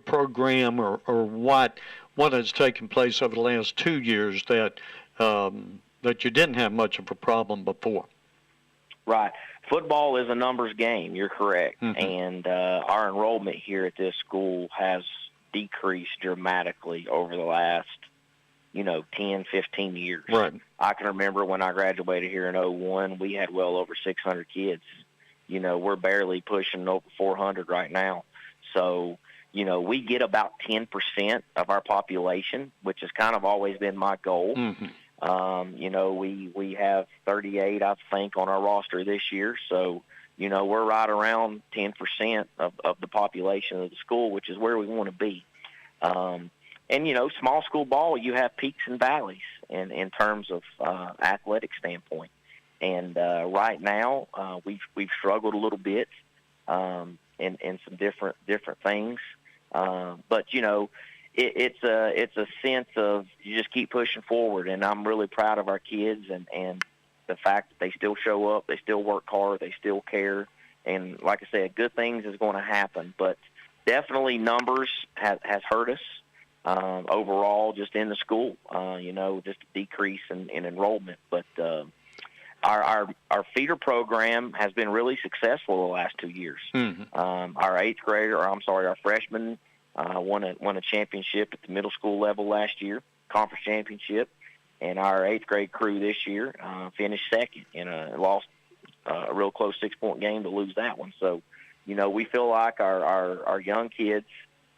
program or what has taken place over the last 2 years that you didn't have much of a problem before? Right. Football is a numbers game. You're correct. Mm-hmm. And our enrollment here at this school has decreased dramatically over the last, 10, 15 years. Right. I can remember when I graduated here in 2001, we had well over 600 kids. We're barely pushing over 400 right now. So, we get about 10% of our population, which has kind of always been my goal. Mm-hmm. We have 38, I think, on our roster this year. So, we're right around 10% of the population of the school, which is where we want to be. And, small school ball, you have peaks and valleys in terms of athletic standpoint. And right now, we've struggled a little bit in some different things. But, it's a sense of you just keep pushing forward, and I'm really proud of our kids and the fact that they still show up, they still work hard, they still care, and like I said, good things is going to happen. But definitely numbers has hurt us overall, just in the school. Just a decrease in enrollment, but our feeder program has been really successful the last 2 years. Mm-hmm. Our freshman. Won a championship at the middle school level last year, conference championship, and our 8th grade crew this year finished second in lost a real close 6-point game to lose that one. So, we feel like our young kids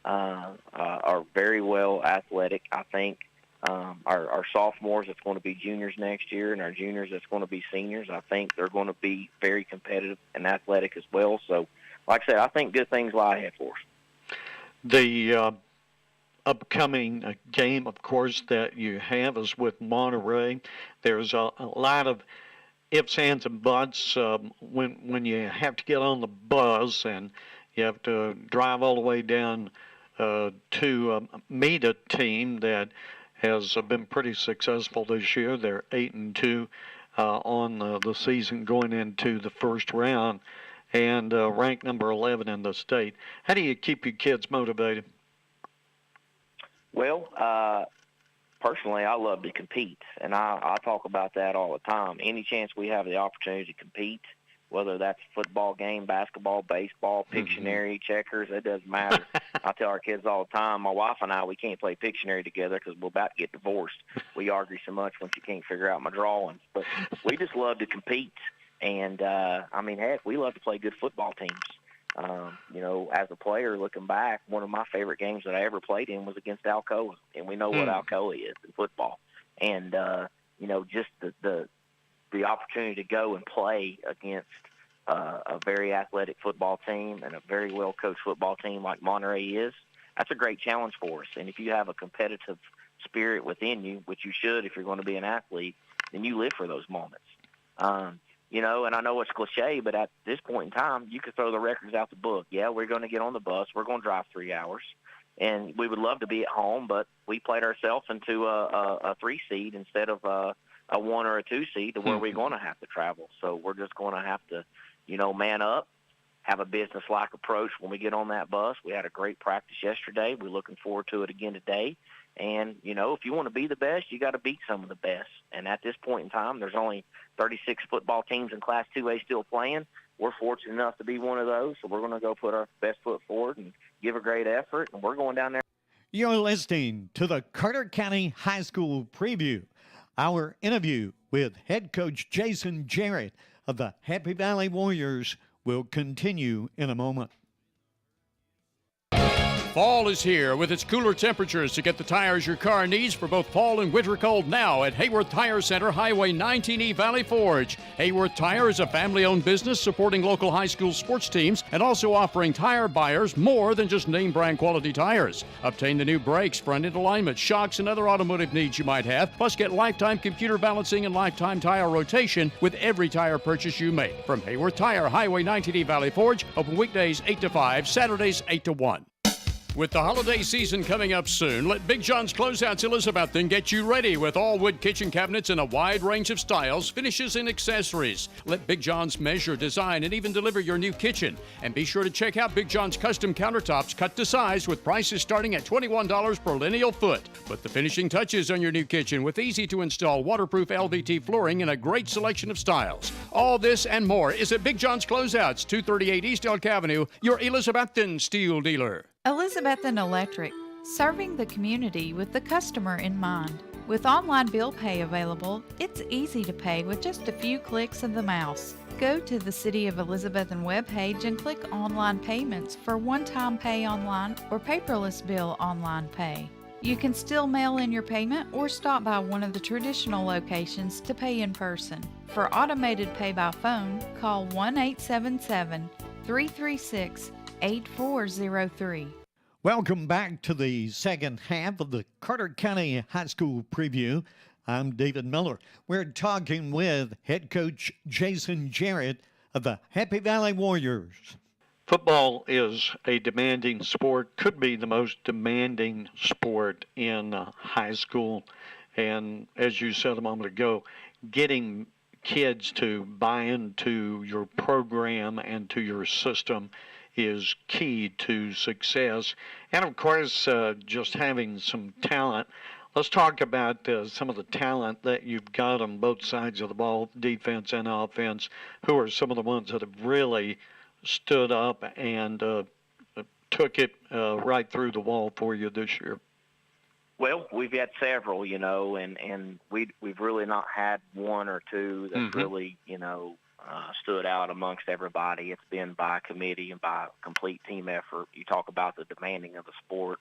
are very well athletic. I think our sophomores that's going to be juniors next year and our juniors that's going to be seniors, I think they're going to be very competitive and athletic as well. So, like I said, I think good things lie ahead for us. The upcoming game, of course, that you have is with Monterey. There's a lot of ifs, ands, and buts when you have to get on the bus and you have to drive all the way down to meet a team that has been pretty successful this year. They're 8-2 on the season going into the first round, and ranked number 11 in the state. How do you keep your kids motivated? Well, personally, I love to compete, and I talk about that all the time. Any chance we have the opportunity to compete, whether that's football game, basketball, baseball, Pictionary, checkers, it doesn't matter. I tell our kids all the time, my wife and I, we can't play Pictionary together because we're about to get divorced. We argue so much when she can't figure out my drawings. But we just love to compete. And, heck, we love to play good football teams. As a player, looking back, one of my favorite games that I ever played in was against Alcoa. And we know what Alcoa is in football. And, just the opportunity to go and play against a very athletic football team and a very well-coached football team like Monterey is, that's a great challenge for us. And if you have a competitive spirit within you, which you should if you're going to be an athlete, then you live for those moments. And I know it's cliche, but at this point in time, you could throw the records out the book. Yeah, we're going to get on the bus. We're going to drive 3 hours. And we would love to be at home, but we played ourselves into a 3 seed instead of a 1 or a 2 seed to where we're going to have to travel. So we're just going to have to, man up, have a business-like approach when we get on that bus. We had a great practice yesterday. We're looking forward to it again today. And, if you want to be the best, you got to beat some of the best. And at this point in time, there's only 36 football teams in Class 2A still playing. We're fortunate enough to be one of those, so we're going to go put our best foot forward and give a great effort, and we're going down there. You're listening to the Carter County High School Preview. Our interview with head coach Jason Jarrett of the Happy Valley Warriors will continue in a moment. Fall is here with its cooler temperatures to get the tires your car needs for both fall and winter cold now at Hayworth Tire Center, Highway 19E, Valley Forge. Hayworth Tire is a family-owned business supporting local high school sports teams and also offering tire buyers more than just name-brand quality tires. Obtain the new brakes, front-end alignment, shocks, and other automotive needs you might have, plus get lifetime computer balancing and lifetime tire rotation with every tire purchase you make. From Hayworth Tire, Highway 19E, Valley Forge, open weekdays 8 to 5, Saturdays 8 to 1. With the holiday season coming up soon, let Big John's Closeouts Elizabethton get you ready with all wood kitchen cabinets in a wide range of styles, finishes, and accessories. Let Big John's measure, design, and even deliver your new kitchen. And be sure to check out Big John's custom countertops cut to size with prices starting at $21 per lineal foot. Put the finishing touches on your new kitchen with easy-to-install waterproof LVT flooring in a great selection of styles. All this and more is at Big John's Closeouts, 238 East Elk Avenue, your Elizabethton steel dealer. Elizabethton Electric, serving the community with the customer in mind. With online bill pay available, it's easy to pay with just a few clicks of the mouse. Go to the City of Elizabethton webpage and click Online Payments for one-time pay online or paperless bill online pay. You can still mail in your payment or stop by one of the traditional locations to pay in person. For automated pay by phone, call 1-877-336-8403. Welcome back to the second half of the Carter County High School Preview. I'm David Miller. We're talking with head coach Jason Jarrett of the Happy Valley Warriors. Football is a demanding sport, could be the most demanding sport in high school. And as you said a moment ago, getting kids to buy into your program and to your system is key to success. And of course, just having some talent. Let's talk about some of the talent that you've got on both sides of the ball, defense and offense. Who are some of the ones that have really stood up and took it right through the wall for you this year? Well, we've had several, and we've really not had one or two that really, stood out amongst everybody. It's been by committee and by complete team effort. You talk about the demanding of the sport.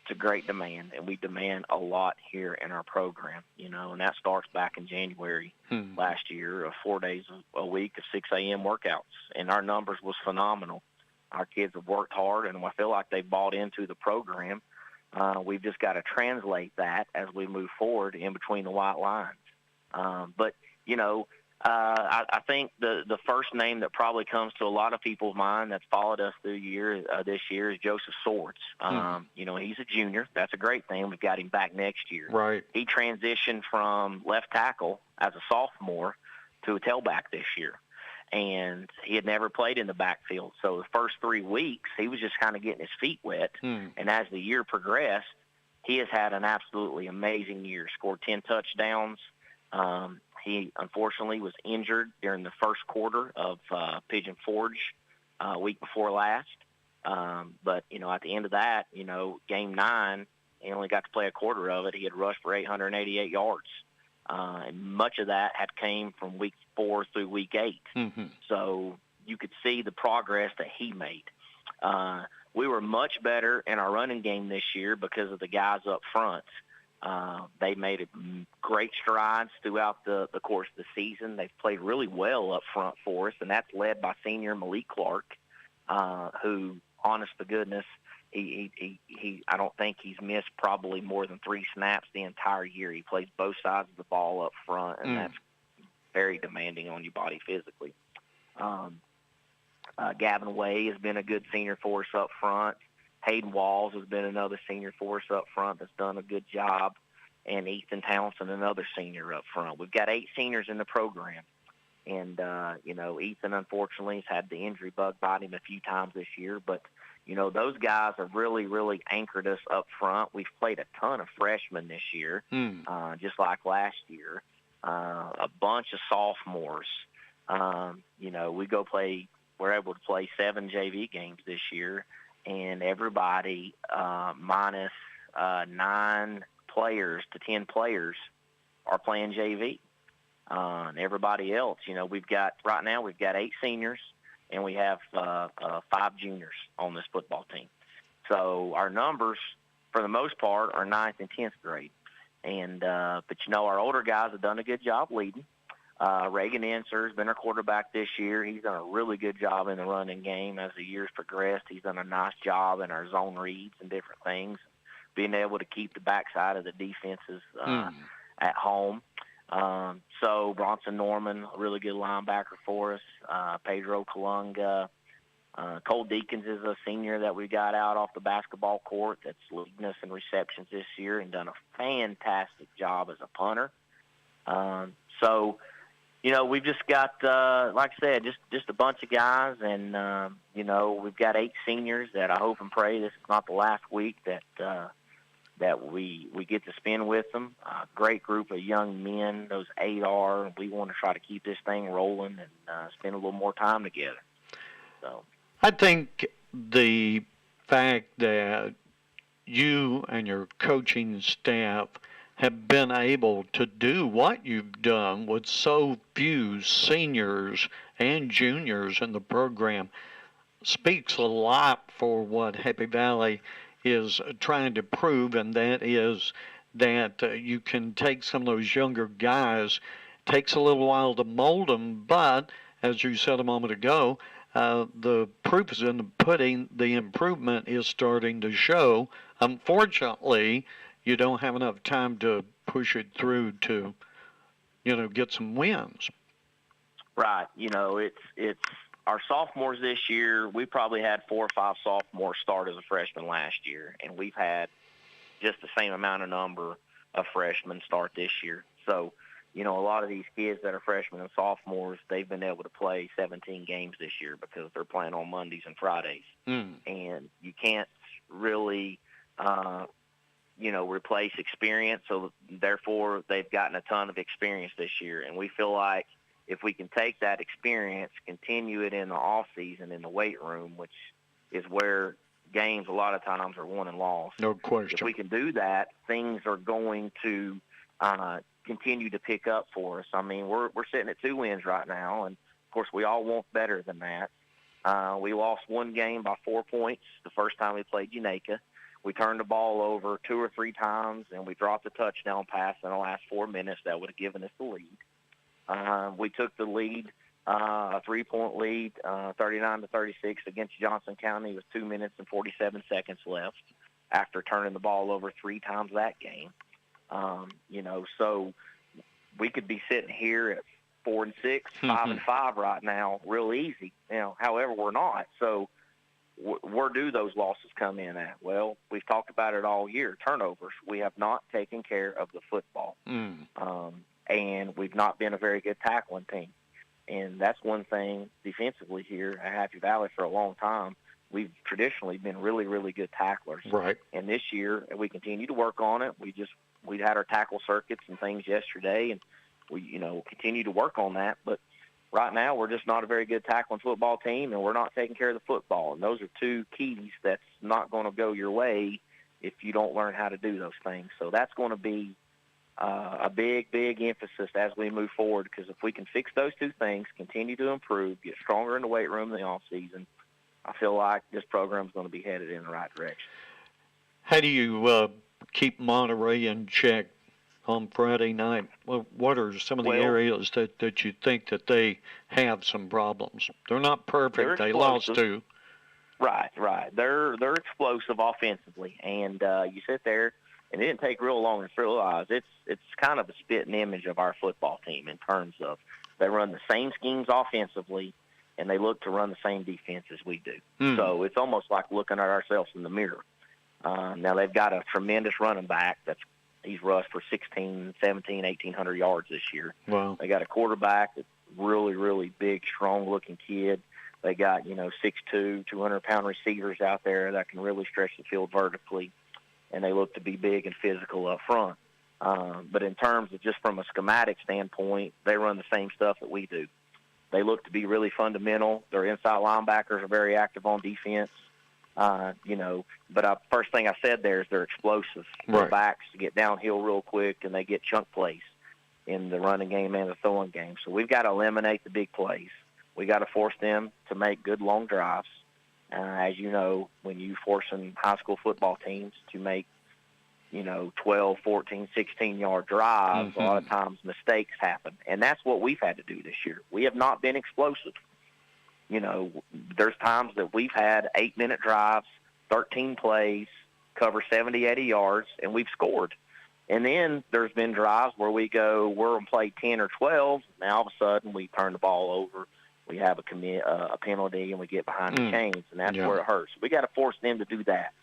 It's a great demand, and we demand a lot here in our program, and that starts back in January last year, 4 days a week of 6 a.m. workouts, and our numbers was phenomenal. Our kids have worked hard, and I feel like they bought into the program. We've just got to translate that as we move forward in between the white lines. I think the first name that probably comes to a lot of people's mind that's followed us through this year is Joseph Swords. He's a junior. That's a great thing. We've got him back next year. Right. He transitioned from left tackle as a sophomore to a tailback this year. And he had never played in the backfield. So the first 3 weeks, he was just kind of getting his feet wet. And as the year progressed, he has had an absolutely amazing year. Scored 10 touchdowns. He unfortunately was injured during the first quarter of Pigeon Forge week before last. But at the end of that, game 9, he only got to play a quarter of it. He had rushed for 888 yards. And much of that had came from week 4 through week 8. So you could see the progress that he made. We were much better in our running game this year because of the guys up front. They made great strides throughout the course of the season. They've played really well up front for us, and that's led by senior Malik Clark, who, honest to goodness, he I don't think he's missed probably more than 3 snaps the entire year. He plays both sides of the ball up front, and that's very demanding on your body physically. Gavin Way has been a good senior for us up front. Hayden Walls has been another senior for us up front that's done a good job. And Ethan Townsend, another senior up front. We've got 8 seniors in the program. And, Ethan, unfortunately, has had the injury bug bite him a few times this year. But, those guys have really, really anchored us up front. We've played a ton of freshmen this year, just like last year. A bunch of sophomores. We're able to play 7 JV games this year. And everybody minus 9 players to 10 players are playing JV. And everybody else, we've got 8 seniors, and we have 5 juniors on this football team. So our numbers, for the most part, are 9th and 10th grade. And but our older guys have done a good job leading. Reagan Enser has been our quarterback this year. He's done a really good job in the running game as the years progressed. He's done a nice job in our zone reads and different things, being able to keep the backside of the defenses at home. So Bronson Norman, a really good linebacker for us. Pedro Colunga, Cole Deacons is a senior that we got out off the basketball court that's leading us in receptions this year and done a fantastic job as a punter. So, we've just got, like I said, just a bunch of guys, and, we've got 8 seniors that I hope and pray this is not the last week that we get to spend with them. A great group of young men, those 8 are. We want to try to keep this thing rolling and spend a little more time together. So I think the fact that you and your coaching staff have been able to do what you've done with so few seniors and juniors in the program speaks a lot for what Happy Valley is trying to prove, and that is that you can take some of those younger guys. Takes a little while to mold them, but as you said a moment ago, the proof is in the pudding. The improvement is starting to show. Unfortunately, you don't have enough time to push it through to, get some wins. Right. It's our sophomores this year. We probably had 4 or 5 sophomores start as a freshman last year, and we've had just the same amount of number of freshmen start this year. So, a lot of these kids that are freshmen and sophomores, they've been able to play 17 games this year because they're playing on Mondays and Fridays. And you can't really, replace experience. So therefore, they've gotten a ton of experience this year. And we feel like if we can take that experience, continue it in the off season in the weight room, which is where games a lot of times are won and lost. No question. If we can do that, things are going to continue to pick up for us. I mean, we're sitting at 2 wins right now, and of course we all want better than that. We lost 1 game by 4 points the first time we played Unaka. We turned the ball over 2 or 3 times, and we dropped a touchdown pass in the last 4 minutes that would have given us the lead. We took the lead, a 3-point lead, 39-36 against Johnson County with 2 minutes and 47 seconds left after turning the ball over 3 times that game. So we could be sitting here at 4-6, 5-5 right now, real easy. However, we're not. So where do those losses come in at? Well, we've talked about it all year. Turnovers. We have not taken care of the football, and we've not been a very good tackling team. And that's one thing defensively here at Happy Valley for a long time. We've traditionally been really, really good tacklers. Right. And this year, we continue to work on it. We had our tackle circuits and things yesterday, and we, continue to work on that. But right now, we're just not a very good tackling football team, and we're not taking care of the football. And those are 2 keys that's not going to go your way if you don't learn how to do those things. So that's going to be a big, big emphasis as we move forward, because if we can fix those 2 things, continue to improve, get stronger in the weight room in the off season, I feel like this program's going to be headed in the right direction. How do you keep Monterey in check on Friday night? What are some of the areas that you think that they have some problems? They're not perfect. They lost 2. Right. They're explosive offensively, and you sit there, and it didn't take real long to realize it's kind of a spitting image of our football team in terms of they run the same schemes offensively, and they look to run the same defense as we do. So it's almost like looking at ourselves in the mirror. Now they've got a tremendous running back he's rushed for 1,600, 1,700, 1,800 yards this year. Wow. They got a quarterback that's really, really big, strong-looking kid. They got, 6'2", 200-pound receivers out there that can really stretch the field vertically, and they look to be big and physical up front. But in terms of just from a schematic standpoint, they run the same stuff that we do. They look to be really fundamental. Their inside linebackers are very active on defense. But first thing I said there is they're explosive. Right. Their backs get downhill real quick, and they get chunk plays in the running game and the throwing game. So we've got to eliminate the big plays. We got to force them to make good long drives. As you know, when you forcing high school football teams to make, 12, 14, 16-yard drives, a lot of times mistakes happen. And that's what we've had to do this year. We have not been explosive. There's times that we've had 8-minute drives, 13 plays, cover 70, 80 yards, and we've scored. And then there's been drives where we're going to play 10 or 12, and all of a sudden we turn the ball over we have a penalty, and we get behind the chains, and that's where it hurts. We got to force them to do that.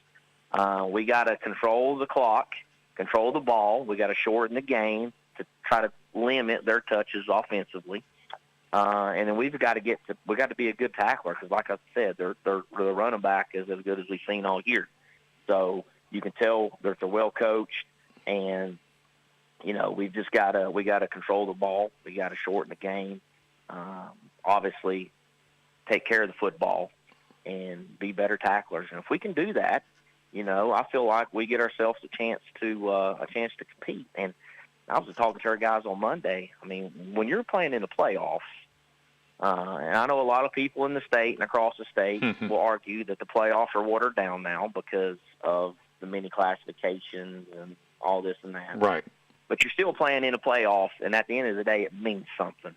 We got to control the clock, control the ball. We got to shorten the game to try to limit their touches offensively. And then we've got to be a good tackler because, like I said, the running back is as good as we've seen all year. So you can tell that they're well coached, and we got to control the ball. We got to shorten the game. Obviously, take care of the football and be better tacklers. And if we can do that, I feel like we get ourselves a chance to compete. And I was talking to our guys on Monday. I mean, when you're playing in the playoffs, and I know a lot of people in the state and across the state will argue that the playoffs are watered down now because of the many classifications and all this and that. Right. But you're still playing in the playoffs, and at the end of the day, it means something.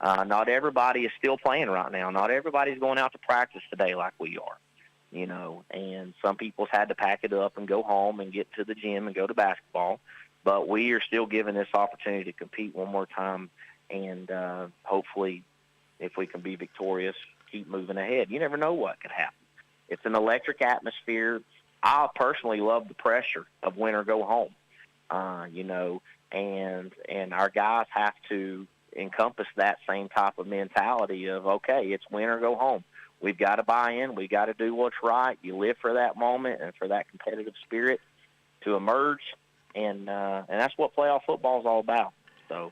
Not everybody is still playing right now. Not everybody's going out to practice today like we are, and some people's had to pack it up and go home and get to the gym and go to basketball. But we are still given this opportunity to compete one more time, and hopefully, if we can be victorious, keep moving ahead. You never know what could happen. It's an electric atmosphere. I personally love the pressure of win or go home, and our guys have to encompass that same type of mentality of, okay, it's win or go home. We've got to buy in. We've got to do what's right. You live for that moment and for that competitive spirit to emerge, and that's what playoff football is all about. So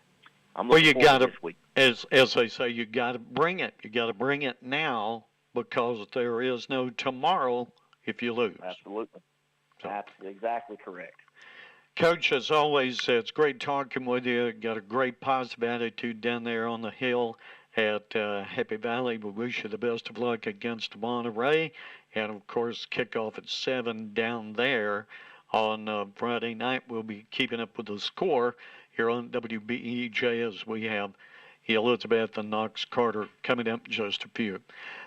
I'm looking forward to this week. As they say, you got to bring it. You got to bring it now because there is no tomorrow if you lose. Absolutely. That's exactly correct. Coach, as always, it's great talking with you. Got a great positive attitude down there on the hill at Happy Valley. We wish you the best of luck against Monterey. And, of course, kickoff at 7 down there on Friday night. We'll be keeping up with the score here on WBEJ as we have Elizabeth and Knox Carter coming up in just a few.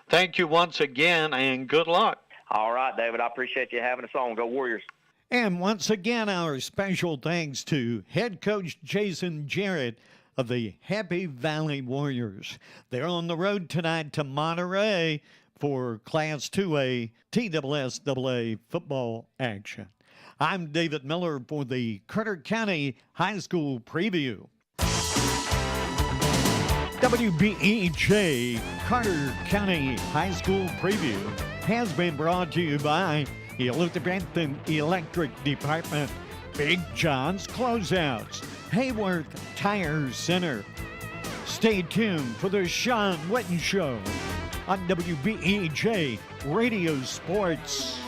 Thank you once again, and good luck. All right, David. I appreciate you having us on. Go Warriors. And once again, our special thanks to head coach Jason Jarrett of the Happy Valley Warriors. They're on the road tonight to Monterey for Class 2A TSSAA football action. I'm David Miller for the Carter County High School Preview. WBEJ Carter County High School Preview has been brought to you by Elizabeth Electric Department, Big John's Closeouts, Hayworth Tire Center. Stay tuned for the Sean Witten Show on WBEJ Radio Sports.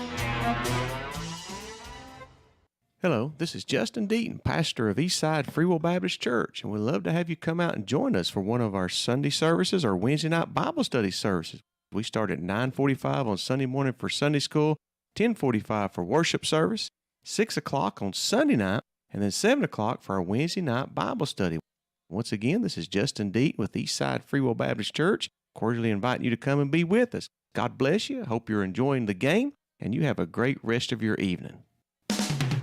Hello, this is Justin Deaton, pastor of Eastside Free Will Baptist Church, and we'd love to have you come out and join us for one of our Sunday services or Wednesday night Bible study services. We start at 9:45 on Sunday morning for Sunday school, 10:45 for worship service, 6 o'clock on Sunday night, and then 7 o'clock for our Wednesday night Bible study. Once again, this is Justin Deaton with Eastside Free Will Baptist Church. Cordially inviting you to come and be with us. God bless you. Hope you're enjoying the game, and you have a great rest of your evening.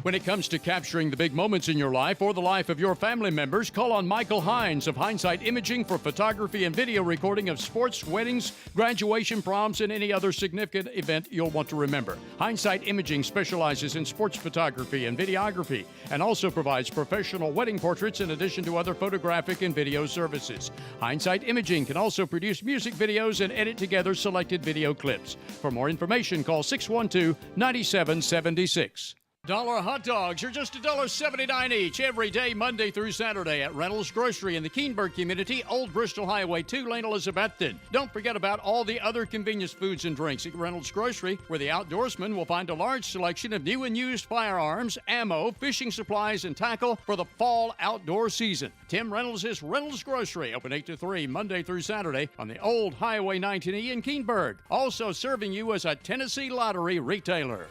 When it comes to capturing the big moments in your life or the life of your family members, call on Michael Hines of Hindsight Imaging for photography and video recording of sports, weddings, graduation, proms, and any other significant event you'll want to remember. Hindsight Imaging specializes in sports photography and videography and also provides professional wedding portraits in addition to other photographic and video services. Hindsight Imaging can also produce music videos and edit together selected video clips. For more information, call 612-9776. Dollar hot dogs are just $1.79 each every day, Monday through Saturday at Reynolds Grocery in the Keenberg community, Old Bristol Highway 2 lane Elizabethton. Don't forget about all the other convenience foods and drinks at Reynolds Grocery, where the outdoorsman will find a large selection of new and used firearms, ammo, fishing supplies, and tackle for the fall outdoor season. Tim Reynolds is Reynolds Grocery, open 8 to 3 Monday through Saturday on the old Highway 19E in Keenberg. Also serving you as a Tennessee Lottery retailer.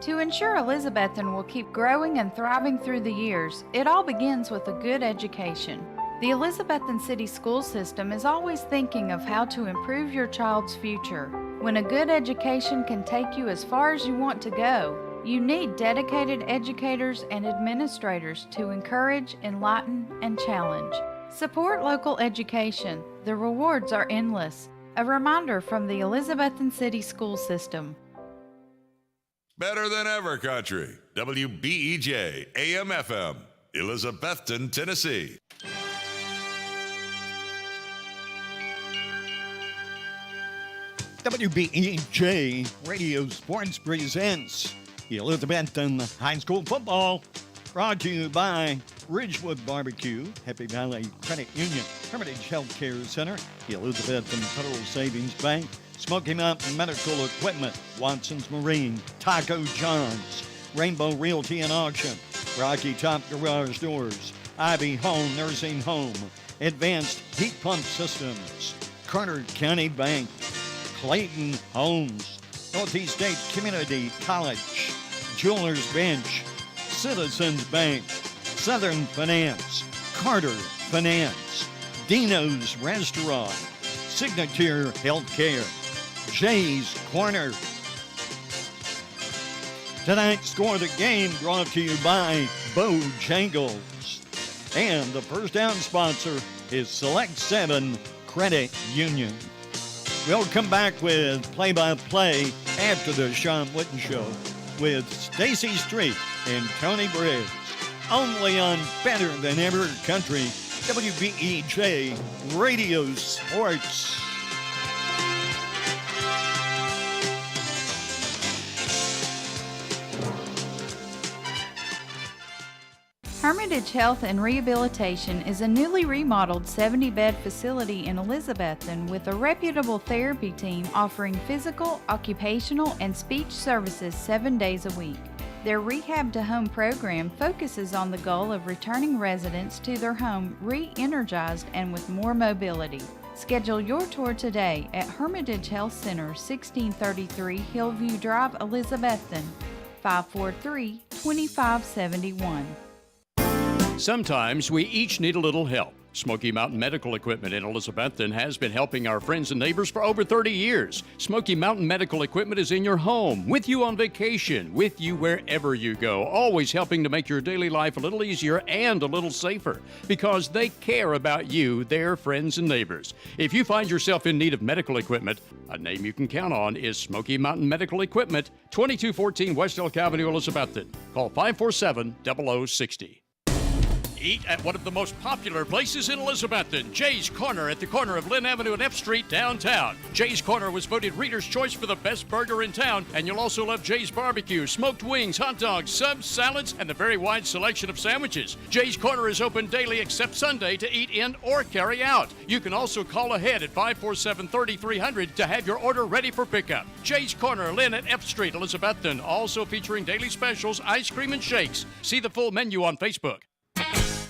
To ensure Elizabethton will keep growing and thriving through the years, it all begins with a good education. The Elizabethton City School System is always thinking of how to improve your child's future. When a good education can take you as far as you want to go, you need dedicated educators and administrators to encourage, enlighten, and challenge. Support local education. The rewards are endless. A reminder from the Elizabethton City School System. Better than ever country. WBEJ AM/FM, Elizabethton, Tennessee. WBEJ Radio Sports presents Elizabethton High School Football, brought to you by Ridgewood Barbecue, Happy Valley Credit Union, Hermitage Healthcare Center, the Elizabethton Federal Savings Bank, Smoky Mountain Medical Equipment, Watson's Marine, Taco John's, Rainbow Realty and Auction, Rocky Top Garage Doors, Ivy Home Nursing Home, Advanced Heat Pump Systems, Carter County Bank, Clayton Homes, Northeast State Community College, Jewelers Bench, Citizens Bank, Southern Finance, Carter Finance, Dino's Restaurant, Signature Healthcare, Jay's Corner. Tonight's Score of the Game brought to you by Bojangles. And the first down sponsor is Select 7 Credit Union. We'll come back with play-by-play after the Sean Witten Show with Stacy Street and Tony Briggs. Only on Better Than Ever Country, WBEJ Radio Sports. Hermitage Health and Rehabilitation is a newly remodeled 70-bed facility in Elizabethton with a reputable therapy team offering physical, occupational, and speech services 7 days a week. Their Rehab to Home program focuses on the goal of returning residents to their home re-energized and with more mobility. Schedule your tour today at Hermitage Health Center, 1633 Hillview Drive, Elizabethton, 543-2571. Sometimes we each need a little help. Smoky Mountain Medical Equipment in Elizabethton has been helping our friends and neighbors for over 30 years. Smoky Mountain Medical Equipment is in your home, with you on vacation, with you wherever you go, always helping to make your daily life a little easier and a little safer, because they care about you, their friends and neighbors. If you find yourself in need of medical equipment, a name you can count on is Smoky Mountain Medical Equipment, 2214 West Elk Avenue, Elizabethton. Call 547-0060. Eat at one of the most popular places in Elizabethton, Jay's Corner at the corner of Lynn Avenue and F Street downtown. Jay's Corner was voted Reader's Choice for the best burger in town, and you'll also love Jay's Barbecue, smoked wings, hot dogs, subs, salads, and the very wide selection of sandwiches. Jay's Corner is open daily except Sunday to eat in or carry out. You can also call ahead at 547-3300 to have your order ready for pickup. Jay's Corner, Lynn at F Street, Elizabethton, also featuring daily specials, ice cream, and shakes. See the full menu on Facebook.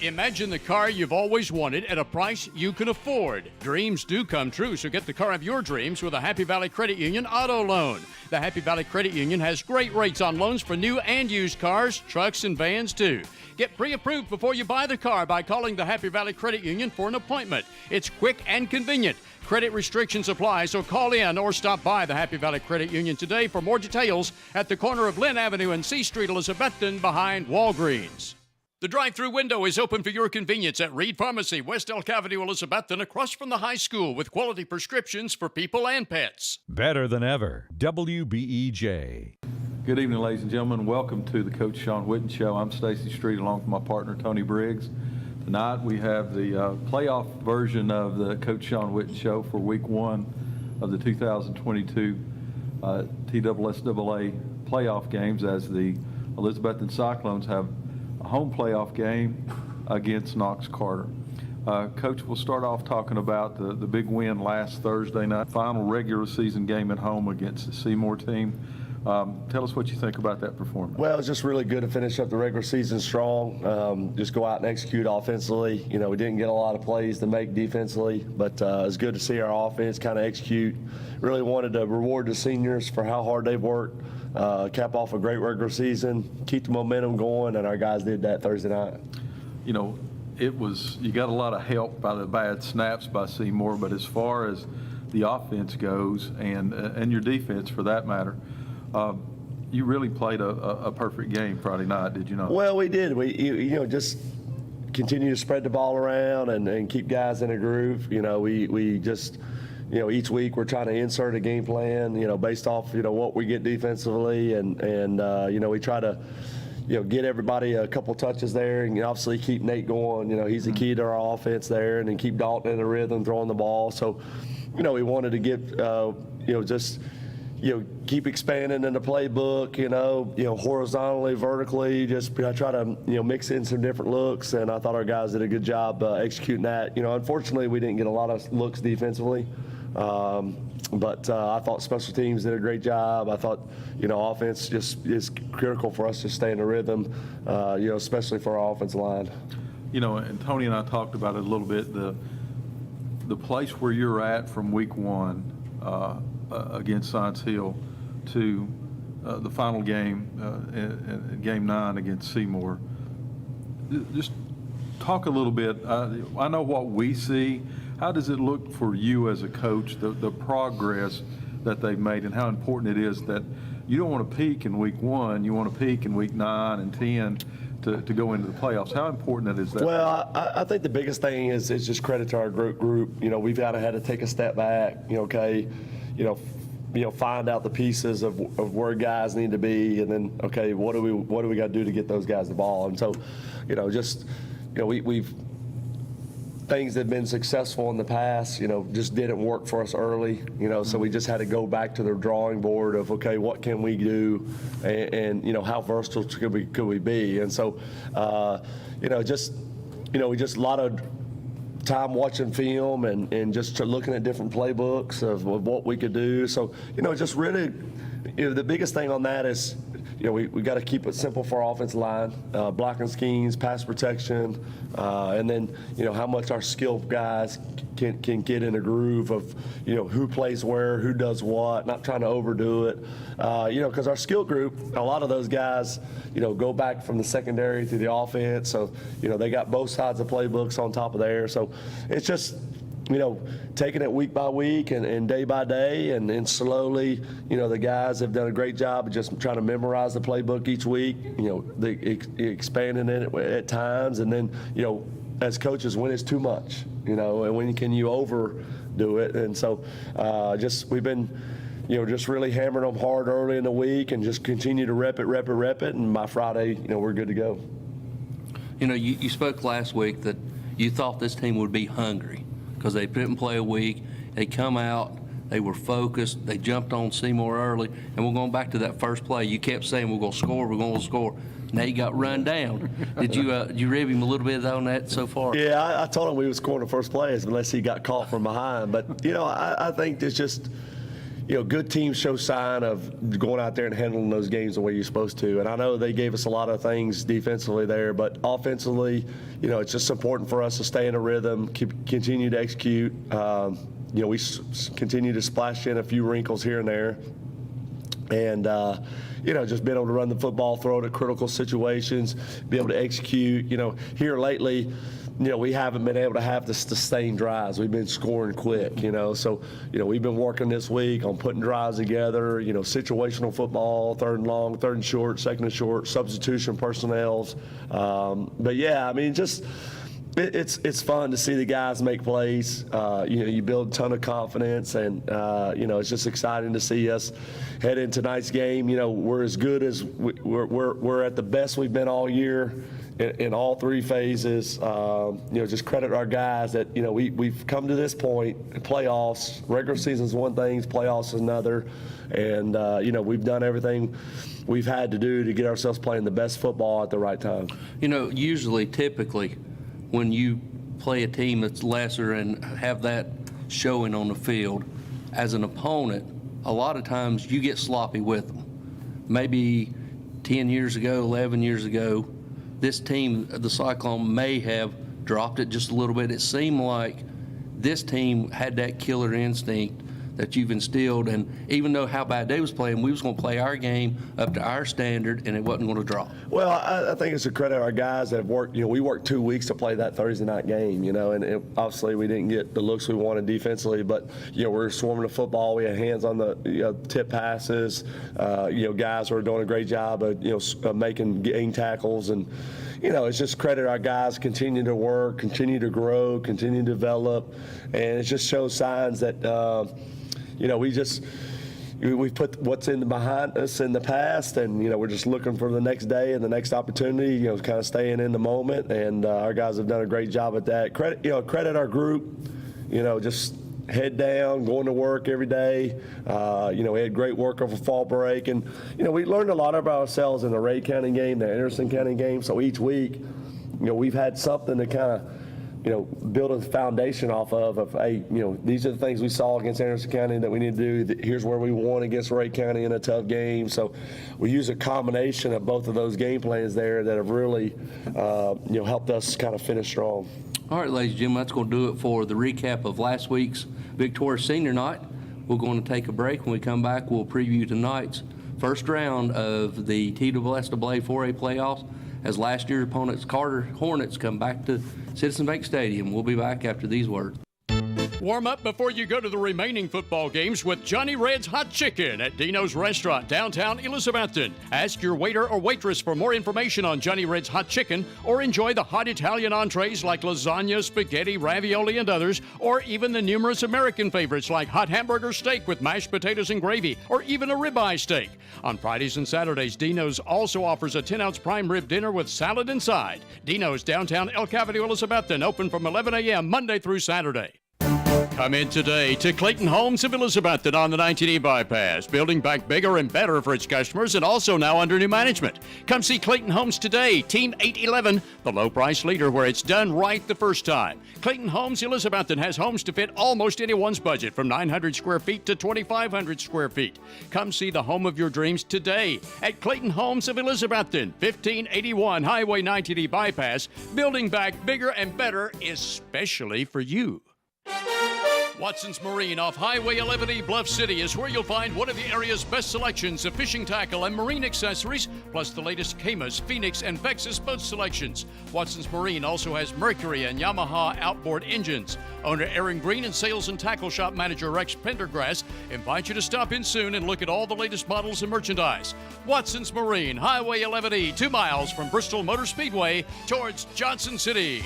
Imagine the car you've always wanted at a price you can afford. Dreams do come true, so get the car of your dreams with a Happy Valley Credit Union auto loan. The Happy Valley Credit Union has great rates on loans for new and used cars, trucks, and vans too. Get pre-approved before you buy the car by calling the Happy Valley Credit Union for an appointment. It's quick and convenient. Credit restrictions apply, so call in or stop by the Happy Valley Credit Union today for more details at the corner of Lynn Avenue and C Street, Elizabethton, behind Walgreens. The drive-through window is open for your convenience at Reed Pharmacy, West Elk Avenue, Elizabethton, across from the high school with quality prescriptions for people and pets. Better than ever, WBEJ. Good evening, ladies and gentlemen. Welcome to the Coach Sean Witten Show. I'm Stacy Street along with my partner, Tony Briggs. Tonight we have the playoff version of the Coach Sean Witten Show for Week 1 of the 2022 TSSAA playoff games, as the Elizabethton Cyclones have a home playoff game against Knox Carter. Coach, we'll start off talking about the big win last Thursday night, final regular season game at home against the Seymour team. Tell us what you think about that performance. Well, it's just really good to finish up the regular season strong, just go out and execute offensively. You know, we didn't get a lot of plays to make defensively, but it's good to see our offense kind of execute. Really wanted to reward the seniors for how hard they've worked, cap off a great regular season, keep the momentum going, and our guys did that Thursday night. You know, you got a lot of help by the bad snaps by Seymour, but as far as the offense goes and your defense for that matter, you really played a perfect game Friday night, did you not? Well, we did. We just continue to spread the ball around and keep guys in a groove. We just, each week we're trying to insert a game plan, based off, what we get defensively, and we try to, get everybody a couple touches there, and obviously keep Nate going. He's the key to our offense there, and then keep Dalton in a rhythm throwing the ball. So, we wanted to get, just, keep expanding in the playbook, horizontally, vertically, just try to, mix in some different looks. And I thought our guys did a good job executing that. Unfortunately, we didn't get a lot of looks defensively. But I thought special teams did a great job. I thought, offense just is critical for us to stay in the rhythm, especially for our offensive line. And Tony and I talked about it a little bit, the place where you're at from week one against Science Hill to the final game, game 9 against Seymour. Just talk a little bit. I know what we see. How does it look for you as a coach, the progress that they've made, and how important it is that you don't want to peak in week 1, you want to peak in week 9 and 10 to go into the playoffs? How important is that? Well, I think the biggest thing is just credit to our group. We've had to take a step back, find out the pieces of where guys need to be, and then, okay, what do we got to do to get those guys the ball? And so, we've things that have been successful in the past, just didn't work for us early, so we just had to go back to the drawing board of, okay, what can we do, and how versatile could we be? And so, we just a lot of time watching film and just looking at different playbooks of what we could do. So, just really, the biggest thing on that is, we got to keep it simple for our offensive line, blocking schemes, pass protection, and then, how much our skilled guys can get in a groove of, who plays where, who does what, not trying to overdo it. Because our skill group, a lot of those guys, go back from the secondary to the offense. So, they got both sides of playbooks on top of there. So it's just, taking it week by week and day by day, and slowly, the guys have done a great job of just trying to memorize the playbook each week, expanding it at times, and then, as coaches, when it's too much, and when can you overdo it? And so we've been, just really hammering them hard early in the week and just continue to rep it, and by Friday, we're good to go. You spoke last week that you thought this team would be hungry, because they didn't play a week. They come out, they were focused, they jumped on Seymour early, and we're going back to that first play. You kept saying we're going to score. Nate got run down. Did you rib him a little bit on that so far? Yeah, I told him we was scoring the first plays unless he got caught from behind. But, I think it's just, good teams show sign of going out there and handling those games the way you're supposed to. And I know they gave us a lot of things defensively there, but offensively, it's just important for us to stay in a rhythm, continue to execute. We continue to splash in a few wrinkles here and there. And, just being able to run the football, throw it at critical situations, be able to execute. Here lately, we haven't been able to have the sustained drives. We've been scoring quick, So, we've been working this week on putting drives together, situational football, third and long, third and short, second and short, substitution personnels. But, yeah, just it's fun to see the guys make plays. You build a ton of confidence, and, it's just exciting to see us head into tonight's game. We're as good as we're at the best we've been all year in all three phases. Just credit our guys that, we've come to this point. Playoffs, regular season's one thing, playoffs is another. And, we've done everything we've had to do to get ourselves playing the best football at the right time. Typically, when you play a team that's lesser and have that showing on the field, as an opponent, a lot of times you get sloppy with them. Maybe 10 years ago, 11 years ago, this team, the Cyclone, may have dropped it just a little bit. It seemed like this team had that killer instinct that you've instilled, and even though how bad they was playing, we was going to play our game up to our standard, and it wasn't going to drop. Well, I think it's a credit to our guys that have worked. We worked 2 weeks to play that Thursday night game, and obviously we didn't get the looks we wanted defensively, but we're swarming the football. We had hands on the tip passes. Guys were doing a great job of making game tackles, and it's just credit our guys continue to work, continue to grow, continue to develop, and it just shows signs that, we've put what's in behind us in the past, and we're just looking for the next day and the next opportunity. Kind of staying in the moment, and our guys have done a great job at that. Credit our group. Just head down, going to work every day. We had great work over fall break, and we learned a lot about ourselves in the Ray County game, the Anderson County game. So each week, we've had something to kind of build a foundation off of, hey, these are the things we saw against Anderson County that we need to do. Here's where we won against Ray County in a tough game. So we use a combination of both of those game plans there that have really, helped us kind of finish strong. All right, ladies and gentlemen, that's going to do it for the recap of last week's Victoria Senior Night. We're going to take a break. When we come back, we'll preview tonight's first round of the TSSAA 4A playoffs as last year's opponents, Carter Hornets, come back to Citizen Bank Stadium. We'll be back after these words. Warm up before you go to the remaining football games with Johnny Red's Hot Chicken at Dino's Restaurant, downtown Elizabethton. Ask your waiter or waitress for more information on Johnny Red's Hot Chicken, or enjoy the hot Italian entrees like lasagna, spaghetti, ravioli, and others, or even the numerous American favorites like hot hamburger steak with mashed potatoes and gravy, or even a ribeye steak. On Fridays and Saturdays, Dino's also offers a 10-ounce prime rib dinner with salad and side. Dino's, downtown El Capitan, Elizabethton, open from 11 a.m. Monday through Saturday. Come in today to Clayton Homes of Elizabethton on the 19E bypass, building back bigger and better for its customers, and also now under new management. Come see Clayton Homes today, Team 811, the low price leader where it's done right the first time. Clayton Homes Elizabethton has homes to fit almost anyone's budget, from 900 square feet to 2,500 square feet. Come see the home of your dreams today at Clayton Homes of Elizabethton, 1581 Highway 19E bypass, building back bigger and better, especially for you. Watson's Marine off Highway 11E Bluff City is where you'll find one of the area's best selections of fishing tackle and marine accessories, plus the latest Camas, Phoenix, and Vexus boat selections. Watson's Marine also has Mercury and Yamaha outboard engines. Owner Aaron Green and Sales and Tackle Shop Manager Rex Pendergrass invite you to stop in soon and look at all the latest models and merchandise. Watson's Marine, Highway 11E, 2 miles from Bristol Motor Speedway towards Johnson City.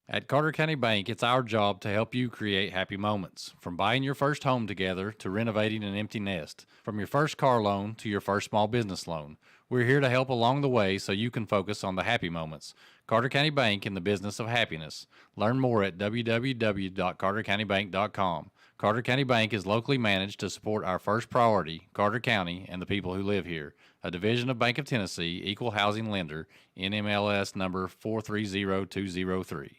At Carter County Bank, it's our job to help you create happy moments. From buying your first home together to renovating an empty nest. From your first car loan to your first small business loan. We're here to help along the way so you can focus on the happy moments. Carter County Bank, in the business of happiness. Learn more at www.cartercountybank.com. Carter County Bank is locally managed to support our first priority, Carter County, and the people who live here. A division of Bank of Tennessee, equal housing lender, NMLS number 430203.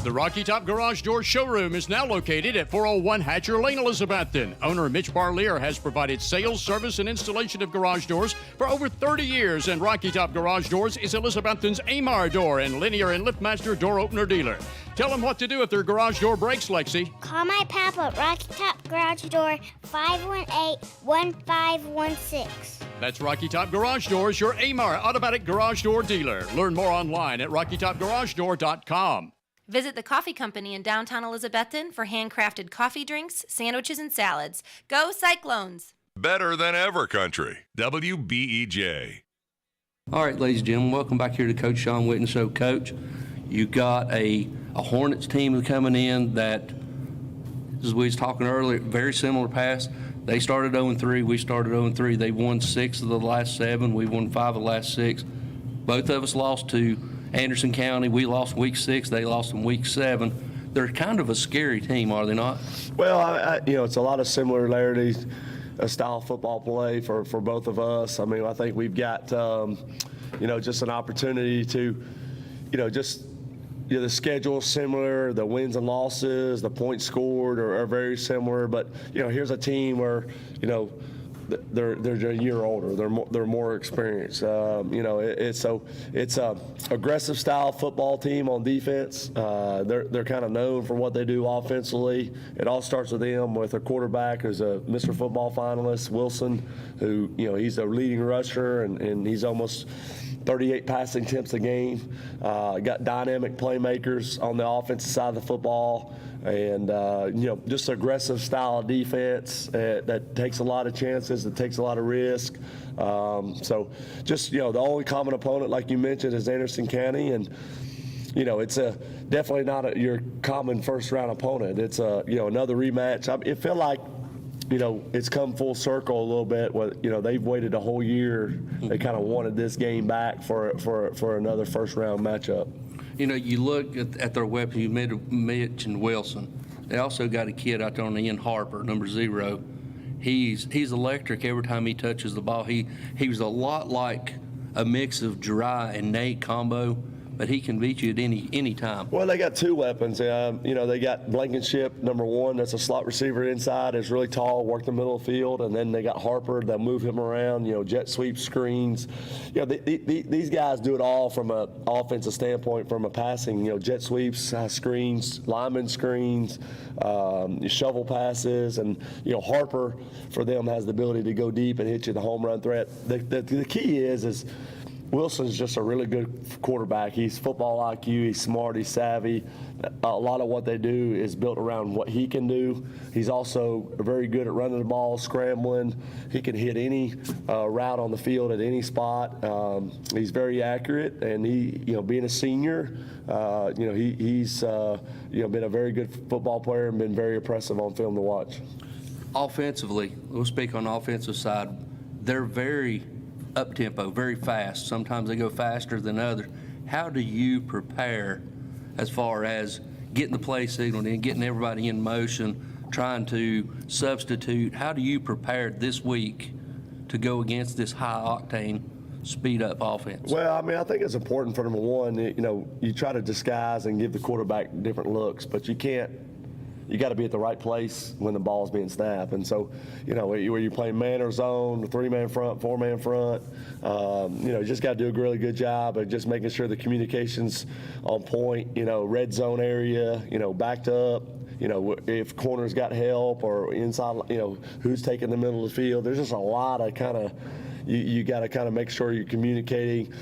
The Rocky Top Garage Door showroom is now located at 401 Hatcher Lane, Elizabethton. Owner Mitch Barlier has provided sales, service, and installation of garage doors for over 30 years, and Rocky Top Garage Doors is Elizabethton's Amar Door and Linear and LiftMaster door opener dealer. Tell them what to do if their garage door breaks, Lexi. Call my papa at Rocky Top Garage Door, 518-1516. That's Rocky Top Garage Doors, your Amar automatic garage door dealer. Learn more online at rockytopgaragedoor.com. Visit the Coffee Company in downtown Elizabethton for handcrafted coffee drinks, sandwiches, and salads. Go Cyclones! Better than ever country. WBEJ. All right, ladies and gentlemen, welcome back here to Coach Sean Witten Show. Coach, you got a Hornets team coming in that, as we was talking earlier, very similar past. They started 0-3. We started 0-3. They won 6 of the last 7. We won 5 of the last 6. Both of us lost to Anderson County. We lost week 6. They lost in week 7. They're kind of a scary team, are they not? Well, it's a lot of similarities, a style of football play for both of us. I mean, I think we've got, just an opportunity to, the schedule's similar, the wins and losses, the points scored are very similar. But, here's a team where, they're a year older. They're more experienced. It's a aggressive style football team on defense. They're kind of known for what they do offensively. It all starts with them, with a quarterback who's a Mr. Football finalist, Wilson, who he's a leading rusher and he's almost 38 passing attempts a game. Got dynamic playmakers on the offensive side of the football, and just aggressive style of defense that takes a lot of chances, that takes a lot of risk. So just the only common opponent, like you mentioned, is Anderson County, and it's definitely not your common first round opponent. It's another rematch. It felt like it's come full circle a little bit. They've waited a whole year. They kind of wanted this game back for another first round matchup. You look at their weapons. You mentioned Wilson. They also got a kid out there on the end, Harper, number 0. He's electric every time he touches the ball. He was a lot like a mix of Dry and Nate combo, but he can beat you at any time. Well, they got 2 weapons. They got Blankenship, number 1, that's a slot receiver inside, is really tall, work the middle of the field, and then they got Harper, they'll move him around, jet sweep screens. These guys do it all from an offensive standpoint, from a passing, jet sweeps, screens, lineman screens, shovel passes, and Harper for them has the ability to go deep and hit you the home run threat. The key is Wilson's just a really good quarterback. He's football IQ, he's smart, he's savvy. A lot of what they do is built around what he can do. He's also very good at running the ball, scrambling. He can hit any route on the field at any spot. He's very accurate, and he, being a senior, he's been a very good football player and been very impressive on film to watch. Offensively, we'll speak on the offensive side. They're very up-tempo, very fast. Sometimes they go faster than others. How do you prepare as far as getting the play signal and getting everybody in motion, trying to substitute? How do you prepare this week to go against this high-octane, speed-up offense? Well, I think it's important for number 1, you try to disguise and give the quarterback different looks, but you can't. You got to be at the right place when the ball's being snapped. And so, where you're playing man or zone, 3-man front, 4-man front, you just got to do a really good job of just making sure the communication's on point, red zone area, backed up, if corners got help or inside, who's taking the middle of the field. There's just a lot of kind of, you got to kind of make sure you're communicating,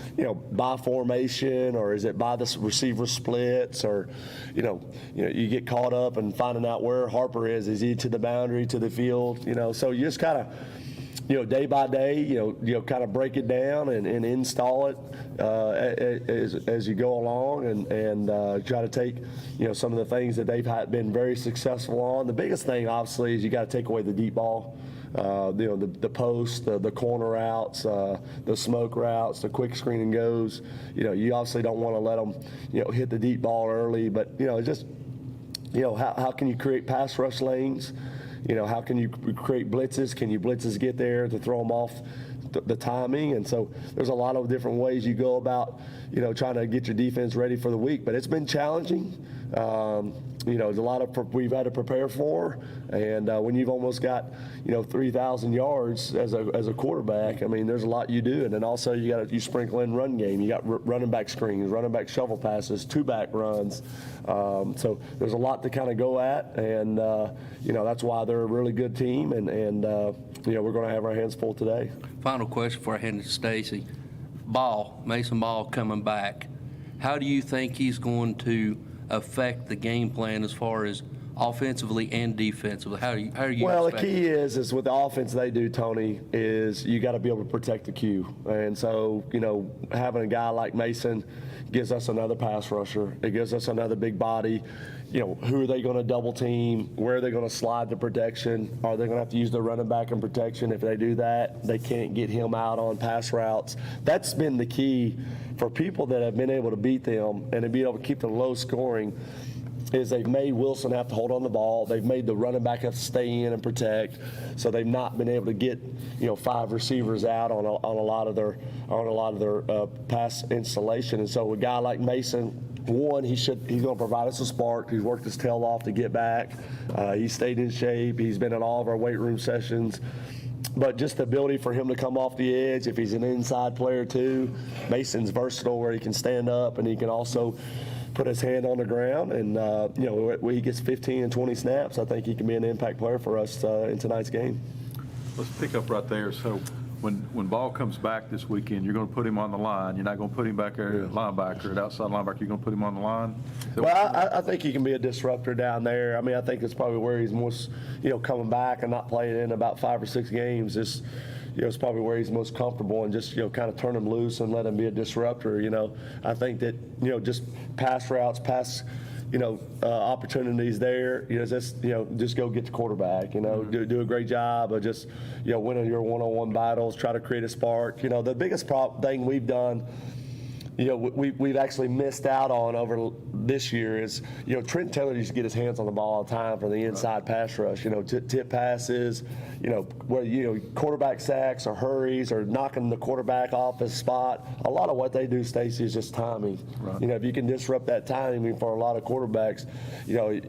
by formation, or is it by the receiver splits, or, you get caught up and finding out where Harper is. Is he to the boundary, to the field? So you just kind of, day by day, kind of break it down and install it as you go along, and try to take, some of the things that they've been very successful on. The biggest thing, obviously, is you got to take away the deep ball. The post, the corner routes, the smoke routes, the quick screen and goes. You obviously don't want to let them, hit the deep ball early, but just, how can you create pass rush lanes? How can you create blitzes? Can you blitzes get there to throw them off the timing? And so there's a lot of different ways you go about, trying to get your defense ready for the week. But it's been challenging. There's a lot of we've had to prepare for, and when you've almost got 3,000 yards as a quarterback, there's a lot you do, and then also you sprinkle in run game. You got running back screens, running back shovel passes, 2-back runs. So there's a lot to kind of go at, and that's why they're a really good team, and we're going to have our hands full today. Final question before I hand it to Stacy. Mason Ball coming back. How do you think he's going to affect the game plan as far as offensively and defensively? How are you Well, the key is with the offense they do, Tony, is you got to be able to protect the Q. And so, having a guy like Mason gives us another pass rusher. It gives us another big body. Who are they going to double team? Where are they going to slide the protection? Are they going to have to use the running back in protection? If they do that, they can't get him out on pass routes. That's been the key for people that have been able to beat them and to be able to keep them low scoring, is they've made Wilson have to hold on the ball. They've made the running back have to stay in and protect. So they've not been able to get 5 receivers out on a lot of their pass installation. And so a guy like Mason, he's going to provide us a spark. He's worked his tail off to get back. He's stayed in shape. He's been in all of our weight room sessions. But just the ability for him to come off the edge, if he's an inside player too. Mason's versatile where he can stand up and he can also put his hand on the ground. And, when he gets 15 and 20 snaps, I think he can be an impact player for us in tonight's game. Let's pick up right there. So when ball comes back this weekend, you're going to put him on the line. You're not going to put him back there at linebacker, at outside linebacker. You're going to put him on the line. Well, I think he can be a disruptor down there. I mean, I think it's probably where he's most, coming back and not playing in about 5 or 6 games. It's probably where he's most comfortable, and just, kind of turn him loose and let him be a disruptor. I think that, just pass routes, opportunities there, just go get the quarterback, do a great job of just, winning your one-on-one battles, try to create a spark. The biggest thing we've done, we've actually missed out on over this year is, Trent Taylor used to get his hands on the ball all the time for the inside pass rush, tip passes, where, quarterback sacks or hurries or knocking the quarterback off his spot. A lot of what they do, Stacy, is just timing. Right. If you can disrupt that timing for a lot of quarterbacks,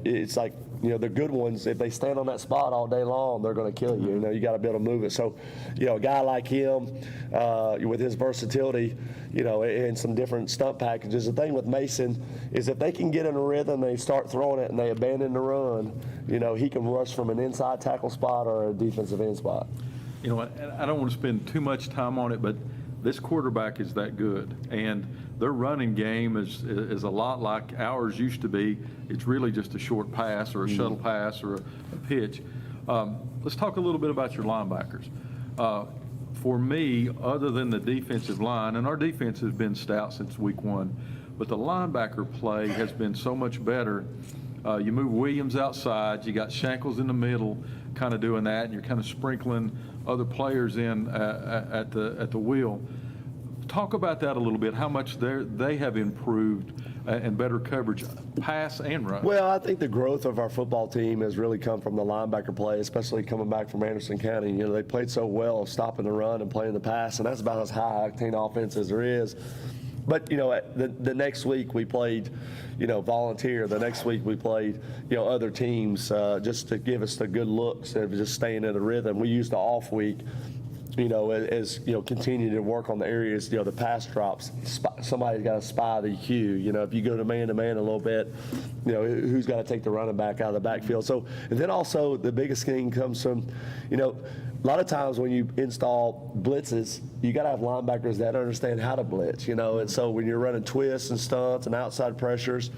it's like, the good ones, if they stand on that spot all day long, they're going to kill you. You got to be able to move it. So, a guy like him, with his versatility, and some different stunt packages. The thing with Mason is if they can get in a rhythm, they start throwing it and they abandon the run, he can rush from an inside tackle spot or a defensive end spot. I don't want to spend too much time on it, but this quarterback is that good. And their running game is a lot like ours used to be. It's really just a short pass or a shuttle pass or a pitch. Let's talk a little bit about your linebackers. For me, other than the defensive line, and our defense has been stout since week 1, but the linebacker play has been so much better. You move Williams outside, you got Shankles in the middle kind of doing that, and you're kind of sprinkling other players in at the wheel. Talk about that a little bit, how much they have improved and better coverage, pass and run. Well, I think the growth of our football team has really come from the linebacker play, especially coming back from Anderson County. They played so well stopping the run and playing the pass, and that's about as high-octane offense as there is. But, the next week we played, Volunteer. The next week we played, other teams just to give us the good looks of just staying in the rhythm. We used the off week, as continue to work on the areas, the pass drops. Somebody's got to spy the cue. If you go to man-to-man a little bit, who's got to take the running back out of the backfield. So, and then also the biggest thing comes from, a lot of times when you install blitzes, you got to have linebackers that understand how to blitz, and so when you're running twists and stunts and outside pressures,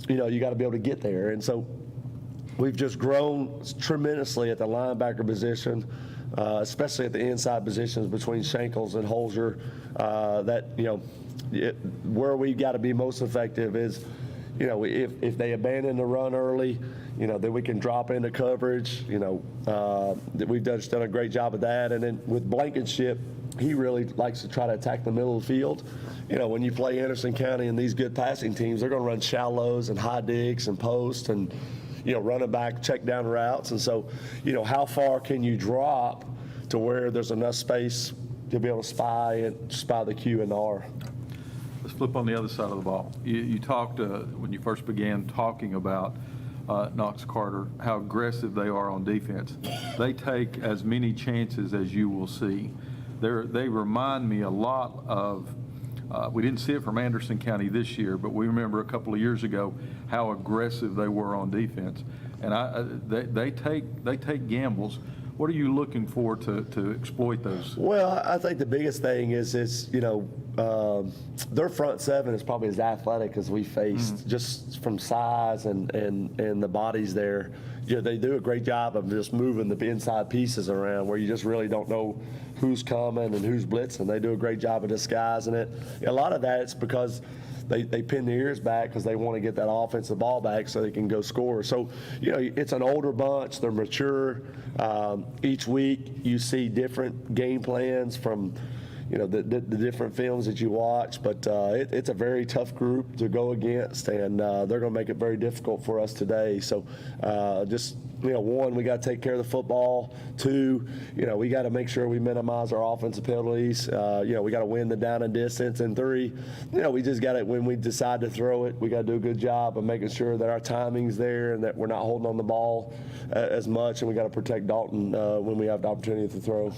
you got to be able to get there. And so we've just grown tremendously at the linebacker position, especially at the inside positions between Shankles and Holzer. Where we've got to be most effective is, if they abandon the run early, then we can drop into coverage. We've just done a great job of that. And then with Blankenship, he really likes to try to attack the middle of the field. When you play Anderson County and these good passing teams, they're going to run shallows and high digs and post and, running back, check down routes. And so, how far can you drop to where there's enough space to be able to spy the Q and the R? Let's flip on the other side of the ball. You talked, when you first began talking about Knox Carter, how aggressive they are on defense. They take as many chances as you will see. They remind me a lot of, we didn't see it from Anderson County this year, but we remember a couple of years ago how aggressive they were on defense. And they take gambles. What are you looking for to exploit those? Well, I think the biggest thing is their front seven is probably as athletic as we faced, just from size and the bodies there. They do a great job of just moving the inside pieces around where you just really don't know who's coming and who's blitzing. They do a great job of disguising it. A lot of that is because they pin their ears back because they want to get that offensive ball back so they can go score. So, it's an older bunch. They're mature. Each week you see different game plans from, the different films that you watch. But it's a very tough group to go against, and they're going to make it very difficult for us today. So one, we got to take care of the football. Two, we got to make sure we minimize our offensive penalties. We got to win the down and distance. And three, we just got to, when we decide to throw it, we got to do a good job of making sure that our timing's there and that we're not holding on the ball as much. And we got to protect Dalton when we have the opportunity to throw.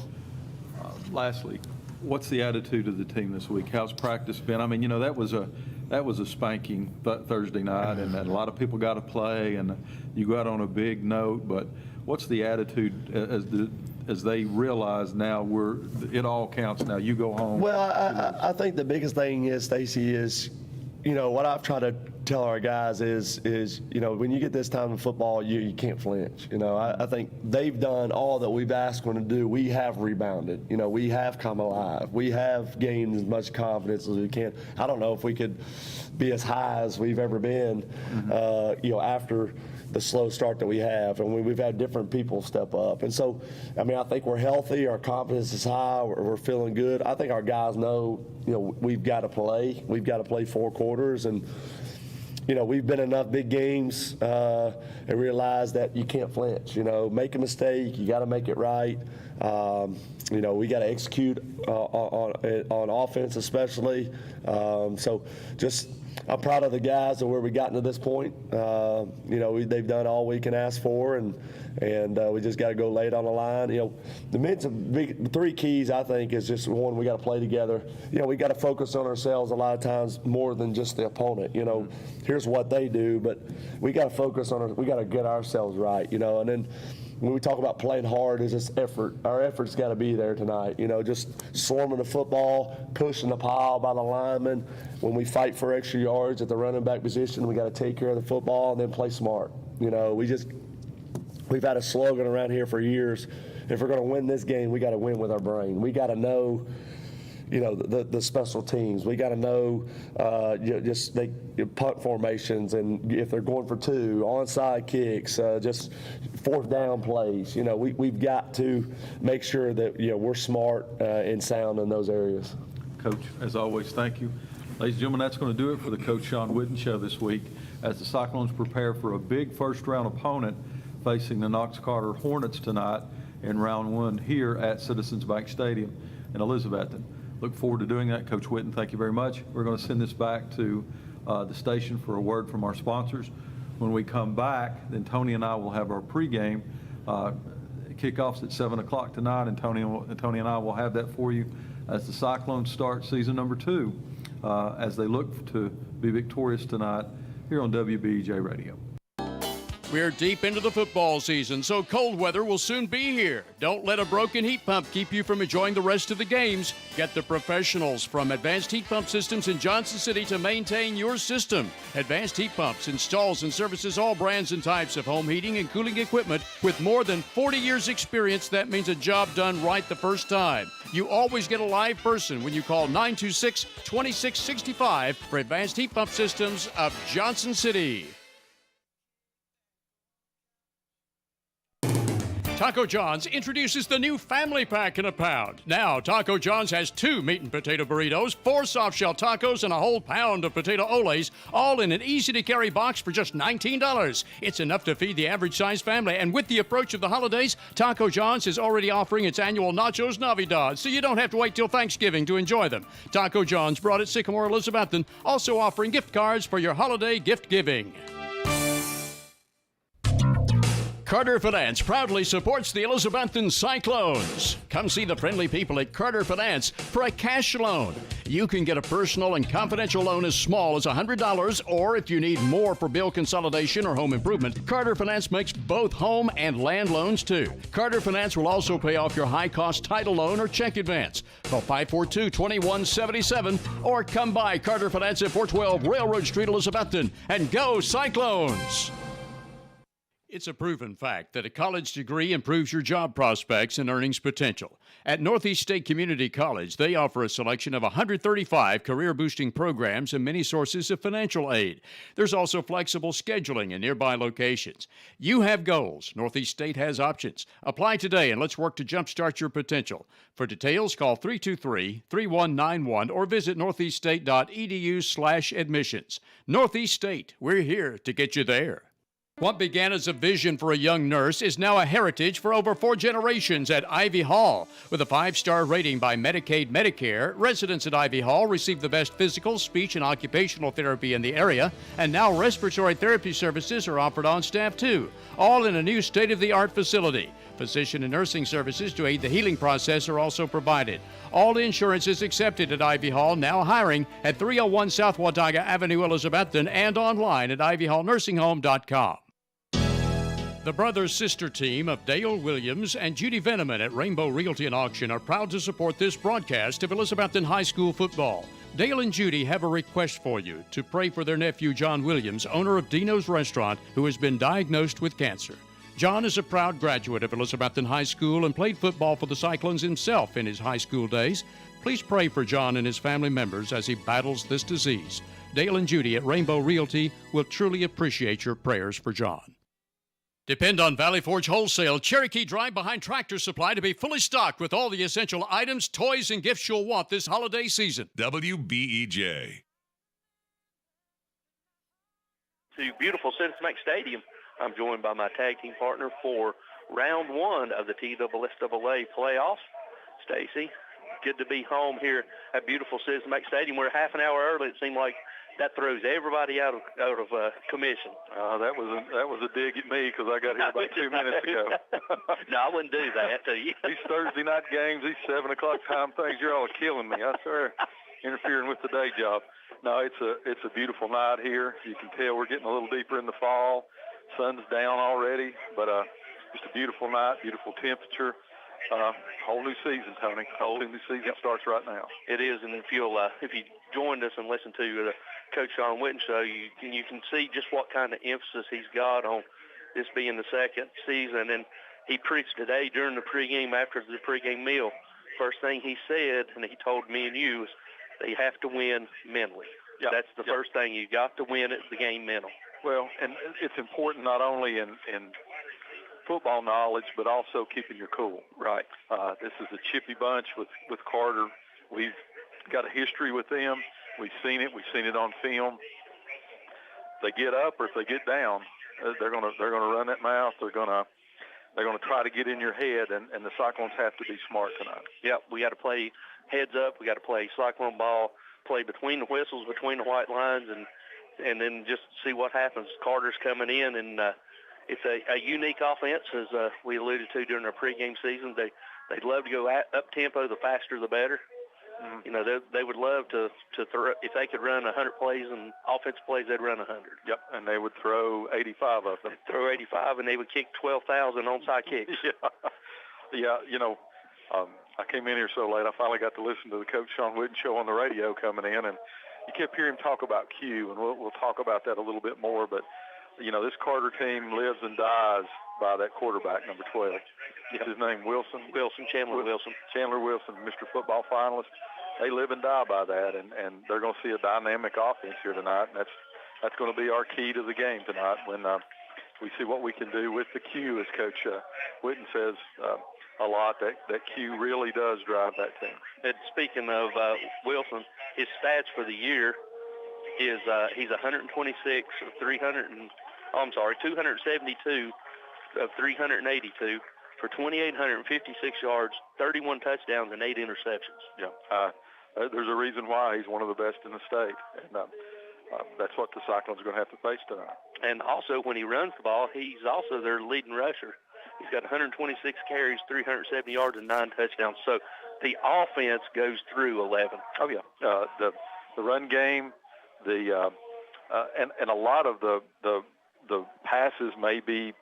Lastly, what's the attitude of the team this week? How's practice been? I mean, that was a spanking Thursday night, and a lot of people got to play, and you got on a big note. But what's the attitude as they realize now it all counts now. You go home. Well, I think the biggest thing is, Stacy, is, what I've tried to tell our guys is when you get this time in football, you can't flinch. I think they've done all that we've asked them to do. We have rebounded. We have come alive. We have gained as much confidence as we can. I don't know if we could be as high as we've ever been, after the slow start that we have, and we've had different people step up. And so, I think we're healthy, our confidence is high, we're feeling good. I think our guys know, we've got to play. We've got to play 4 quarters, and, we've been in enough big games and realize that you can't flinch. Make a mistake, you got to make it right. We got to execute on offense especially. I'm proud of the guys and where we gotten to this point. They've done all we can ask for, and we just got to go lay it on the line. The 3 keys, I think, is just, one, we got to play together. We got to focus on ourselves a lot of times more than just the opponent. Here's what they do, but we got to focus on we got to get ourselves right. And then when we talk about playing hard, is this effort. Our effort's got to be there tonight. Just swarming the football, pushing the pile by the linemen. When we fight for extra yards at the running back position, we got to take care of the football and then play smart. We've had a slogan around here for years. If we're going to win this game, we got to win with our brain. We got to know, the special teams. We got to know punt formations, and if they're going for 2, onside kicks, just 4th down plays. We've got to make sure that we're smart and sound in those areas. Coach, as always, thank you. Ladies and gentlemen, that's going to do it for the Coach Sean Whitten Show this week as the Cyclones prepare for a big first-round opponent facing the Knox Carter Hornets tonight in round 1 here at Citizens Bank Stadium in Elizabethton. Look forward to doing that. Coach Whitten, thank you very much. We're going to send this back to the station for a word from our sponsors. When we come back, then Tony and I will have our pregame. Kickoffs at 7 o'clock tonight, and Tony and I will have that for you as the Cyclones start season number 2 as they look to be victorious tonight here on WBEJ Radio. We're deep into the football season, so cold weather will soon be here. Don't let a broken heat pump keep you from enjoying the rest of the games. Get the professionals from Advanced Heat Pump Systems in Johnson City to maintain your system. Advanced Heat Pumps installs and services all brands and types of home heating and cooling equipment with more than 40 years experience. That means a job done right the first time. You always get a live person when you call 926-2665 for Advanced Heat Pump Systems of Johnson City. Taco John's introduces the new Family Pack in a pound. Now, Taco John's has 2 meat and potato burritos, 4 soft-shell tacos, and a whole pound of potato oles, all in an easy-to-carry box for just $19. It's enough to feed the average-sized family, and with the approach of the holidays, Taco John's is already offering its annual Nachos Navidad, so you don't have to wait till Thanksgiving to enjoy them. Taco John's brought at Sycamore Elizabethton, also offering gift cards for your holiday gift giving. Carter Finance proudly supports the Elizabethton Cyclones. Come see the friendly people at Carter Finance for a cash loan. You can get a personal and confidential loan as small as $100, or if you need more for bill consolidation or home improvement, Carter Finance makes both home and land loans too. Carter Finance will also pay off your high-cost title loan or check advance. Call 542-2177 or come by Carter Finance at 412 Railroad Street, Elizabethton, and go Cyclones! It's a proven fact that a college degree improves your job prospects and earnings potential. At Northeast State Community College, they offer a selection of 135 career-boosting programs and many sources of financial aid. There's also flexible scheduling in nearby locations. You have goals. Northeast State has options. Apply today and let's work to jumpstart your potential. For details, call 323-3191 or visit northeaststate.edu/admissions. Northeast State, we're here to get you there. What began as a vision for a young nurse is now a heritage for over 4 generations at Ivy Hall. With a 5-star rating by Medicaid Medicare, residents at Ivy Hall receive the best physical, speech, and occupational therapy in the area, and now respiratory therapy services are offered on staff too, all in a new state-of-the-art facility. Physician and nursing services to aid the healing process are also provided. All insurance is accepted at Ivy Hall, now hiring at 301 South Watauga Avenue, Elizabethton, and online at ivyhallnursinghome.com. The brother-sister team of Dale Williams and Judy Veneman at Rainbow Realty and Auction are proud to support this broadcast of Elizabethton High School football. Dale and Judy have a request for you to pray for their nephew, John Williams, owner of Dino's Restaurant, who has been diagnosed with cancer. John is a proud graduate of Elizabethton High School and played football for the Cyclones himself in his high school days. Please pray for John and his family members as he battles this disease. Dale and Judy at Rainbow Realty will truly appreciate your prayers for John. Depend on Valley Forge Wholesale Cherokee Drive behind Tractor Supply to be fully stocked with all the essential items, toys, and gifts you'll want this holiday season. WBEJ. To beautiful Citizens Bank Stadium, I'm joined by my tag team partner for round one of the TSSAA playoffs. Stacy, good to be home here at beautiful Citizens Bank Stadium. We're half an hour early. It seemed like that throws everybody out of commission. That was a dig at me because I got here about 2 minutes ago. No, I wouldn't do that to you. These Thursday night games, these 7 o'clock time things, you're all killing me. I swear, interfering with the day job. No, it's a beautiful night here. You can tell we're getting a little deeper in the fall. Sun's down already, but just a beautiful night, beautiful temperature. Whole new season, Tony. Whole new season starts right now. It is, and if you joined us and listened to the Coach Sean Witten show, you can see just what kind of emphasis he's got on this being the second season. And he preached today during the pregame, after the pregame meal. First thing he said, and he told me and you, is they have to win mentally. Yep. That's the first thing. You got to win it, the game mental. Well, and it's important not only in football knowledge, but also keeping your cool. Right. This is a chippy bunch with Carter. We've got a history with them. We've seen it. We've seen it on film. They get up or if they get down, they're gonna run that mouth. They're gonna try to get in your head, and the Cyclones have to be smart tonight. Yep, we got to play heads up. We got to play Cyclone ball, play between the whistles, between the white lines, and then just see what happens. Carter's coming in, and it's a unique offense, as we alluded to during our pregame season. They'd love to go up tempo. The faster, the better. Mm-hmm. You know, they would love to throw. If they could run 100 plays and offensive plays, they'd run 100. Yep, and they would throw 85 of them. Throw 85, and they would kick 12,000 onside kicks. Yeah. You know, I came in here so late. I finally got to listen to the Coach Sean Witten show on the radio coming in, and you kept hearing him talk about Q, and we'll talk about that a little bit more. But you know, this Carter team lives and dies by that quarterback, number 12. What's his name? Chandler Wilson, Mr. Football finalist. They live and die by that, and they're going to see a dynamic offense here tonight, and that's going to be our key to the game tonight when we see what we can do with the Q, as Coach Witten says a lot. That Q really does drive that team. And speaking of Wilson, his stats for the year is he's 126 of 272 of 382 for 2,856 yards, 31 touchdowns, and 8 interceptions. Yeah, there's a reason why he's one of the best in the state, and that's what the Cyclones are going to have to face tonight. And also, when he runs the ball, he's also their leading rusher. He's got 126 carries, 370 yards, and 9 touchdowns. So the offense goes through 11. Oh yeah, the run game, and a lot of the passes may be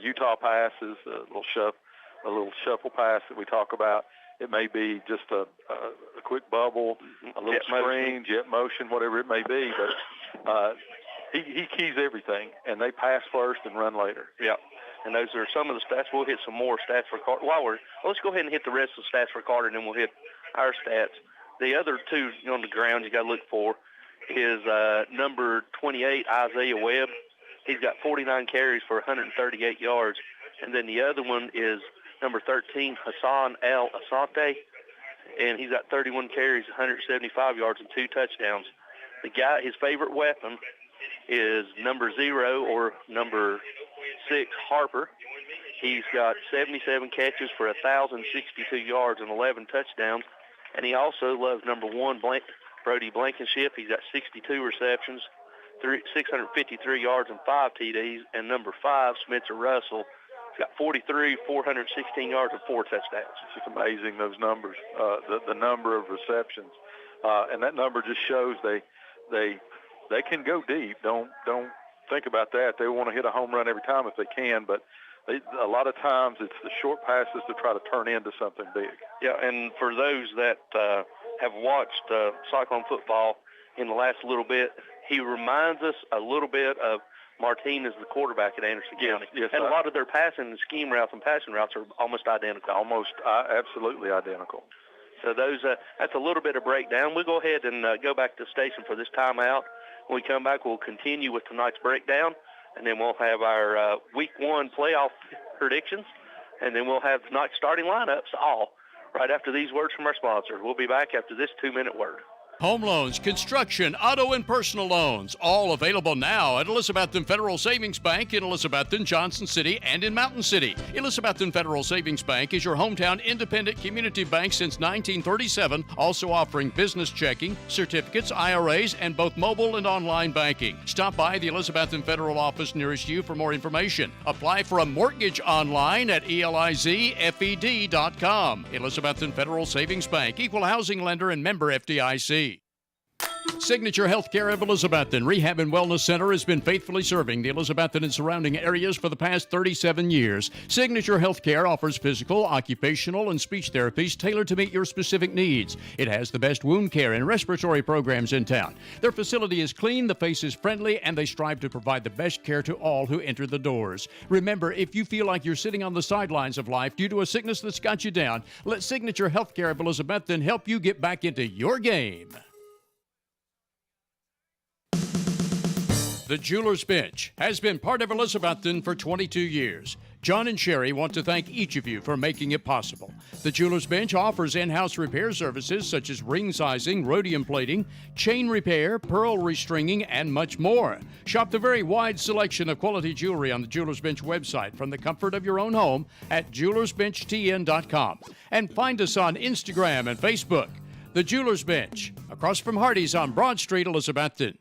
Utah passes, a little shuffle pass that we talk about. It may be just a quick bubble, a little screen, jet motion, whatever it may be. But he keys everything, and they pass first and run later. Yeah, and those are some of the stats. We'll hit some more stats for Carter. Let's go ahead and hit the rest of the stats for Carter, and then we'll hit our stats. The other two on the ground you got to look for is number 28, Isaiah Webb. He's got 49 carries for 138 yards. And then the other one is number 13, Hassan El Asante, and he's got 31 carries, 175 yards, and 2 touchdowns. The guy, his favorite weapon is number 0 or number 6, Harper. He's got 77 catches for 1,062 yards and 11 touchdowns. And he also loves number 1, Brody Blankenship. He's got 62 receptions, 653 yards, and 5 TDs. And number 5, Spencer Russell, he's got 43, 416 yards, and 4 touchdowns. It's just amazing, those numbers, the number of receptions. And that number just shows they can go deep. Don't think about that. They want to hit a home run every time if they can, but a lot of times it's the short passes to try to turn into something big. Yeah, and for those that have watched Cyclone football in the last little bit, he reminds us a little bit of Martinez, the quarterback at Anderson County. Yes, and a lot of their passing and scheme routes and passing routes are almost identical. Absolutely identical. So that's a little bit of breakdown. We'll go ahead and go back to the station for this timeout. When we come back, we'll continue with tonight's breakdown, and then we'll have our Week 1 playoff predictions, and then we'll have tonight's starting lineups all right after these words from our sponsor. We'll be back after this 2-minute word. Home loans, construction, auto, and personal loans, all available now at Elizabethton Federal Savings Bank in Elizabethton, Johnson City, and in Mountain City. Elizabethton Federal Savings Bank is your hometown independent community bank since 1937, also offering business checking, certificates, IRAs, and both mobile and online banking. Stop by the Elizabethton Federal office nearest you for more information. Apply for a mortgage online at elizfed.com. Elizabethton Federal Savings Bank, equal housing lender and member FDIC. Signature Healthcare of Elizabethton Rehab and Wellness Center has been faithfully serving the Elizabethton and surrounding areas for the past 37 years. Signature Healthcare offers physical, occupational, and speech therapies tailored to meet your specific needs. It has the best wound care and respiratory programs in town. Their facility is clean, the face is friendly, and they strive to provide the best care to all who enter the doors. Remember, if you feel like you're sitting on the sidelines of life due to a sickness that's got you down, let Signature Healthcare of Elizabethton help you get back into your game. The Jeweler's Bench has been part of Elizabethton for 22 years. John and Sherry want to thank each of you for making it possible. The Jeweler's Bench offers in-house repair services such as ring sizing, rhodium plating, chain repair, pearl restringing, and much more. Shop the very wide selection of quality jewelry on the Jeweler's Bench website from the comfort of your own home at jewelersbenchtn.com. And find us on Instagram and Facebook. The Jeweler's Bench, across from Hardee's on Broad Street, Elizabethton.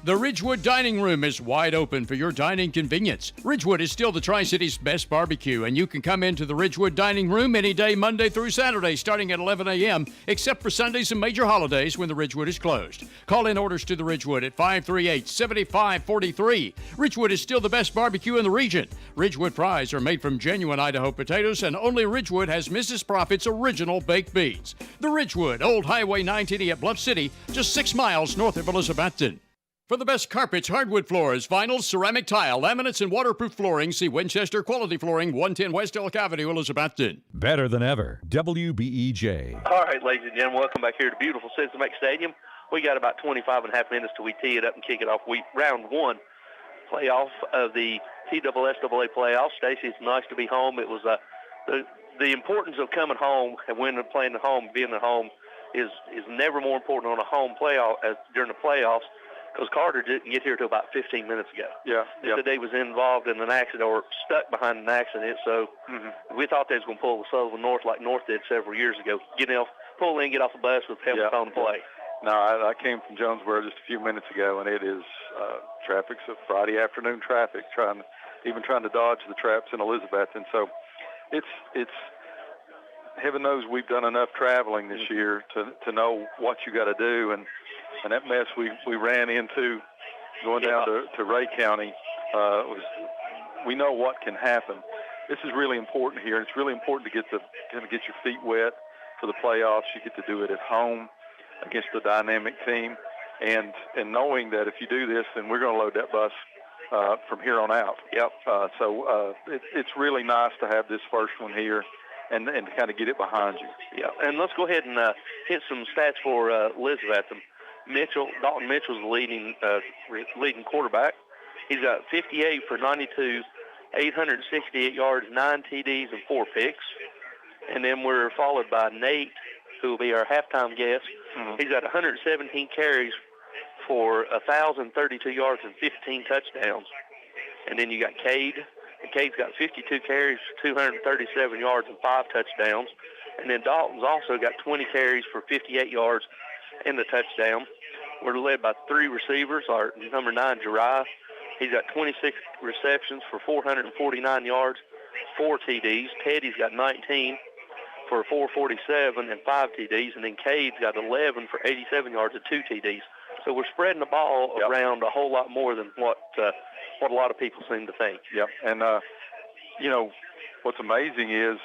The Ridgewood Dining Room is wide open for your dining convenience. Ridgewood is still the Tri-City's best barbecue, and you can come into the Ridgewood Dining Room any day, Monday through Saturday, starting at 11 a.m., except for Sundays and major holidays when the Ridgewood is closed. Call in orders to the Ridgewood at 538-7543. Ridgewood is still the best barbecue in the region. Ridgewood fries are made from genuine Idaho potatoes, and only Ridgewood has Mrs. Profit's original baked beans. The Ridgewood, Old Highway 980 at Bluff City, just 6 miles north of Elizabethton. For the best carpets, hardwood floors, vinyl, ceramic tile, laminates, and waterproof flooring, see Winchester Quality Flooring, 110 West Elk Avenue, Elizabethton. Better than ever, WBEJ. All right, ladies and gentlemen, welcome back here to beautiful Citizens Bank Stadium. We got about 25.5 minutes till we tee it up and kick it off. Round 1 playoff of the TSSAA playoffs. Stacy, it's nice to be home. It was the importance of coming home and winning and playing at home, being at home is never more important on a home playoff during the playoffs. Because Carter didn't get here till about 15 minutes ago. Yeah. Today was involved in an accident or stuck behind an accident, so we thought they was going to pull the Sullivan North like North did several years ago. Pull in, get off the bus with helmets on play. No, I came from Jonesboro just a few minutes ago, and it is traffic's a Friday afternoon traffic, trying to dodge the traps in Elizabeth. And so it's heaven knows we've done enough traveling this year to know what you got to do, and that mess we ran into going down to Ray County, we know what can happen. This is really important here. It's really important to get your feet wet for the playoffs. You get to do it at home against a dynamic team, and knowing that if you do this, then we're going to load that bus from here on out. So it's really nice to have this first one here and kind of get it behind you. Yeah, and let's go ahead and hit some stats for Elizabethton. Dalton Mitchell's the leading quarterback. He's got 58 for 92, 868 yards, 9 TDs, and 4 picks. And then we're followed by Nate, who will be our halftime guest. He's got 117 carries for 1,032 yards and 15 touchdowns. And then you got Cade. And Cade's got 52 carries, 237 yards, and 5 touchdowns. And then Dalton's also got 20 carries for 58 yards and the touchdown. We're led by 3 receivers. Our number 9, Jariah, he's got 26 receptions for 449 yards, 4 TDs. Teddy's got 19 for 447 and 5 TDs. And then Cade's got 11 for 87 yards and 2 TDs. So we're spreading the ball around a whole lot more than what a lot of people seem to think. Yep. And, what's amazing is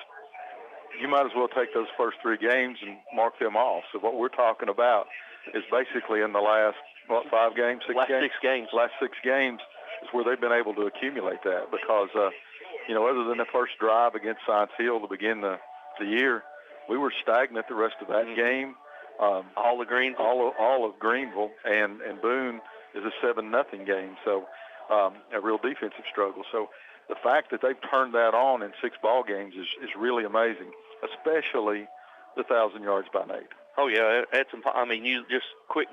you might as well take those first 3 games and mark them off. So what we're talking about is basically in the last, 5 games, 6 games? 6 games. Last 6 games is where they've been able to accumulate that because, other than the first drive against Science Hill to begin the year, we were stagnant the rest of that game. All of Greenville. All of Greenville and Boone is a 7-0 game. So a real defensive struggle. So the fact that they've turned that on in 6 ball games is really amazing, especially the 1,000 yards by Nate. Oh yeah, you just quick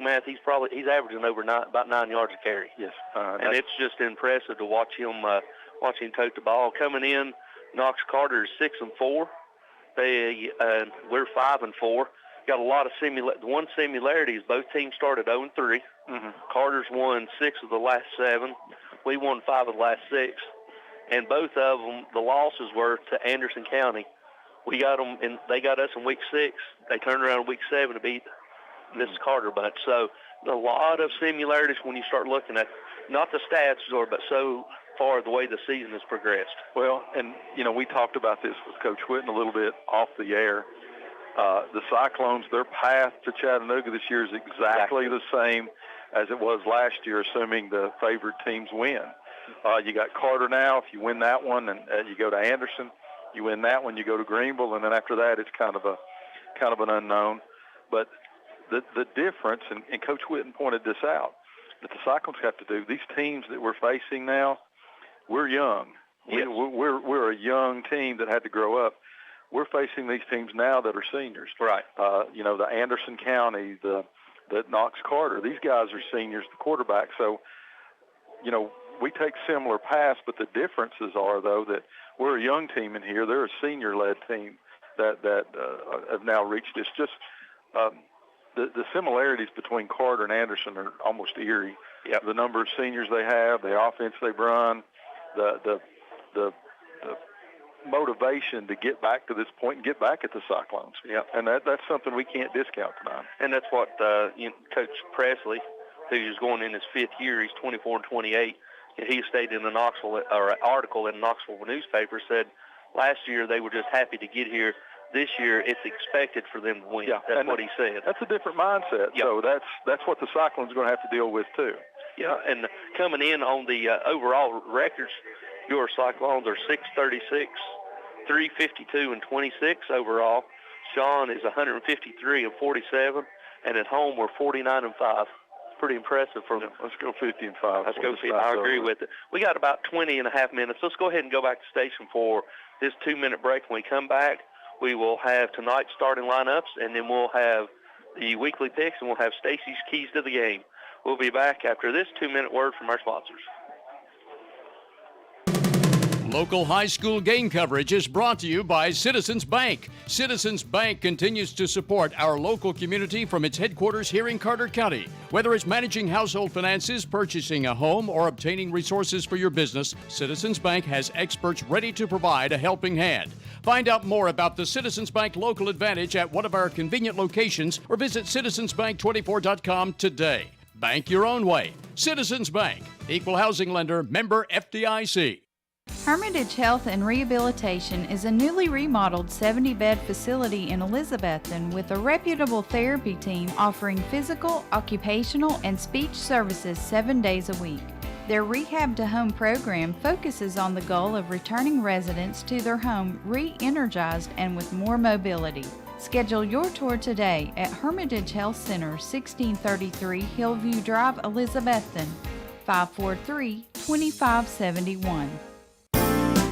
math. He's averaging about 9 yards a carry. Yes, and it's just impressive to watch him tote the ball. Coming in, Knox Carter is 6-4. We're 5-4. Got a lot of one similarity is both teams started 0-3. Mm-hmm. Carter's won 6 of the last 7. We won 5 of the last 6, and both of them, the losses were to Anderson County. We got them, and they got us in week 6. They turned around in week 7 to beat this Carter bunch. So a lot of similarities when you start looking at not the stats, but so far the way the season has progressed. Well, and we talked about this with Coach Whitten a little bit off the air. The Cyclones, their path to Chattanooga this year is exactly the same as it was last year, assuming the favored teams win. You got Carter now. If you win that one, and you go to Anderson, you win that one, you go to Greenville, and then after that, it's kind of an unknown. But the difference, and Coach Whitten pointed this out, that the Cyclones have to do. These teams that we're facing now, we're young. Yes. We're a young team that had to grow up. We're facing these teams now that are seniors. Right. The Anderson County, the Knox Carter. These guys are seniors, the quarterback. So, we take similar paths, but the differences are, though, that we're a young team in here. They're a senior-led team that have now reached this. Just the similarities between Carter and Anderson are almost eerie. Yep. The number of seniors they have, the offense they run, the motivation to get back to this point and get back at the Cyclones. Yeah, and that's something we can't discount tonight. And that's what Coach Presley, who's going in his 5th year, he's 24-28. He stated in an article in the Knoxville newspaper, said last year they were just happy to get here. This year it's expected for them to win. Yeah, that's what he said. That's a different mindset. Yeah. So that's what the Cyclones are going to have to deal with too. Yeah, and coming in on the overall records, your Cyclones are 636, 352, and 26 overall. Sean is 153 and 47, and at home we're 49 and 5. Pretty impressive. Let's go 50 and 5. Let's go 50. I agree with it. We got about 20 and a half minutes. Let's go ahead and go back to station for this 2-minute break. When we come back, we will have tonight's starting lineups, and then we'll have the weekly picks, and we'll have Stacy's keys to the game. We'll be back after this 2-minute word from our sponsors. Local high school game coverage is brought to you by Citizens Bank. Citizens Bank continues to support our local community from its headquarters here in Carter County. Whether it's managing household finances, purchasing a home, or obtaining resources for your business, Citizens Bank has experts ready to provide a helping hand. Find out more about the Citizens Bank Local Advantage at one of our convenient locations or visit citizensbank24.com today. Bank your own way. Citizens Bank. Equal housing lender. Member FDIC. Hermitage Health and Rehabilitation is a newly remodeled 70-bed facility in Elizabethton with a reputable therapy team offering physical, occupational, and speech services 7 days a week. Their Rehab to Home program focuses on the goal of returning residents to their home re-energized and with more mobility. Schedule your tour today at Hermitage Health Center, 1633 Hillview Drive, Elizabethton, 543-2571.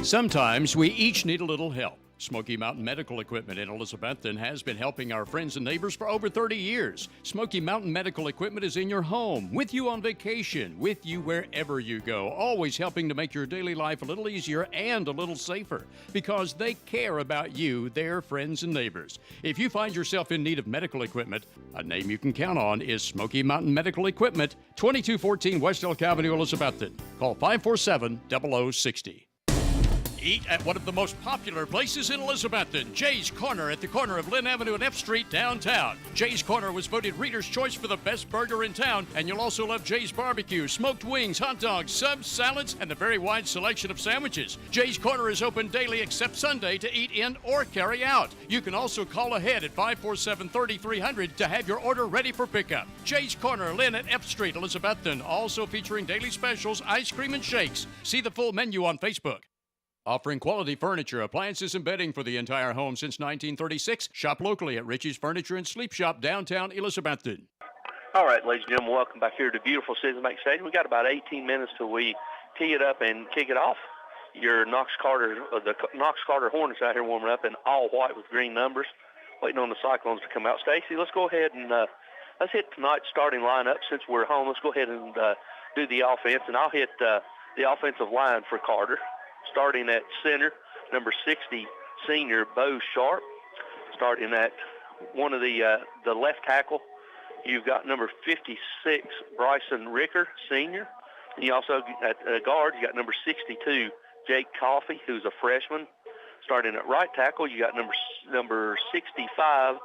Sometimes we each need a little help. Smoky Mountain Medical Equipment in Elizabethton has been helping our friends and neighbors for over 30 years. Smoky Mountain Medical Equipment is in your home, with you on vacation, with you wherever you go, always helping to make your daily life a little easier and a little safer, because they care about you, their friends and neighbors. If you find yourself in need of medical equipment, a name you can count on is Smoky Mountain Medical Equipment, 2214 West Elk Avenue, Elizabethton. Call 547-0060. Eat at one of the most popular places in Elizabethton, Jay's Corner at the corner of Lynn Avenue and F Street downtown. Jay's Corner was voted Reader's Choice for the best burger in town, and you'll also love Jay's Barbecue, smoked wings, hot dogs, subs, salads, and the very wide selection of sandwiches. Jay's Corner is open daily except Sunday to eat in or carry out. You can also call ahead at 547-3300 to have your order ready for pickup. Jay's Corner, Lynn at F Street, Elizabethton, also featuring daily specials, ice cream, and shakes. See the full menu on Facebook. Offering quality furniture, appliances, and bedding for the entire home since 1936. Shop locally at Richie's Furniture and Sleep Shop, downtown Elizabethton. All right, ladies and gentlemen, welcome back here to beautiful Citizen Bank Stadium. We got about 18 minutes till we tee it up and kick it off. Your the Knox Carter Hornets out here warming up in all white with green numbers, waiting on the Cyclones to come out. Stacy, let's go ahead and let's hit tonight's starting lineup. Since we're home, let's go ahead and do the offense, and I'll hit the offensive line for Carter. Starting at center, number 60, senior Bo Sharp. Starting at one of the left tackle, you've got number 56, Bryson Ricker, senior. And you also, at guard, you got number 62, Jake Coffey, who's a freshman. Starting at right tackle, you got number 65,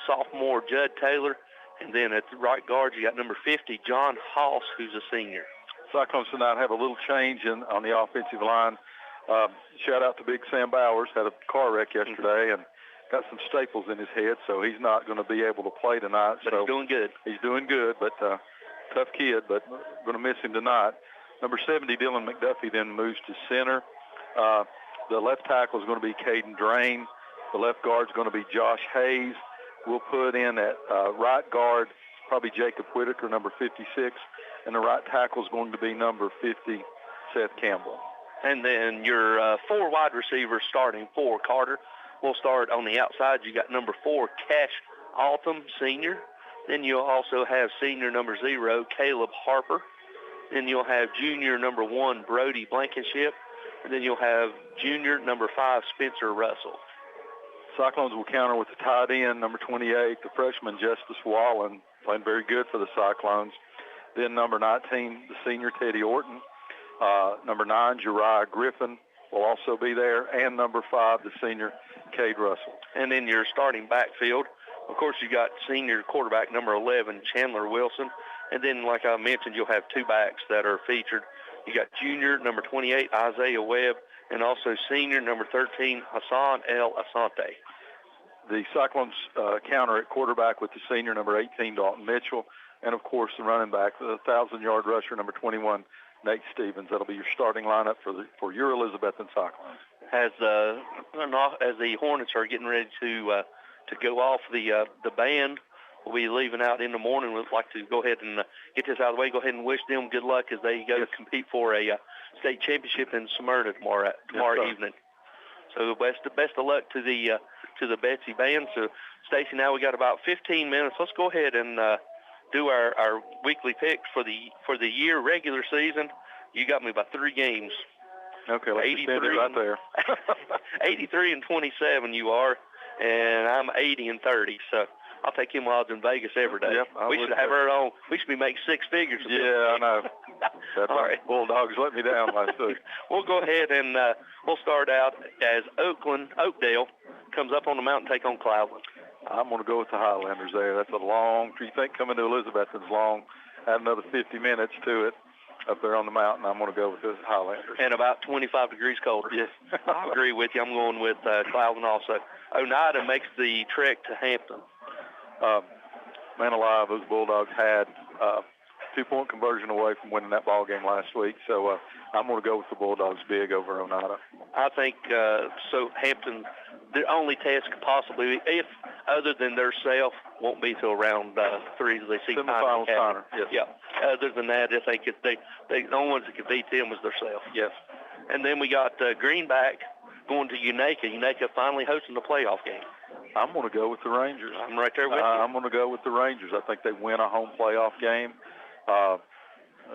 sophomore Judd Taylor. And then at the right guard, you got number 50, John Hoss, who's a senior. Cyclones tonight have a little change on the offensive line. Shout out to Big Sam Bowers, had a car wreck yesterday and got some staples in his head, so he's not going to be able to play tonight. But he's doing good. He's doing good, but tough kid, but going to miss him tonight. Number 70, Dylan McDuffie, then moves to center. The left tackle is going to be Caden Drain. The left guard is going to be Josh Hayes. We'll put in at right guard probably Jacob Whitaker, number 56, and the right tackle is going to be number 50, Seth Campbell. And then your 4 wide receivers starting for Carter. We'll start on the outside. You got number 4, Cash Altham, senior. Then you'll also have senior number 0, Caleb Harper. Then you'll have junior number 1, Brody Blankenship. And then you'll have junior number 5, Spencer Russell. Cyclones will counter with the tight end, number 28, the freshman Justice Wallen, playing very good for the Cyclones. Then number 19, the senior Teddy Orton. Number 9, Jeriah Griffin will also be there, and number 5, the senior Cade Russell. And then your starting backfield, of course, you got senior quarterback number 11, Chandler Wilson. And then, like I mentioned, you'll have 2 backs that are featured. You got junior number 28, Isaiah Webb, and also senior number 13, Hassan El Asante. The Cyclones counter at quarterback with the senior number 18, Dalton Mitchell, and, of course, the running back, the 1,000-yard rusher number 21, Nate Stevens. That'll be your starting lineup for your Elizabethton Cyclones. As the Hornets are getting ready to go off, the band will be leaving out in the morning. We'd like to go ahead and get this out of the way. Go ahead and wish them good luck as they go compete for a state championship in Smyrna tomorrow evening. So best of luck to the Betsy band. So Stacy, now we got about 15 minutes. Let's go ahead and do our weekly picks for the year regular season. You got me about 3 games. Okay, let's stand it right there. 83-27 you are, and I'm 80-30. So I'll take him odds in Vegas every day. Yep, we should have our own. We should be making 6 figures. Yeah, I know. All right. Bulldogs let me down last week. We'll go ahead and we'll start out as Oakdale comes up on the mountain, take on Cloudland. I'm going to go with the Highlanders there. That's a long, you think coming to Elizabethton's long, add another 50 minutes to it up there on the mountain. I'm going to go with the Highlanders. And about 25 degrees colder. Yes. I agree with you. I'm going with Cloudland also. Oneida makes the trek to Hampton. Man alive, those Bulldogs had 2-point conversion away from winning that ball game last week. So I'm going to go with the Bulldogs big over Oneida. I think so. Hampton, their only test could possibly, if other than their self, won't be till round 3 as they see semifinals Connor. Yes. Yeah. Other than that, I think the only ones that could beat them was their self. Yes. And then we got Greenback going to Unaka. Unaka finally hosting the playoff game. I'm going to go with the Rangers. I'm right there with you. I'm going to go with the Rangers. I think they win a home playoff game.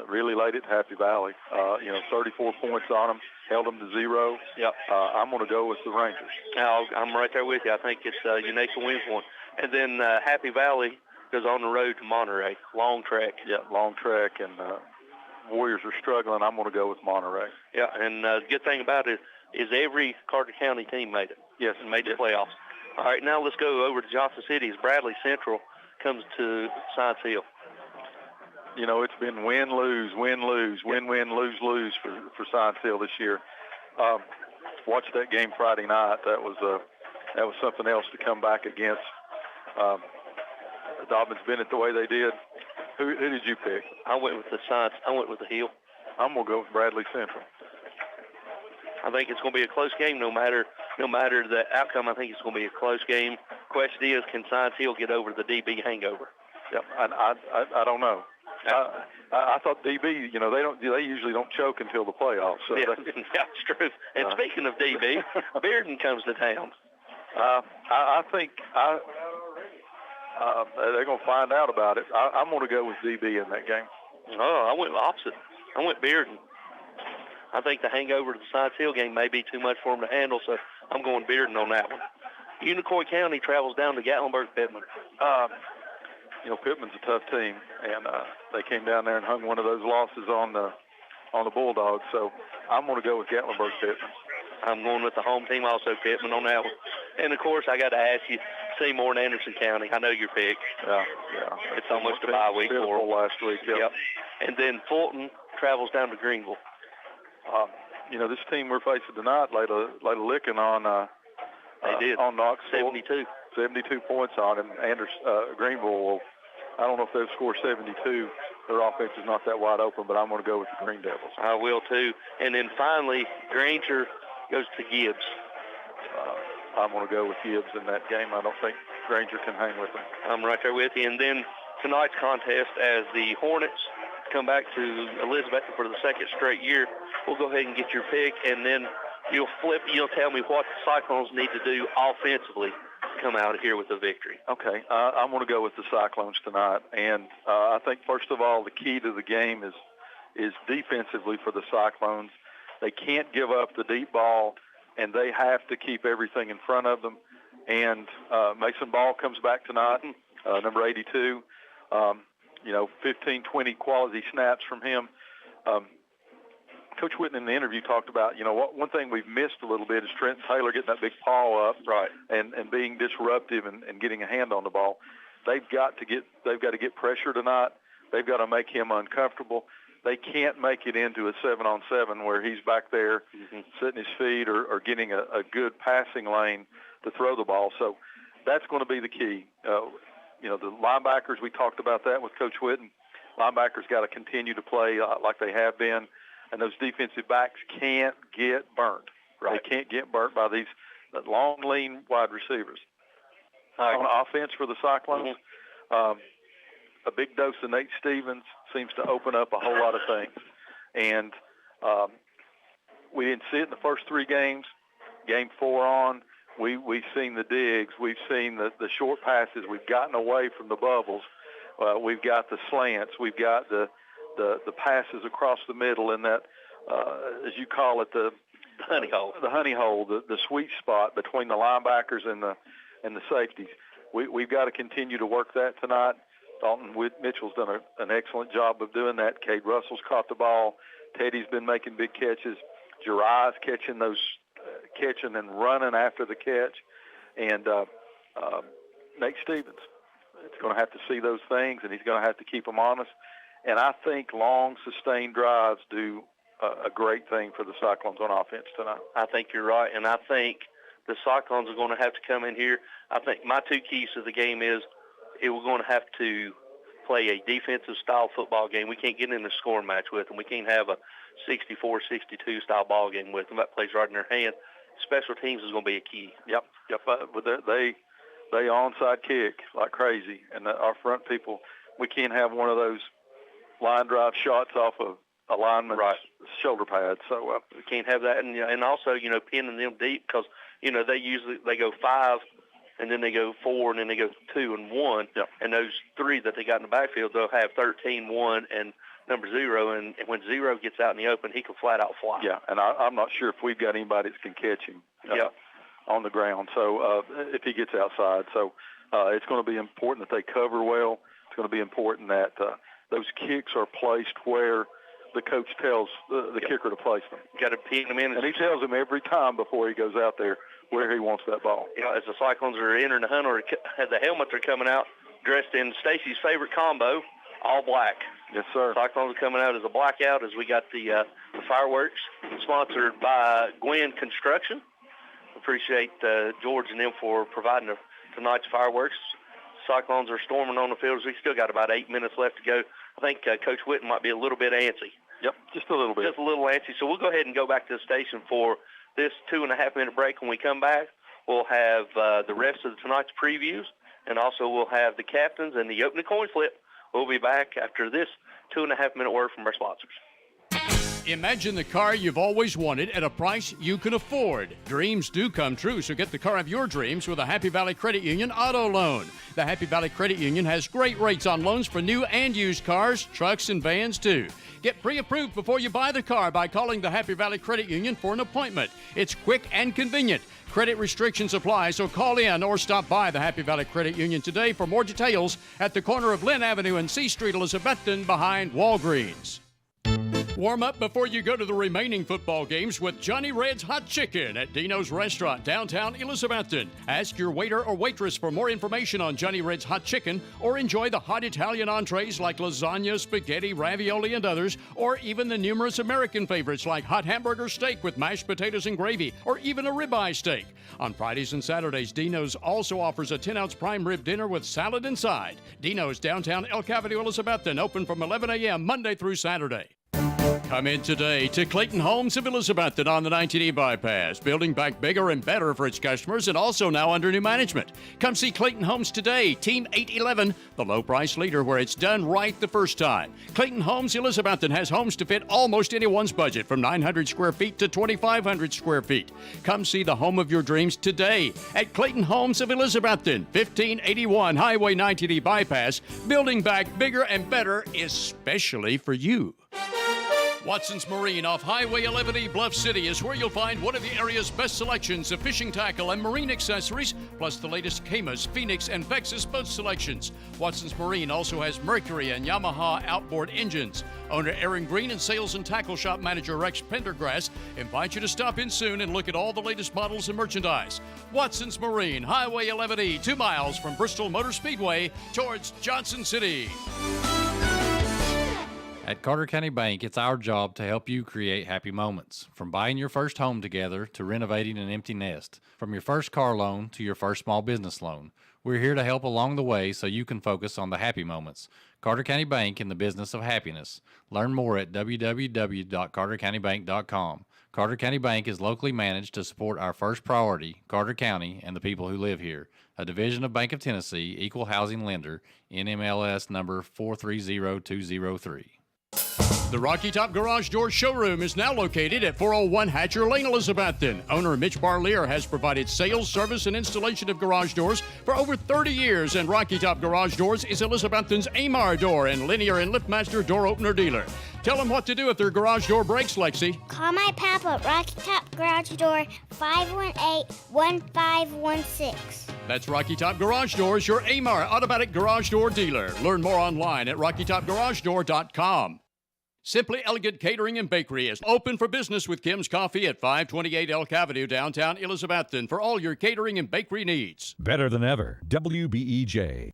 Really late at Happy Valley. 34 points on them, held them to 0. Yep. I'm going to go with the Rangers. I'm right there with you. I think it's Unaka wins one. And then Happy Valley goes on the road to Monterey. Long trek. Yeah, long trek. And Warriors are struggling, I'm going to go with Monterey. Yeah, and the good thing about it is every Carter County team made it. Yes. And made the playoffs. All right, now let's go over to Johnson City as Bradley Central comes to Science Hill. You know, it's been win-lose, win-lose, win-win, lose-lose for Science Hill this year. Watched that game Friday night. That was something else to come back against. Dobbins Bennett the way they did. Who did you pick? I went with the Science. I went with the Hill. I'm gonna go with Bradley Central. I think it's going to be a close game no matter the outcome. I think it's going to be a close game. Question is, can Science Hill get over the DB hangover? Yep, I don't know. I thought DB, you know, they usually don't choke until the playoffs. So yeah, that's true. And speaking of DB, Bearden comes to town. I think they're going to find out about it. I'm going to go with DB in that game. Oh, I went opposite. I went Bearden. I think the hangover to the Science Hill game may be too much for them to handle, so I'm going Bearden on that one. Unicoi County travels down to Gatlinburg-Pittman. You know, Pittman's a tough team, and they came down there and hung one of those losses on the Bulldogs. So I'm going to go with Gatlinburg-Pittman. I'm going with the home team, also Pittman on that one. And of course, I got to ask you, Seymour and Anderson County. I know your pick. Yeah. It's almost a bye week for them. Last week. Yep. And then Fulton travels down to Greenville. You know, this team we're facing tonight laid a licking on. They did. On Knoxville. 72 points on him. Greenville, I don't know if they'll score 72. Their offense is not that wide open, but I'm going to go with the Green Devils. I will too. And then finally, Granger goes to Gibbs. I'm going to go with Gibbs in that game. I don't think Granger can hang with them. I'm right there with you. And then tonight's contest, as the Hornets come back to Elizabeth for the second straight year, we'll go ahead and get your pick, and then you'll tell me what the Cyclones need to do offensively to come out here with a victory. Okay, I'm going to go with the Cyclones tonight, and I think first of all the key to the game is defensively for the Cyclones. They can't give up the deep ball, and they have to keep everything in front of them. And Mason Ball comes back tonight, number 82. 15, 20 quality snaps from him. Coach Whitten in the interview talked about, one thing we've missed a little bit is Trent Taylor getting that big paw up, right, and being disruptive and getting a hand on the ball. They've got to get pressure tonight. They've got to make him uncomfortable. They can't make it into a 7-on-7 where he's back there sitting his feet or getting a good passing lane to throw the ball. So that's going to be the key. The linebackers, we talked about that with Coach Whitten. Linebackers got to continue to play like they have been, and those defensive backs can't get burnt. Right. They can't get burnt by these long, lean wide receivers. On offense for the Cyclones, a big dose of Nate Stevens seems to open up a whole lot of things. And we didn't see it in the first three games. Game 4 on, we've seen the digs. We've seen the short passes. We've gotten away from the bubbles. We've got the slants. We've got the passes across the middle in that, as you call it, the honey hole. The honey hole, the sweet spot between the linebackers and the safeties. We've got to continue to work that tonight. Dalton Mitchell's done an excellent job of doing that. Cade Russell's caught the ball. Teddy's been making big catches. Jirai's catching and running after the catch. And Nate Stevens is going to have to see those things, and he's going to have to keep them honest. And I think long, sustained drives do a great thing for the Cyclones on offense tonight. I think you're right, and I think the Cyclones are going to have to come in here. I think my two keys to the game is we're going to have to play a defensive-style football game. We can't get in a scoring match with them. We can't have a 64-62 style ball game with them. That plays right in their hand. Special teams is going to be a key. Yep. But they onside kick like crazy, and our front people, we can't have one of those line drive shots off of a lineman's shoulder pad. So we can't have that, and also pinning them deep because they go 5. And then they go 4, and then they go 2 and 1. Yep. And those 3 that they got in the backfield, they'll have 13, 1, and number 0. And when 0 gets out in the open, he can flat out fly. Yeah, and I'm not sure if we've got anybody that can catch him on the ground. So if he gets outside, so it's going to be important that they cover well. It's going to be important that those kicks are placed where the coach tells the kicker to place them. Got to pin them in. And he tells him every time before he goes out there where he wants that ball. You know, as the Cyclones are entering the hunt, or as the helmets are coming out, dressed in Stacy's favorite combo, all black. Yes, sir. Cyclones are coming out as a blackout as we got the fireworks, sponsored by Gwen Construction. Appreciate George and them for providing tonight's fireworks. Cyclones are storming on the fields. We still got about 8 minutes left to go. I think Coach Whitten might be a little bit antsy. Yep, just a little bit. Just a little antsy. So we'll go ahead and go back to the station for this 2.5-minute break. When we come back, we'll have the rest of tonight's previews, and also we'll have the captains and the opening coin flip. We'll be back after this 2.5-minute word from our sponsors. Imagine the car you've always wanted at a price you can afford. Dreams do come true, so get the car of your dreams with a Happy Valley Credit Union auto loan. The Happy Valley Credit Union has great rates on loans for new and used cars, trucks, and vans too. Get pre-approved before you buy the car by calling the Happy Valley Credit Union for an appointment. It's quick and convenient. Credit restrictions apply, so call in or stop by the Happy Valley Credit Union today for more details at the corner of Lynn Avenue and C Street, Elizabethton, behind Walgreens. Warm up before you go to the remaining football games with Johnny Red's Hot Chicken at Dino's Restaurant, downtown Elizabethton. Ask your waiter or waitress for more information on Johnny Red's Hot Chicken, or enjoy the hot Italian entrees like lasagna, spaghetti, ravioli, and others, or even the numerous American favorites like hot hamburger steak with mashed potatoes and gravy, or even a ribeye steak. On Fridays and Saturdays, Dino's also offers a 10-ounce prime rib dinner with salad and side. Dino's, downtown Elk Avenue, Elizabethton, open from 11 a.m. Monday through Saturday. Come in today to Clayton Homes of Elizabethton on the 19E bypass, building back bigger and better for its customers and also now under new management. Come see Clayton Homes today, Team 811, the low price leader where it's done right the first time. Clayton Homes Elizabethton has homes to fit almost anyone's budget, from 900 square feet to 2,500 square feet. Come see the home of your dreams today at Clayton Homes of Elizabethton, 1581 Highway 19E bypass, building back bigger and better, especially for you. Watson's Marine off Highway 11E, Bluff City, is where you'll find one of the area's best selections of fishing tackle and marine accessories, plus the latest Camas, Phoenix, and Vexus boat selections. Watson's Marine also has Mercury and Yamaha outboard engines. Owner Aaron Green and Sales and Tackle Shop Manager Rex Pendergrass invite you to stop in soon and look at all the latest models and merchandise. Watson's Marine, Highway 11E, 2 miles from Bristol Motor Speedway towards Johnson City. At Carter County Bank, it's our job to help you create happy moments. From buying your first home together to renovating an empty nest. From your first car loan to your first small business loan. We're here to help along the way so you can focus on the happy moments. Carter County Bank, in the business of happiness. Learn more at www.cartercountybank.com. Carter County Bank is locally managed to support our first priority, Carter County, and the people who live here. A division of Bank of Tennessee, equal housing lender, NMLS number 430203. The Rocky Top Garage Door showroom is now located at 401 Hatcher Lane, Elizabethton. Owner Mitch Barlier has provided sales, service, and installation of garage doors for over 30 years, and Rocky Top Garage Doors is Elizabethton's Amar Door and Linear and LiftMaster door opener dealer. Tell them what to do if their garage door breaks, Lexi. Call my papa at Rocky Top Garage Door, 518-1516. That's Rocky Top Garage Doors, your Amar automatic garage door dealer. Learn more online at rockytopgaragedoor.com. Simply Elegant Catering and Bakery is open for business with Kim's Coffee at 528 Elk Avenue, downtown Elizabethton, for all your catering and bakery needs. Better than ever. WBEJ.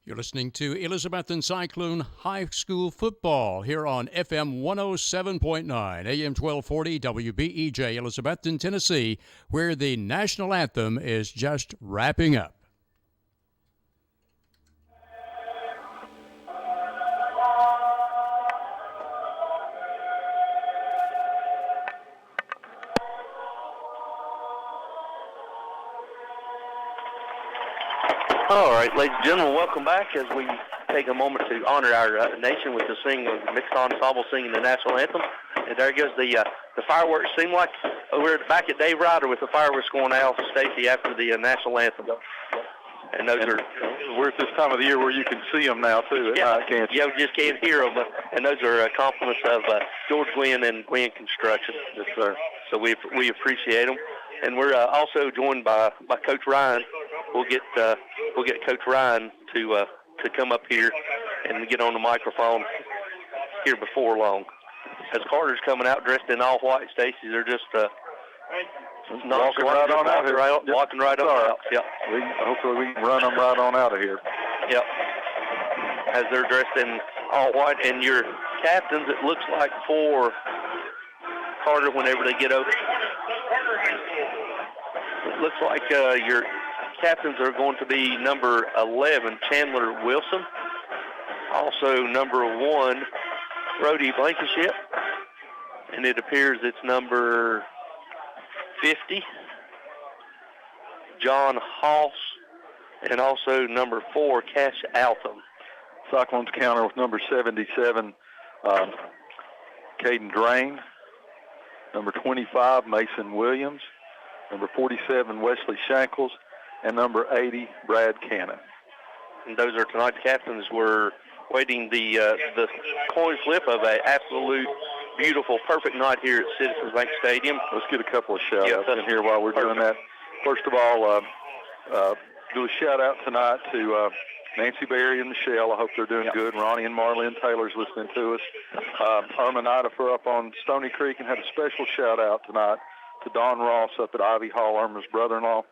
You're listening to Elizabethton Cyclone High School Football here on FM 107.9, AM 1240, WBEJ, Elizabethton, Tennessee, where the national anthem is just wrapping up. All right, ladies and gentlemen, welcome back as we take a moment to honor our nation with the singing of mixed ensemble singing the national anthem. And there goes the fireworks. Seem like we're back at Dave Ryder with the fireworks going out, Stacy, after the national anthem. And those are we're at this time of the year where you can see them now too. Can't you? Yeah, we just can't hear them. And those are compliments of George Gwynn and Gwynn Construction. Yes, sir. So we appreciate them. And we're also joined by Coach Ryan. We'll get Coach Ryan to come up here and get on the microphone here before long. as Carter's coming out dressed in all white, Stacy, they're just walking right on out here. Walking right on out. Yep. Hopefully we can run them right on out of here. Yep. As they're dressed in all white, and your captains, it looks like for Carter whenever they get over. It looks like your captains are going to be number 11, Chandler Wilson. Also number 1, Brody Blankenship. And it appears it's number 50, John Hoss. And also number 4, Cash Altham. Cyclones counter with number 77, Caden Drain. Number 25, Mason Williams. Number 47, Wesley Shankles. And number 80, Brad Cannon. And those are tonight's captains. We're waiting the coin flip of an absolute beautiful, perfect night here at Citizens Bank Stadium. Let's get a couple of shout-outs in here while we're doing that. First of all, do a shout-out tonight to Nancy Berry and Michelle. I hope they're doing good. Ronnie and Marlene Taylor's listening to us. Irma Nidifer up on Stony Creek, and had a special shout-out tonight to Don Ross up at Ivy Hall, Irma's brother-in-law.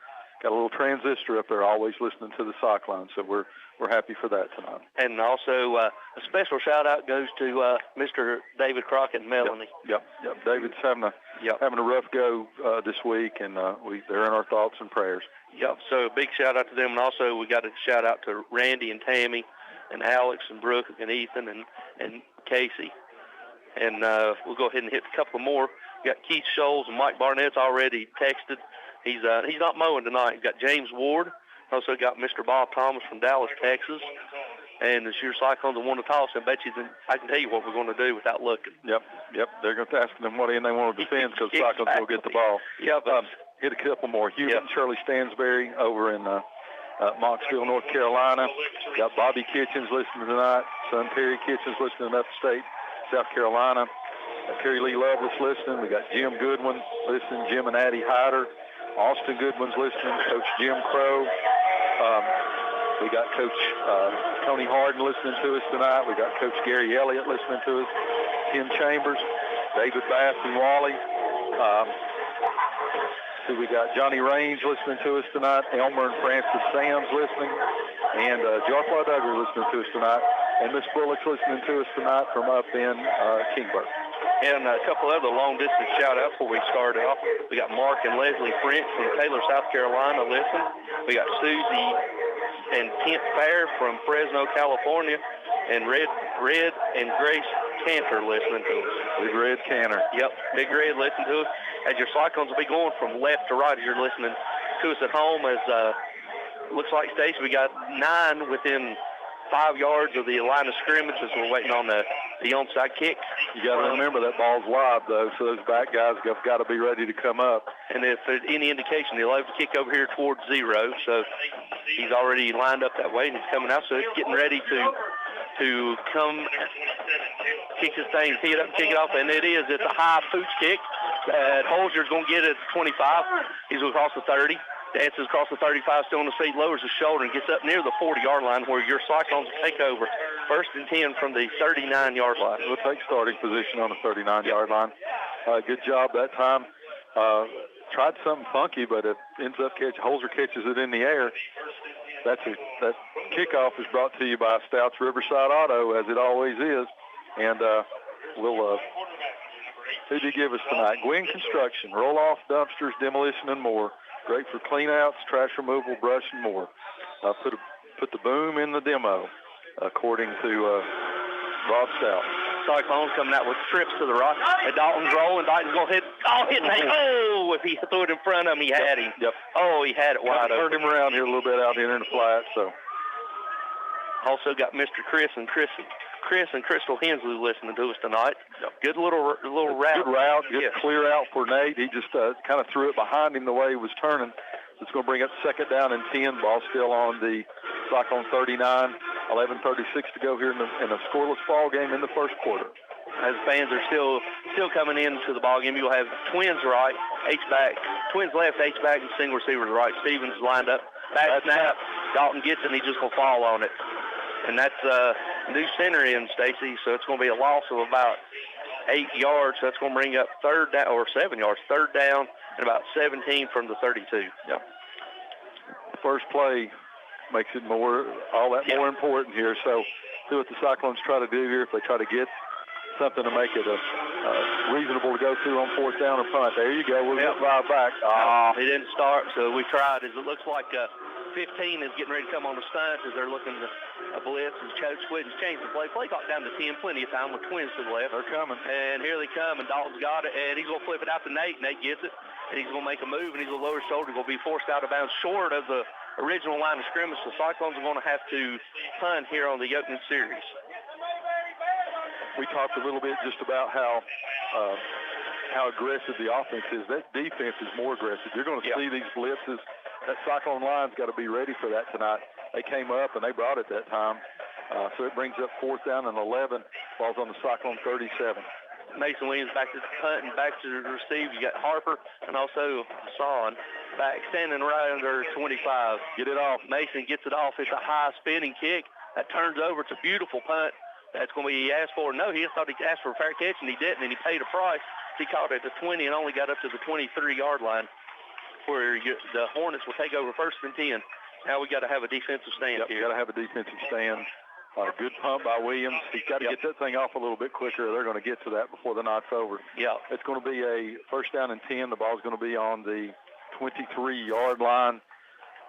Got a little transistor up there, always listening to the Cyclones, so we're happy for that tonight. And also a special shout-out goes to Mr. David Crockett and Melanie. Yep. David's having a rough go this week, and they're in our thoughts and prayers. Yep, so a big shout-out to them. And also we got a shout-out to Randy and Tammy and Alex and Brooke and Ethan and Casey. And we'll go ahead and hit a couple more. We got Keith Scholes and Mike Barnett's already texted. He's not mowing tonight. He's got James Ward. Also got Mr. Bob Thomas from Dallas, Texas. And the Sheer Cyclones will want to toss. I bet you I can tell you what we're going to do without looking. Yep. They're going to ask them what end they want to defend because Cyclones will get the ball. Yep. Hit a couple more. Hugh and Shirley Stansberry over in Moxville, North Carolina. Got Bobby Kitchens listening tonight. Son Terry Kitchens listening upstate South Carolina. Terry Lee Lovelace listening. We got Jim Goodwin listening. Jim and Addie Hyder. Austin Goodwin's listening. Coach Jim Crow. We got Coach Tony Harden listening to us tonight. We got Coach Gary Elliott listening to us. Tim Chambers, David Bass and Wally. We got Johnny Range listening to us tonight. Elmer and Francis Sams listening. And Joshua Duggar listening to us tonight. And Miss Bullock's listening to us tonight from up in Kingburg. And a couple other long-distance shout-outs before we start off. We got Mark and Leslie French from Taylor, South Carolina, listen. We got Susie and Kent Fair from Fresno, California. And Red and Grace Cantor listening to us. Big Red Cantor. Yep, Big Red listening to us. As your Cyclones will be going from left to right as you're listening to us at home. As looks like, Stacey, we got 9 within 5 yards of the line of scrimmage as we're waiting on the onside kick. You got to remember that ball's live, though, so those back guys have got to be ready to come up. And if there's any indication, he'll have to kick over here towards 0. So he's already lined up that way, and he's coming out. So it's getting ready to come kick his thing, tee it up, kick it off, and it's a high pooch kick. Holzer's going to get it at 25. He's going to cross the 30. Dances across the 35, still on his feet, lowers his shoulder, and gets up near the 40-yard line where your Cyclones will take over. 1st and 10 from the 39-yard line. We'll take starting position on the 39-yard line. Good job that time. Tried something funky, but it ends up Holzer catches it in the air. That kickoff is brought to you by Stouts Riverside Auto, as it always is. And who did he give us tonight? Gwynn Construction, roll-off, dumpsters, demolition, and more. Great for clean-outs, trash removal, brush, and more. Put the boom in the demo, according to Rob Stout. Cyclones coming out with trips to the right. And Dalton's rolling. Dalton's going to hit. Oh, if he threw it in front of him, he had him. Yep. Oh, he had it wide open. Turned him around here a little bit out here in the flat. So. Also got Mr. Chris and Crystal Hensley listening to us tonight. Yep. Good little route. Good route. Good clear out for Nate. He just kind of threw it behind him the way he was turning. It's going to bring up 2nd down and 10. Ball still on the Cyclone 39. 11:36 to go here in a scoreless ball game in the first quarter. As fans are still coming into the ball game, you'll have twins right, H-back, twins left, H-back, and single receivers right. Stevens lined up. Back snap. Dalton gets it, and he's just going to fall on it. And that's new center in, Stacy, so it's going to be a loss of about 8 yards. That's going to bring up 7 yards, third down, and about 17 from the 32. Yeah. First play makes it more important here. So see what the Cyclones try to do here. If they try to get something to make it reasonable to go through on fourth down or punt. There you go. We'll get 5 back. He didn't start, so we tried. It looks like 15 is getting ready to come on the stunt as they're looking to blitz, and Coach Squidden's changed the play. Play got down to 10, plenty of time with twins to the left. They're coming. And here they come, and Dalton's got it, and he's going to flip it out to Nate. Nate gets it, and he's going to make a move, and he's going to lower his shoulder. Going to be forced out of bounds short of the original line of scrimmage. The Cyclones are going to have to punt here on the opening series. We talked a little bit just about how aggressive the offense is. That defense is more aggressive. You're going to see these blitzes. That Cyclone line's got to be ready for that tonight. They came up and they brought it that time. So it brings up fourth down and 11. Ball's on the Cyclone 37. Mason Williams back to the punt and back to the receive. You got Harper and also Hassan back standing right under 25. Get it off. Mason gets it off. It's a high spinning kick that turns over. It's a beautiful punt. That's going to be asked for. No, he thought he asked for a fair catch, and he didn't, and he paid a price. He caught it at the 20 and only got up to the 23-yard line, where the Hornets will take over first and 10. Now we got to have a defensive stand here. Got to have a defensive stand. Good pump by Williams. He's got to get that thing off a little bit quicker. They're going to get to that before the night's over. Yeah. It's going to be a first down and 10. The ball's going to be on the 23-yard line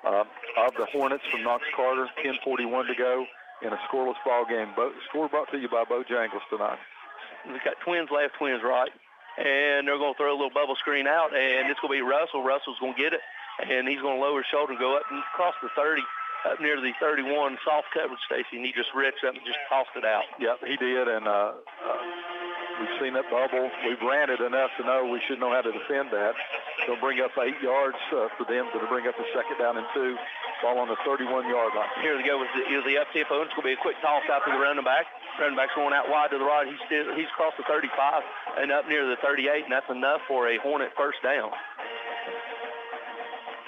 of the Hornets from Knox Carter. 10:41 to go in a scoreless ball game. Score brought to you by Bojangles tonight. We've got twins left, twins right. And they're going to throw a little bubble screen out, and it's going to be Russell. Russell's going to get it, and he's going to lower his shoulder and go up and cross the 30, up near the 31, soft coverage, Stacy, and he just ripped up and just tossed it out. Yep, he did, and we've seen that bubble. We've ran it enough to know we should know how to defend that. They'll bring up 8 yards for them to bring up a second down and 2. Ball on the 31-yard line. Here they go with the up-tempo. It's going to be a quick toss out to the running back. Running back's going out wide to the right. He's crossed the 35 and up near the 38, and that's enough for a Hornet first down.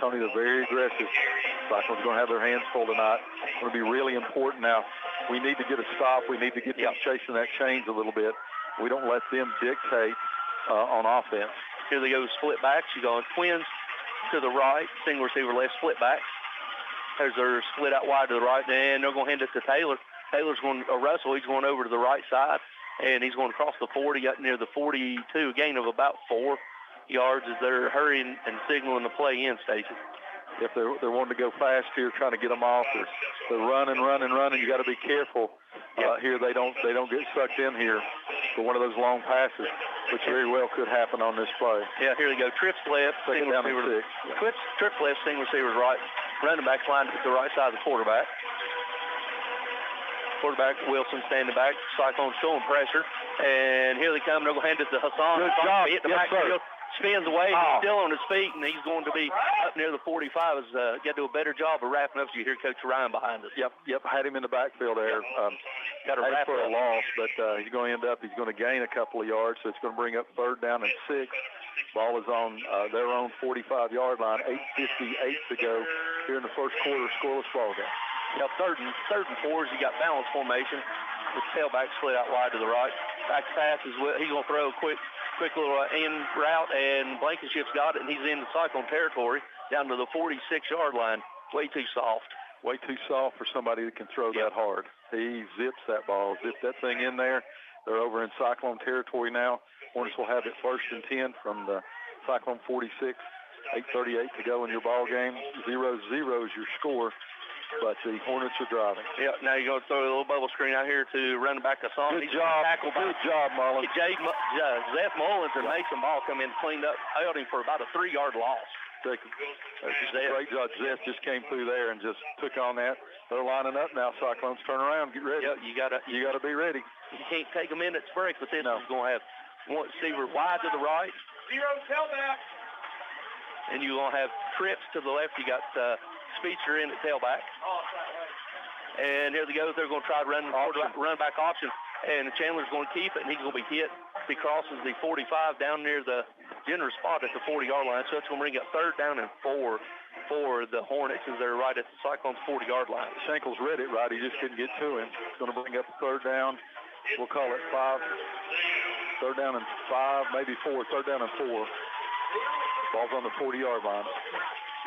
Tony, they're very aggressive. Cyclones going to have their hands full tonight. It's going to be really important now. We need to get a stop. We need to get them chasing that chains a little bit. We don't let them dictate on offense. Here they go, split backs. You go twins to the right, single receiver left, split backs. There's their split out wide to the right, and they're going to hand it to Taylor. Taylor's going to Russell. He's going over to the right side, and he's going to cross the 40 up near the 42, a gain of about 4 yards as they're hurrying and signaling the play in, Stacy. If they're wanting to go fast here, trying to get them off, they're running. You got to be careful here. They don't get sucked in here for one of those long passes, which very well could happen on this play. Yeah, here they go. Trips left, second down and 6. Trips left, single receivers right. Running back line to the right side of the quarterback. Quarterback Wilson standing back. Cyclone showing pressure. And here they come. They're going to hand it to Hassan. Good job. Hit the backfield. Spins away. He's still on his feet, and he's going to be up near the 45. He's got to do a better job of wrapping up. So you hear Coach Ryan behind us. Yep. Had him in the backfield there. Got to wrap for up. a loss, but he's going to he's going to gain a couple of yards, so it's going to bring up third down and 6. Ball is on their own 45-yard line. 8:58 to go here in the first quarter, scoreless ball game. Yep, third and 4s. You got balance formation. The tailback split out wide to the right. Back pass is he's going to throw a quick little in route, and Blankenship's got it, and he's in the Cyclone territory down to the 46-yard line. Way too soft. Way too soft for somebody that can throw that hard. He zips that ball, zips that thing in there. They're over in Cyclone territory now. Hornets will have it first and 10 from the Cyclone 46. 8:38 to go in your ball game. 0-0 is your score, but the Hornets are driving. Yeah, now you're going to throw a little bubble screen out here to running back Hassan. Good job, Marlon. Zeph Mullins and Mason Ball come in, cleaned up, held him for about a 3-yard loss. Great job. Zeph just came through there and just took on that. They're lining up now. Cyclones turn around. Get ready. Yeah, you got to be ready. You can't take a minute's break, but this is going to have one receiver wide to the right. 0 tailback. And you're going to have trips to the left. You got Speedster in at tailback. And here they go. They're going to try to run back option. And Chandler's going to keep it, and he's going to be hit. He crosses the 45 down near the generous spot at the 40-yard line. So it's going to bring up third down and 4 for the Hornets as they're right at the Cyclones' 40-yard line. Shankles read it right. He just couldn't get to him. It's going to bring up third down. We'll call it 5. Third down and 5, maybe 4. Third down and 4. Ball's on the 40-yard line.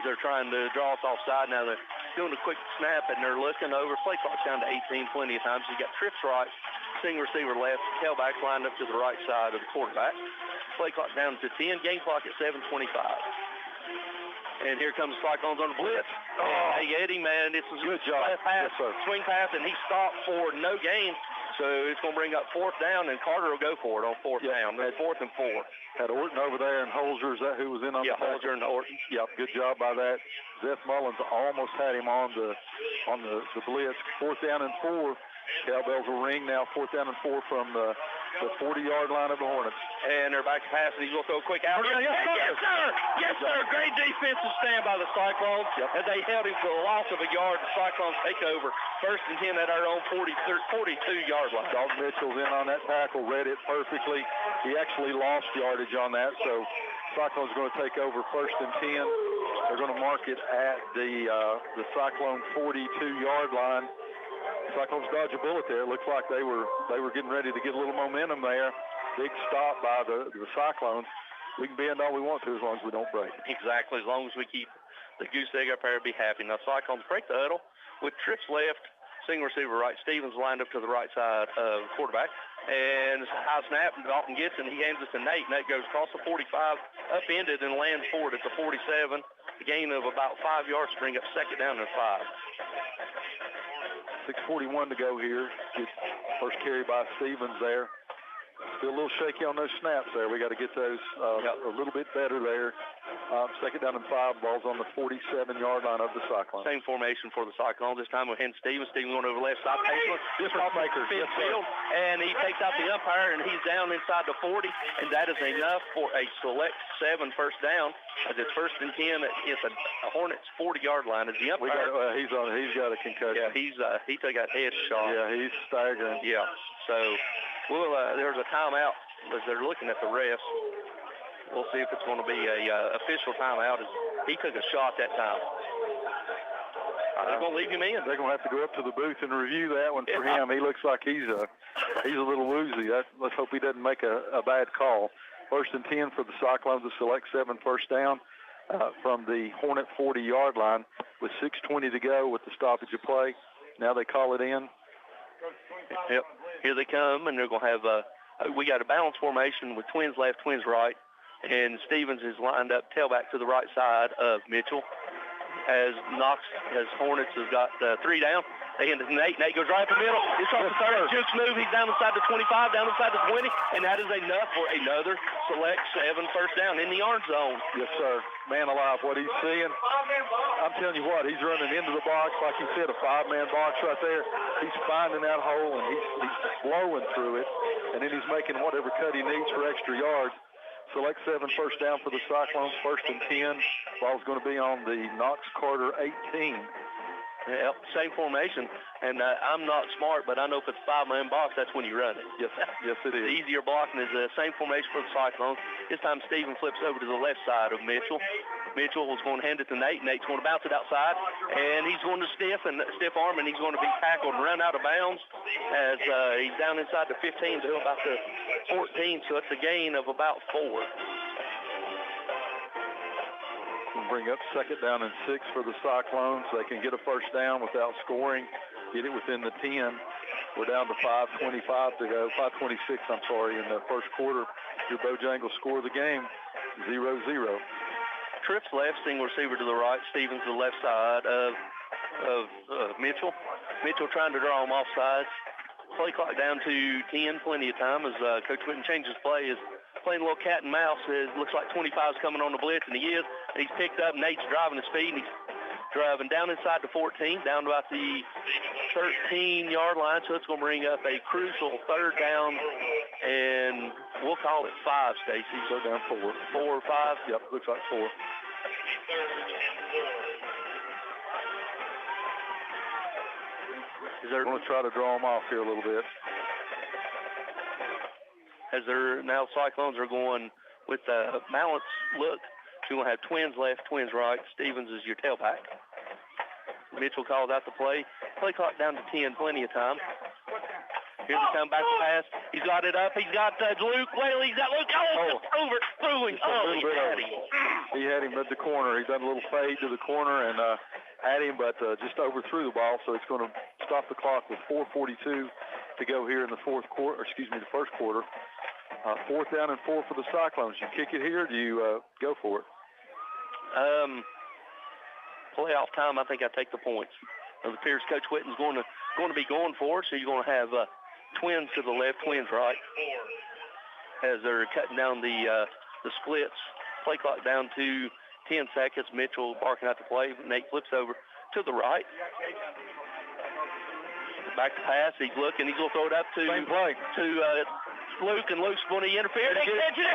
They're trying to draw us offside now. They're doing a quick snap, and they're looking over. Play clock's down to 18 plenty of times. You got trips right, single receiver left, tailback lined up to the right side of the quarterback. Play clock down to 10, game clock at 7:25. And here comes the Cyclones on the blitz. Oh. Hey, Eddie, man, this is good job. Pass, yes, sir. Swing pass, and he stopped for no gain. So it's going to bring up 4th down, and Carter will go for it on 4th down. That's 4th and 4. Had Orton over there, and Holzer, is that who was in on the tackle? Holzer and Orton. Yep, good job by that. Zeth Mullins almost had him on the blitz. 4th down and 4. Cowbells will ring now. 4th down and 4 from the 40-yard line of the Hornets. And they're back to pass, and he's going to throw a quick out. Yes, sir. Yes, sir. Yes, sir. Great defensive stand by the Cyclones. Yep. And they held him to a loss of a yard. The Cyclones take over. 1st and 10 at our own 42-yard line. Dalton Mitchell's in on that tackle, read it perfectly. He actually lost yardage on that, so Cyclones are going to take over 1st and 10. They're going to mark it at the Cyclone 42-yard line. Cyclones dodge a bullet there. It looks like they were getting ready to get a little momentum there. Big stop by the Cyclones. We can bend all we want to as long as we don't break. Exactly. As long as we keep the goose egg up there, be happy. Now Cyclones break the huddle with trips left, single receiver right. Stevens lined up to the right side of the quarterback. And high snap, Dalton gets it, and he hands it to Nate. Nate goes across the 45, upended, and lands forward at the 47. A gain of about 5 yards to bring up 2nd down and 5. 6:41 to go here. Good first carry by Stevens there. Still a little shaky on those snaps there. We got to get those a little bit better there. 2nd down and 5. Ball's on the 47-yard line of the Cyclones. Same formation for the Cyclones. This time we'll hand Stevens. Stevens going over left side. Different makers. Field, and he takes out the umpire, and he's down inside the 40, and that is enough for a select 7 first down. As it's 1st and 10, it's a Hornets 40-yard line. As the umpire, he's got a concussion. Yeah, he took a head shot. Yeah, he's staggering. Yeah, so there's a timeout as they're looking at the refs. We'll see if it's going to be a official timeout. As he took a shot that time. They're going to leave him in. They're going to have to go up to the booth and review that one for him. He looks like he's a little woozy. Let's hope he doesn't make a bad call. 1st and 10 for the Cyclones to select 7 first down from the Hornet 40-yard line with 6:20 to go with the stoppage of play. Now they call it in. Yep. Here they come, and they're going to have we got a balance formation with twins left, twins right, and Stevens is lined up tailback to the right side of Mitchell. As Hornets has got 3 down. They hand it to Nate. Nate goes right up the middle. It's off the 30. Jukes move. He's down inside the 25, down inside the 20, and that is enough for another select 7 first down in the orange zone. Yes, sir. Man alive, what he's seeing. I'm telling you what, he's running into the box, like you said, a 5-man box right there. He's finding that hole, and he's blowing through it, and then he's making whatever cut he needs for extra yards. Select 7 first down for the Cyclones, 1st and 10. Ball's going to be on the Knox Carter 18. Yep, same formation. And I'm not smart, but I know if it's a 5-man box, that's when you run it. Yes, yes, it is. The easier blocking is the same formation for the Cyclones. This time Steven flips over to the left side of Mitchell. Mitchell was going to hand it to Nate. Nate's going to bounce it outside, and he's going to stiff arm, and he's going to be tackled and run out of bounds as he's down inside the 15 to about the 14, so it's a gain of about 4. Bring up 2nd down and 6 for the Cyclones. They can get a first down without scoring, get it within the 10. We're down to 5:25 to go, 5:26, I'm sorry, in the first quarter. Your Bojangles score of the game, 0-0. Trips left, single receiver to the right, Stevens to the left side of Mitchell. Mitchell trying to draw him off sides. Play clock down to 10, plenty of time as Coach Whitten changes play. Is playing a little cat and mouse. It looks like 25 is coming on the blitz, and he is. And he's picked up. Nate's driving his speed, and he's driving down inside the 14, down to about the 13-yard line. So it's going to bring up a crucial 3rd down, and we'll call it 5, Stacy. So down 4. 4 or 5? Yep, looks like 4. They're going to try to draw them off here a little bit. As they're now Cyclones are going with a balanced look. You're going to have twins left, twins right. Stevens is your tailback. Mitchell called out the play. Play clock down to 10, plenty of time. Here's the come back to pass. He's got it up. He's got Luke Whaley. He's got Luke. Oh, over through him. Oh, he had him. He had him at the corner. He done a little fade to the corner and had him, but just overthrew the ball. So it's going to stop the clock with 4:42 to go here in the the first quarter. 4th down and 4 for the Cyclones. You kick it here, or do you go for it? Playoff time, I think I take the points. It appears Coach Whitten's going to be going for it, so you're going to have twins to the left, twins right, as they're cutting down the splits. Play clock down to 10 seconds. Mitchell barking out the play. Nate flips over to the right. Back to pass. He's looking. He's going to throw it up to Luke, and Luke's going to interfere. They catch it.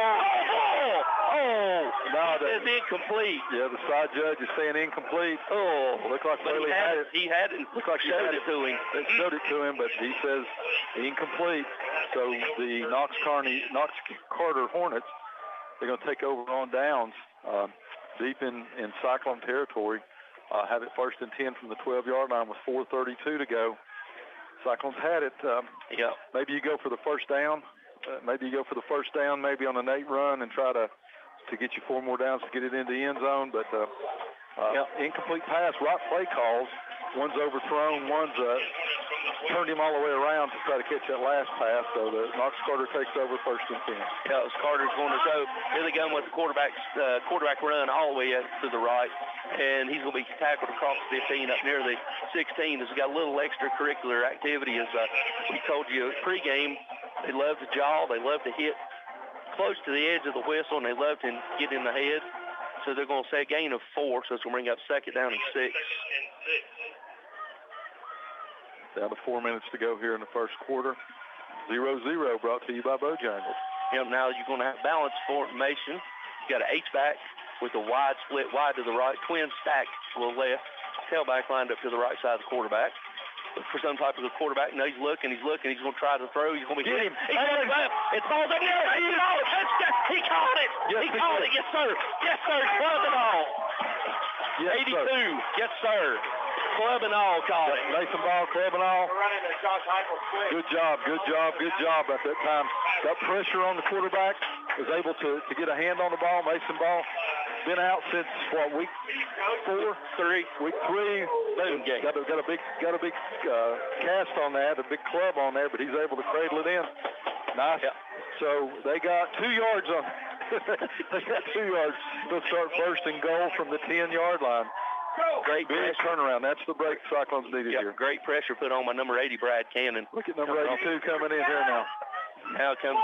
It's incomplete. Yeah, the side judge is saying incomplete. Looked like Whaley had it. He had it. Looked like showed it to him. It showed it to him, but he says incomplete. So the Knox Carter Hornets, they're going to take over on downs deep in Cyclone territory. Have it 1st and 10 from the 12-yard line with 4:32 to go. Cyclones had it. Maybe you go for the first down. Maybe on a Nate run and try to get you 4 more downs to get it into the end zone. But incomplete pass, right play calls. One's overthrown, one's turned him all the way around to try to catch that last pass. So the Knox Carter takes over 1st and 10. Yeah, Carter's going to go. Here they go with the quarterback run all the way up to the right. And he's going to be tackled across the 15 up near the 16. He's got a little extracurricular activity. As we told you pregame, they love to jaw. They love to hit close to the edge of the whistle, and they love to get in the head. So they're going to say a gain of 4, so it's going to bring up 2nd down and 6. Down to 4 minutes to go here in the first quarter. 0-0 brought to you by Bojangles. Now you're going to have balanced formation. You got an H-back with a wide split wide to the right, twin stack to the left, tailback lined up to the right side of the quarterback. Look for some type of a quarterback. Now he's looking. He's going to try to throw. He's going to get him. He's going to grab. It's ball's up there. He caught it. He caught it. He caught it. Yes, sir. Yes, sir. Club and all. Yes, 82. Sir. Yes, sir. Club and all caught it. Mason Ball, club and all. Good job at that time. Got pressure on the quarterback. Was able to get a hand on the ball. Mason Ball been out since week 4, 3. Week 3. Boom game. Got a big cast on that, a big club on there, but he's able to cradle it in. Nice. Yep. So they got 2 yards on. They got 2 yards. They'll start 1st and goal from the 10-yard line. Great big turnaround. That's the break Cyclones needed here. Great pressure put on by number 80, Brad Cannon. Look at number 82 coming in here now. Now it comes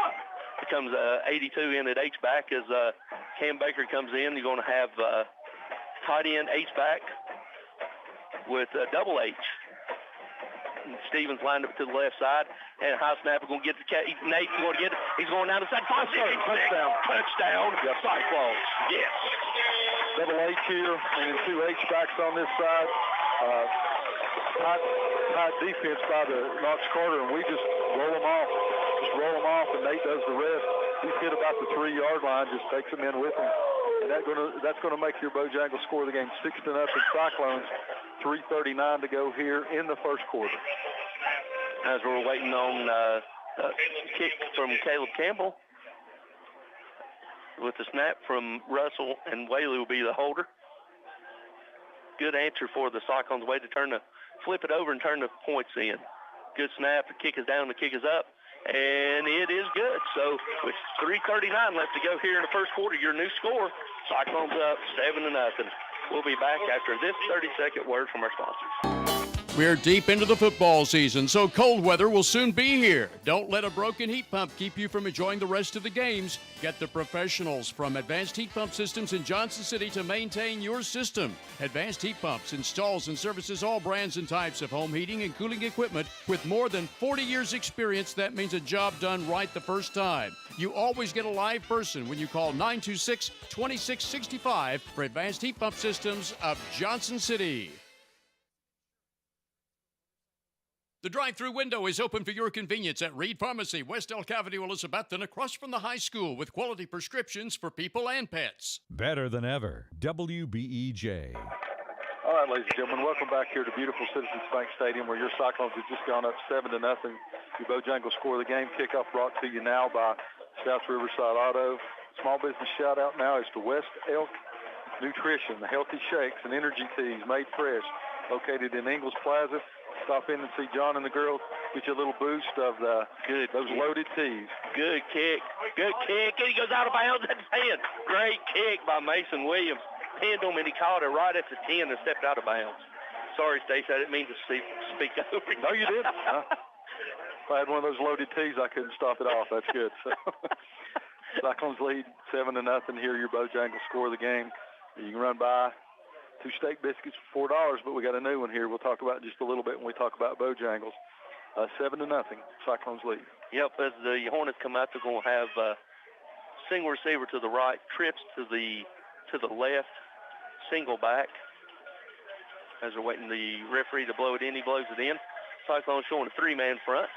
82 in at H-back as Cam Baker comes in. You're going to have tight end H-back with double H. And Stevens lined up to the left side. And high snapper going to get the catch. Nate's going to get it. He's going down the side. Touchdown. Cyclones. Yes. Double H here, and then 2 H-backs on this side. Tight defense by the Knox Carter, and we just roll them off. And Nate does the rest. He's hit about the 3-yard line, just takes them in with him. And that's going to make your Bojangles score the game 6-0 Cyclones. 3:39 to go here in the first quarter. As we're waiting on a kick from Caleb Campbell. With the snap from Russell, and Whaley will be the holder. Good answer for the Cyclones. Way to flip it over and turn the points in. Good snap. The kick is down. The kick is up. And it is good. So with 3:39 left to go here in the first quarter, your new score, Cyclones up 7-0. We'll be back after this 30-second word from our sponsors. We're deep into the football season, so cold weather will soon be here. Don't let a broken heat pump keep you from enjoying the rest of the games. Get the professionals from Advanced Heat Pump Systems in Johnson City to maintain your system. Advanced Heat Pumps installs and services all brands and types of home heating and cooling equipment. With more than 40 years experience, that means a job done right the first time. You always get a live person when you call 926-2665 for Advanced Heat Pump Systems of Johnson City. The drive-through window is open for your convenience at Reed Pharmacy, West El Capital, Elizabeth, and across from the high school with quality prescriptions for people and pets. Better than ever. WBEJ. All right, ladies and gentlemen, welcome back here to beautiful Citizens Bank Stadium, where your Cyclones have just gone up 7-0 Your Bojangles Score of the Game kickoff brought to you now by South Riverside Auto. Small business shout out now is to West Elk Nutrition, the healthy shakes and energy teas made fresh, located in Ingles Plaza. Stop in and see John and the girls. Get you a little boost of those loaded teas. Good kick. Good kick. And he goes out of bounds at the 10. Great kick by Mason Williams. Pinned him, and he caught it right at the 10 and stepped out of bounds. Sorry, Stacey, I didn't mean to speak over you. No, you didn't. If I had one of those loaded teas, I couldn't stop it off. That's good. So, Cyclones lead 7-0 here. Your Bojangles Score of the Game. You can run by 2 steak biscuits for $4, but we got a new one here. We'll talk about in just a little bit when we talk about Bojangles. 7-0, Cyclones lead. Yep, as the Hornets come out, they're going to have single receiver to the right, trips to the left, single back. As they're waiting the referee to blow it in, he blows it in. Cyclones showing a 3-man front.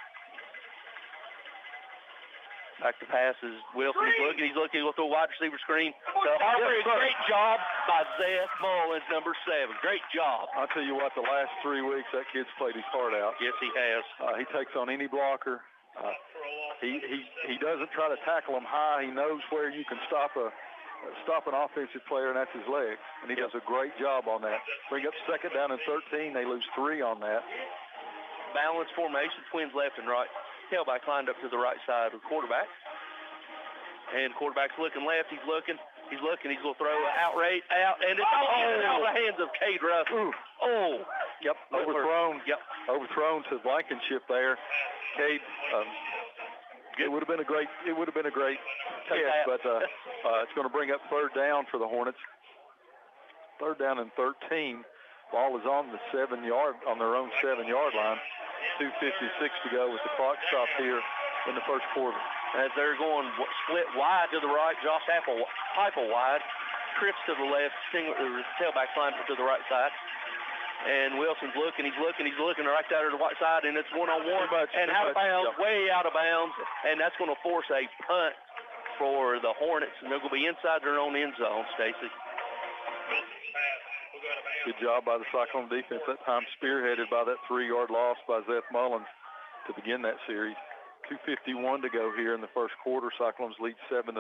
Back to pass is Wilson. He's looking. He'll throw a wide receiver screen. Great job by Zeth Mullins, number 7. Great job. I'll tell you what, the last 3 weeks, that kid's played his heart out. Yes, he has. He takes on any blocker. He doesn't try to tackle him high. He knows where you can stop an offensive player, and that's his legs. And he does a great job on that. Bring up 2nd down and 13. They lose 3 on that. Balanced formation, twins left and right. Tailback lined up to the right side of the quarterback. And quarterback's looking left. He's looking. He's going to throw out, and it's out of the hands of Cade Ruff. Oh. Yep, overthrown. Yep. Overthrown to Blankenship there. Cade, it would have been a great catch, but it's going to bring up 3rd down for the Hornets. 3rd down and 13. Ball is on the on their own 7-yard line. 2:56 to go with the clock stopped here in the first quarter. As they're going split wide to the right, Josh Heifel wide, trips to the left, tailback line to the right side. And Wilson's looking, he's looking right there to the right side, and it's one-on-one. And out of bounds, way out of bounds, and that's going to force a punt for the Hornets, and they're going to be inside their own end zone, Stacy. Good job by the Cyclone defense that time, spearheaded by that 3-yard loss by Zeth Mullins to begin that series. 2:51 to go here in the first quarter. Cyclones lead 7-0.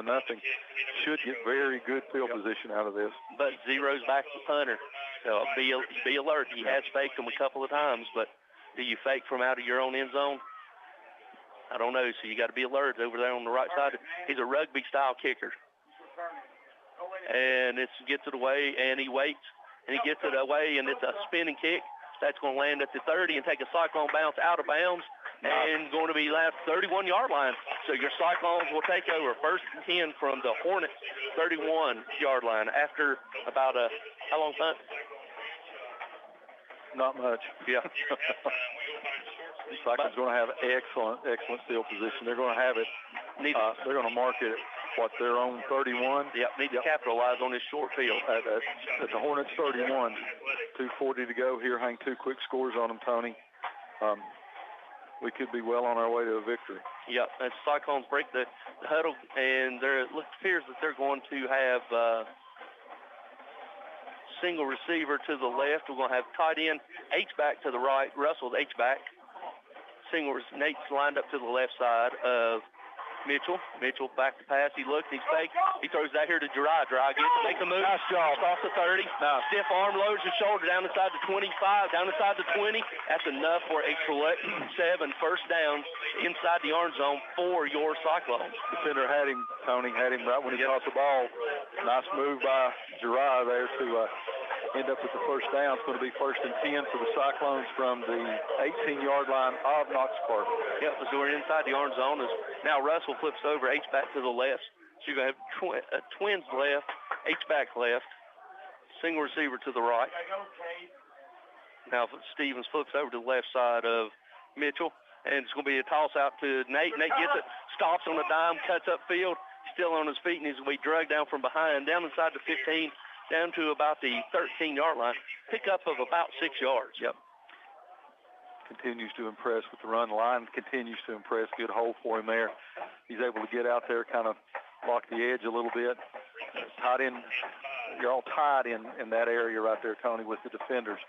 Should get very good field position out of this. But zero's back to the punter. So be alert. He has faked them a couple of times, but do you fake from out of your own end zone? I don't know. So you got to be alert over there on the right side. He's a rugby-style kicker. And it gets it away, and he waits, and he gets it away, and it's a spinning kick. That's going to land at the 30 and take a Cyclone bounce out of bounds. And going to be left 31-yard line. So your Cyclones will take over 1st and 10 from the Hornets 31-yard line after about how long punt? Not much. Yeah. Cyclones going to have excellent field position. They're going to have it. They're going to mark it at their own 31. Yep, need to capitalize on this short field. At the Hornets 31. 2:40 to go here. Hang 2 quick scores on them, Tony. We could be well on our way to a victory. Yep, and Cyclones break the huddle, and it appears that they're going to have single receiver to the left. We're going to have tight end H-back to the right, Russell's H-back. Nate's lined up to the left side of Mitchell. Mitchell back to pass. He looks, he's fake. He throws that here to Gerard. Gerard gets to make the move. Nice job. Across the 30. Nice. Stiff arm, lowers his shoulder down inside the 25, down inside the 20. That's enough for a select 7 first down inside the orange zone for your Cyclones. Defender had him, Tony, right when he caught the ball. Nice move by Gerard there to end up with the first down. It's going to be 1st and 10 for the Cyclones from the 18-yard line of Knox Park. Yep, so we're inside the orange zone. Now Russell flips over, H-back to the left. So you're going to have twins left, H-back left, single receiver to the right. Now Stevens flips over to the left side of Mitchell, and it's going to be a toss out to Nate. Nate gets it, stops on a dime, cuts up field, still on his feet, and he's going to be dragged down from behind, down inside the 15, down to about the 13-yard line. Pickup of about 6 yards. Yep. Continues to impress with the run. Line continues to impress. Good hole for him there. He's able to get out there, kind of block the edge a little bit. Tight end you're all tied in that area right there, Tony, with the defenders.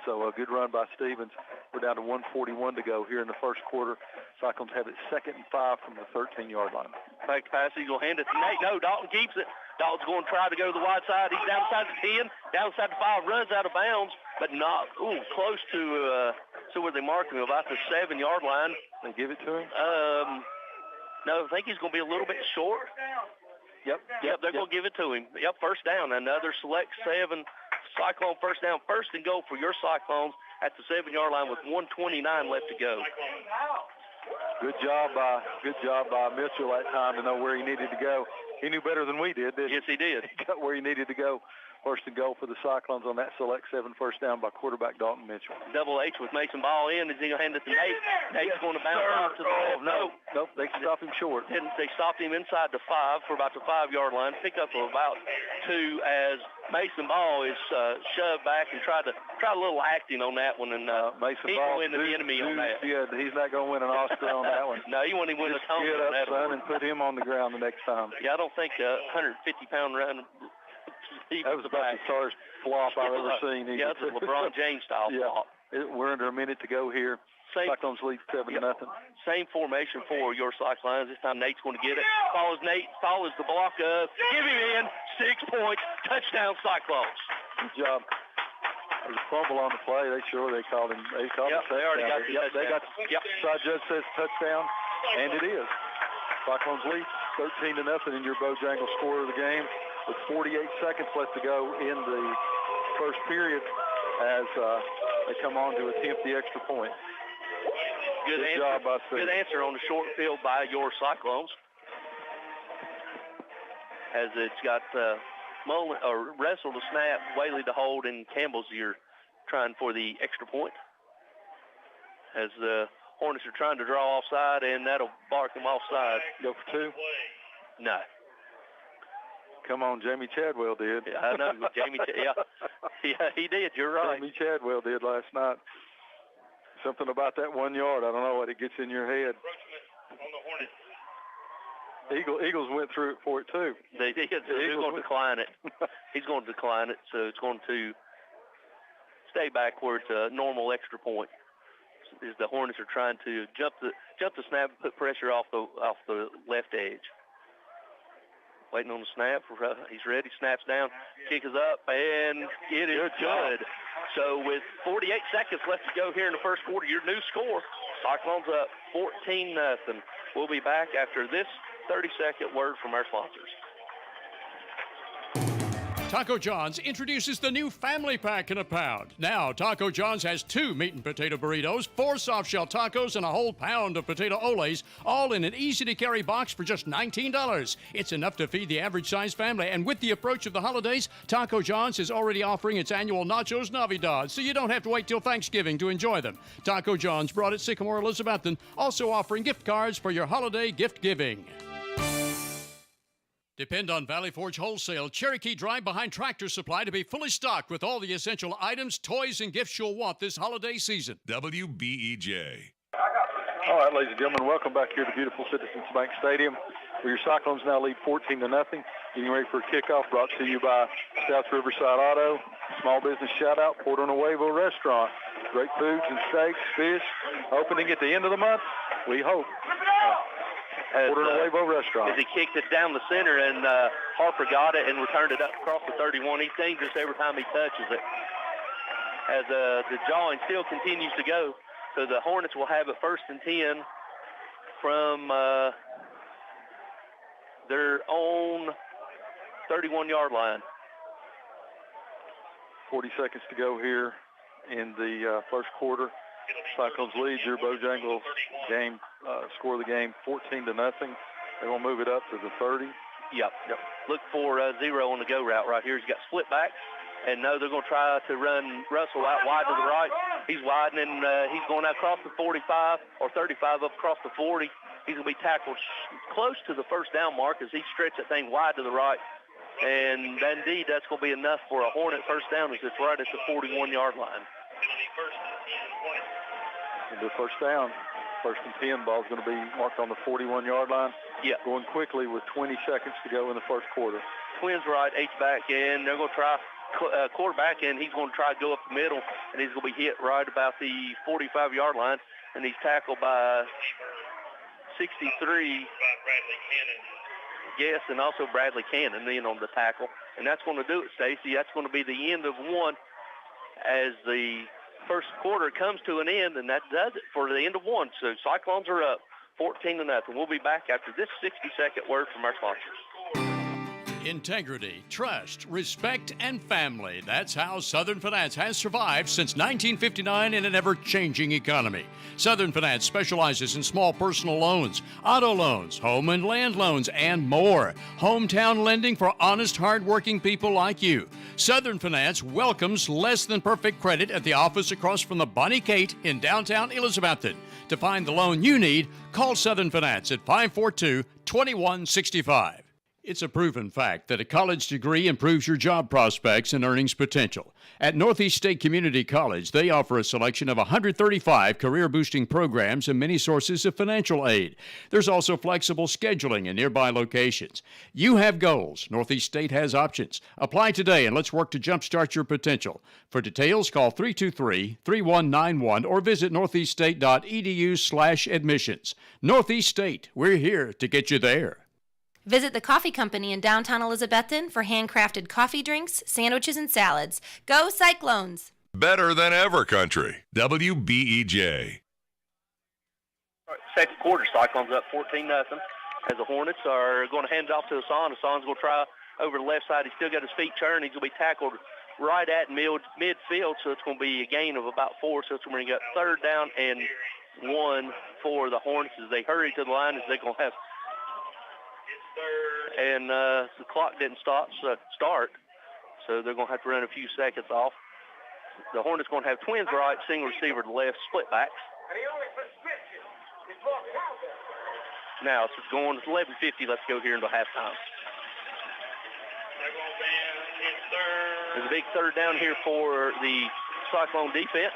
So a good run by Stevens. We're down to 1:41 to go here in the first quarter. Cyclones have it 2nd and 5 from the 13-yard line. Fake pass, he's going to hand it to Nate. No, Dalton keeps it. Dalton's going to try to go to the wide side. He's down inside the 10, down inside the 5, runs out of bounds, but not close to where they marked him, about the 7-yard line. They give it to him? No, I think he's going to be a little bit short. Yep, they're going to give it to him. Yep, first down. Another select 7 Cyclone first down. First and goal for your Cyclones at the 7-yard line with 1:29 left to go. Good job by Mitchell that time to know where he needed to go. He knew better than we did, didn't he? Yes, he did. He got where he needed to go. First and goal for the Cyclones on that select 7 first down by quarterback Dalton Mitchell. Double H with Mason ball in. Is he going to hand it to Nate? Nate's going to bounce off to the left. Nope, they stopped him short. They stopped him inside the 5 for about the 5-yard line. Pick up of about 2 as Mason Ball is shoved back and tried a little acting on that one. And Mason he Ball win the enemy on that. Yeah, he's not going to win an Oscar on that one. No, he won't even win a Tony Get on up, that son, one. and put him on the ground the next time. Yeah, I don't think a 150-pound run. That was about the first flop I've ever seen. Yeah, that's a LeBron James style flop. We're under a minute to go here. Cyclones lead 7-0. Same formation for your Cyclones. This time Nate's going to get it. Follows the block up. Give him in. 6 points. Touchdown Cyclones. Good job. There's a fumble on the play. They called him. They already got the touchdown. They got side judge says touchdown, and it is. Cyclones lead 13-0 in your Bojangles score of the game with 48 seconds left to go in the first period as they come on to attempt the extra point. Good job by Steve. Good answer on the short field by your Cyclones. As it's got Wrestle to snap, Whaley to hold, and Campbell's here trying for the extra point. As the Hornets are trying to draw offside, and that'll bark them offside. Go for 2? No. Come on, Jamie Chadwell did. Yeah, I know. Jamie, yeah, he did. You're right. Jamie Chadwell did last night. Something about that 1 yard. I don't know what it gets in your head. Eagles went through it for it too. They did. So he's going to decline it. He's going to decline it, so it's going to stay back where it's a normal extra point. As the Hornets are trying to jump the snap, put pressure off the left edge. Waiting on the snap. He's ready. Snaps down. Kick is up, and it is good. So with 48 seconds left to go here in the first quarter, your new score, Cyclones up 14-0. We'll be back after this 30-second word from our sponsors. Taco John's introduces the new Family Pack in a pound. Now, Taco John's has 2 meat and potato burritos, 4 soft-shell tacos, and a whole pound of potato oles, all in an easy-to-carry box for just $19. It's enough to feed the average-sized family, and with the approach of the holidays, Taco John's is already offering its annual Nachos Navidad, so you don't have to wait till Thanksgiving to enjoy them. Taco John's, brought at Sycamore Elizabethton, also offering gift cards for your holiday gift giving. Depend on Valley Forge Wholesale Cherokee Drive behind Tractor Supply to be fully stocked with all the essential items, toys, and gifts you'll want this holiday season. WBEJ. All right, ladies and gentlemen, welcome back here to beautiful Citizens Bank Stadium, where your Cyclones now lead 14-0. Getting ready for a kickoff, brought to you by South Riverside Auto, Small Business Shout-Out, Porto Nuevo Restaurant. Great foods and steaks, fish, opening at the end of the month, we hope. Porto Nuevo Restaurant. As he kicked it down the center, and Harper got it and returned it up across the 31. He's dangerous every time he touches it. As the jawing still continues to go. So the Hornets will have it 1st and 10 from their own 31-yard line. 40 seconds to go here in the first quarter. Cyclones lead your Bojangles game, score of the game 14-0. They're going to move it up to the 30. Yep. Look for 0 on the go route right here. He's got split backs. And no, they're going to try to run Russell out wide to the right. He's widening. He's going out across the 45 or 35 up across the 40. He's going to be tackled close to the first down mark as he stretched that thing wide to the right. And indeed, that's going to be enough for a Hornet first down as it's right at the 41-yard line. The first down, 1st and 10, ball's going to be marked on the 41-yard line. Yeah. Going quickly with 20 seconds to go in the first quarter. twins right, H-back, and they're going to try quarterback, and he's going to try to go up the middle, and he's going to be hit right about the 45-yard line, and he's tackled by 63, yes, and also Bradley Cannon in on the tackle. And that's going to do it, Stacy. That's going to be the end of one as the first quarter comes to an end, and that does it for the end of one. So Cyclones are up 14-0. We'll be back after this 60-second word from our sponsors. Integrity, trust, respect, and family. That's how Southern Finance has survived since 1959 in an ever-changing economy. Southern Finance specializes in small personal loans, auto loans, home and land loans, and more. Hometown lending for honest, hard-working people like you. Southern Finance welcomes less than perfect credit at the office across from the Bonnie Kate in downtown Elizabethton. To find the loan you need, call Southern Finance at 542-2165. It's a proven fact that a college degree improves your job prospects and earnings potential. At Northeast State Community College, they offer a selection of 135 career-boosting programs and many sources of financial aid. There's also flexible scheduling in nearby locations. You have goals. Northeast State has options. Apply today and let's work to jumpstart your potential. For details, call 323-3191 or visit northeaststate.edu/admissions. Northeast State, we're here to get you there. Visit the coffee company in downtown Elizabethton for handcrafted coffee drinks, sandwiches, and salads. Go Cyclones! Better than ever country. WBEJ. All right, second quarter, Cyclones up 14-0. As the Hornets are going to hand it off to Hassan. Hassan's going to try over the left side. He's still got his feet turned. He's going to be tackled right at midfield, so it's going to be a gain of about 4. So it's going to bring up 3rd down and 1 for the Hornets as they hurry to the line as they're going to have. And the clock didn't start, so they're going to have to run a few seconds off. The Hornets going to have twins right, single receiver to left, split backs. Now it's going to 11:50. Let's go here into halftime. There's a big 3rd down here for the Cyclone defense.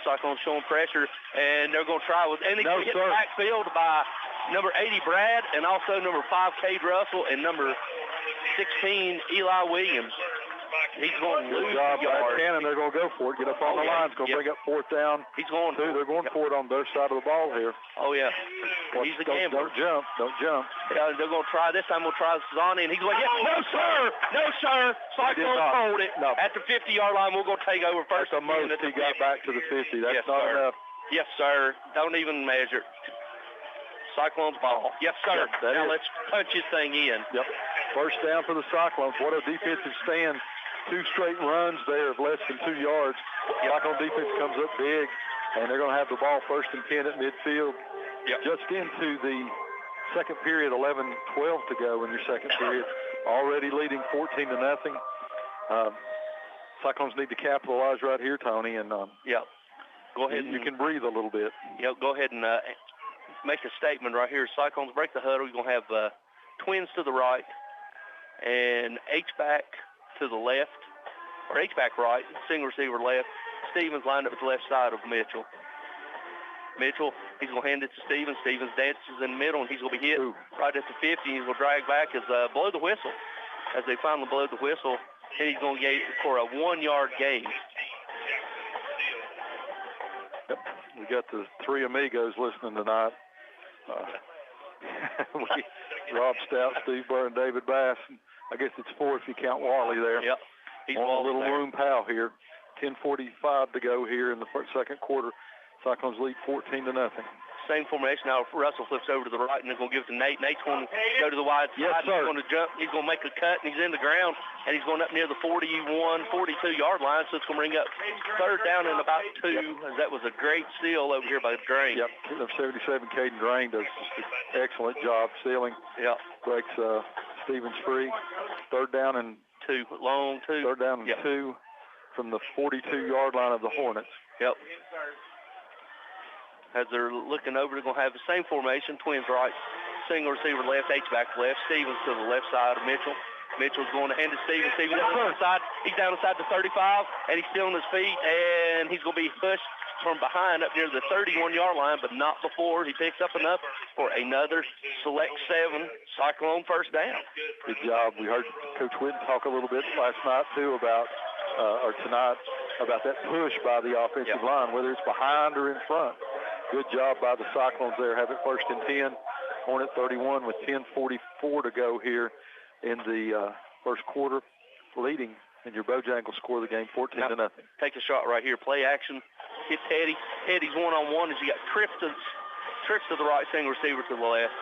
Cyclone showing pressure, and they're going to try with, and they get backfield by number 80, Brad, and also number 5, Cade Russell, and number 16, Eli Williams. He's going to lose the yard. Cannon, they're going to go for it. Get up on the line. It's going to bring up 4th down. He's going to. They're going for it on their side of the ball here. Oh, yeah. He's a gambler. Don't jump. Yeah, they're going to try. This time we'll try Zani, and he's going, no, sir. No, sir. Cyclone hold it. No. At the 50-yard line, we're going to take over first. That's the most he got back to the 50. That's not enough. Yes, sir. Don't even measure. Cyclones ball. Yes, sir. Yep, now let's punch this thing in. Yep. First down for the Cyclones. What a defensive stand. 2 straight runs there of less than 2 yards. Cyclone defense comes up big, and they're going to have the ball 1st and 10 at midfield. Yep. Just into the second period, 11-12 to go in your second period. Already leading 14-0. Cyclones need to capitalize right here, Tony, and go ahead. You can breathe a little bit. Go ahead and make a statement right here. Cyclones break the huddle. You're going to have twins to the right and H-back to the left, or H-back right, single receiver left. Stevens lined up at the left side of Mitchell. Mitchell, he's going to hand it to Stevens. Stevens dances in the middle, and he's going to be hit right at the 50. He's going to drag back as blow the whistle. As they finally blow the whistle, and he's going to get for a 1-yard gain. Yep. We got the 3 amigos listening tonight. Rob Stout, Steve Burr, and David Bass. I guess it's 4 if you count Wally there. Yep. He's on a little room pal here. 10:45 to go here in the second quarter. Cyclones lead 14-0. Same formation. Now Russell flips over to the right, and they're going to give it to Nate. Nate's going to go to the wide side. He's going to jump. He's going to make a cut, and he's in the ground, and he's going up near the 41, 42-yard line, so it's going to bring up 3rd down and about 2. As that was a great steal over here by Drain. Yep, number 77, Caden Drain, does just an excellent job stealing. Yep. Breaks Stevens free. 3rd down and 2. Long 2. 3rd down and 2 from the 42-yard line of the Hornets. Yep. As they're looking over, they're going to have the same formation, twins right, single receiver left, H-back left, Stevens to the left side of Mitchell. Mitchell's going to hand it to Stevens. Stevens down inside. He's down inside the 35, and he's still on his feet, and he's going to be pushed from behind up near the 31-yard line, but not before he picks up enough for another Select 7 Cyclone first down. Good job. We heard Coach Whitten talk a little bit last night, too, about, or tonight, about that push by the offensive line, whether it's behind or in front. Good job by the Cyclones there. Have it first and 10. Hornet 31 with 10:44 to go here in the first quarter, leading. And your Bojangles score the game 14-0. Take a shot right here. Play action. Hit Teddy. Teddy's one-on-one as you got trips to the right, single receiver to the left.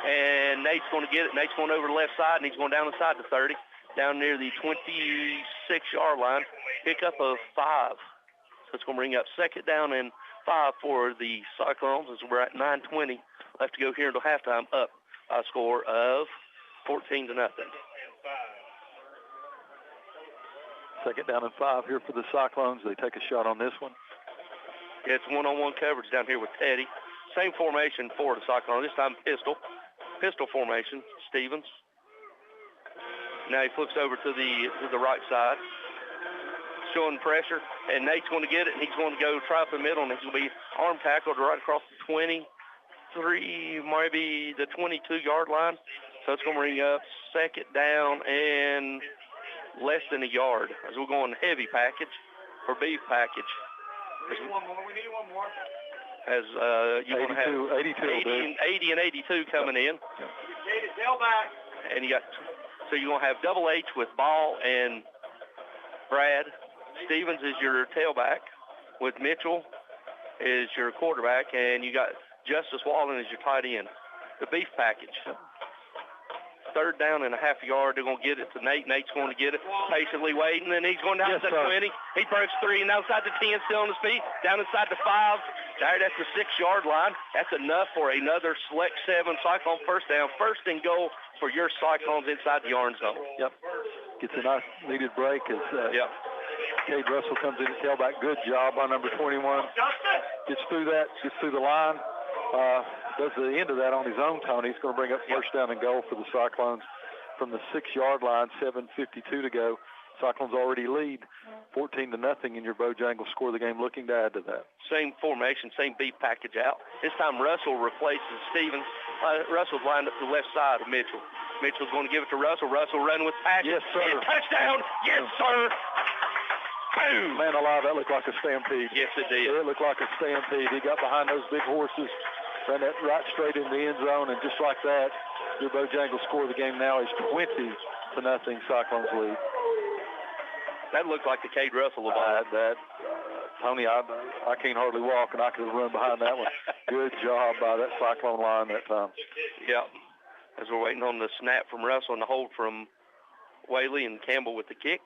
And Nate's going to get it. Nate's going over the left side, and he's going down the side to 30, down near the 26-yard line. Pick up a 5. So it's going to bring up second down and 5 for the Cyclones as we're at 9:20 left to go here until halftime, up a score of 14-0. Second down and 5 here for the Cyclones. They take a shot on this one. Yeah, it's one-on-one coverage down here with Teddy. Same formation for the Cyclones. This time pistol formation. Stevens. Now he flips over to the right side, showing pressure, and Nate's going to get it, and he's going to go try up the middle, and he's going to be arm tackled right across the 23, maybe the 22-yard line. So it's going to bring up second down and less than a yard as we're going heavy package or beef package. We need one more. As you're going to have 80 and 82 coming in. Tailback. And you're going to have Double H with Ball and Brad. Stevens is your tailback with Mitchell is your quarterback, and you got Justice Wallen as your tight end. The beef package. Third down and a half yard. They're going to get it to Nate. Nate's going to get it, patiently waiting, and he's going down to the 20. He breaks 3, and outside the 10, still on his feet. Down inside the 5. There, that's the 6-yard line. That's enough for another Select 7 Cyclone first down. First and goal for your Cyclones inside the orange zone. Yep. Gets a nice needed break as Cade Russell comes in at tailback. Good job by number 21. Gets through the line. Does the end of that on his own, Tony. He's going to bring up first down and goal for the Cyclones from the 6-yard line, 7:52 to go. Cyclones already lead 14-0 in your Bojangles score of the game, looking to add to that. Same formation, same beef package out. This time Russell replaces Stevens. Russell's lined up to the left side of Mitchell. Mitchell's going to give it to Russell. Russell running with passion. Yes, sir. And touchdown. Yes, sir. Boom. Man alive, that looked like a stampede. Yes, it did. It looked like a stampede. He got behind those big horses, ran that right straight in the end zone, and just like that, your Bojangles score of the game now is 20-0 Cyclones lead. That looked like the Cade Russell of all. Tony, I can't hardly walk, and I could have run behind that one. Good job by that Cyclone line that time. Yep. As we're waiting on the snap from Russell and the hold from Whaley and Campbell with the kick.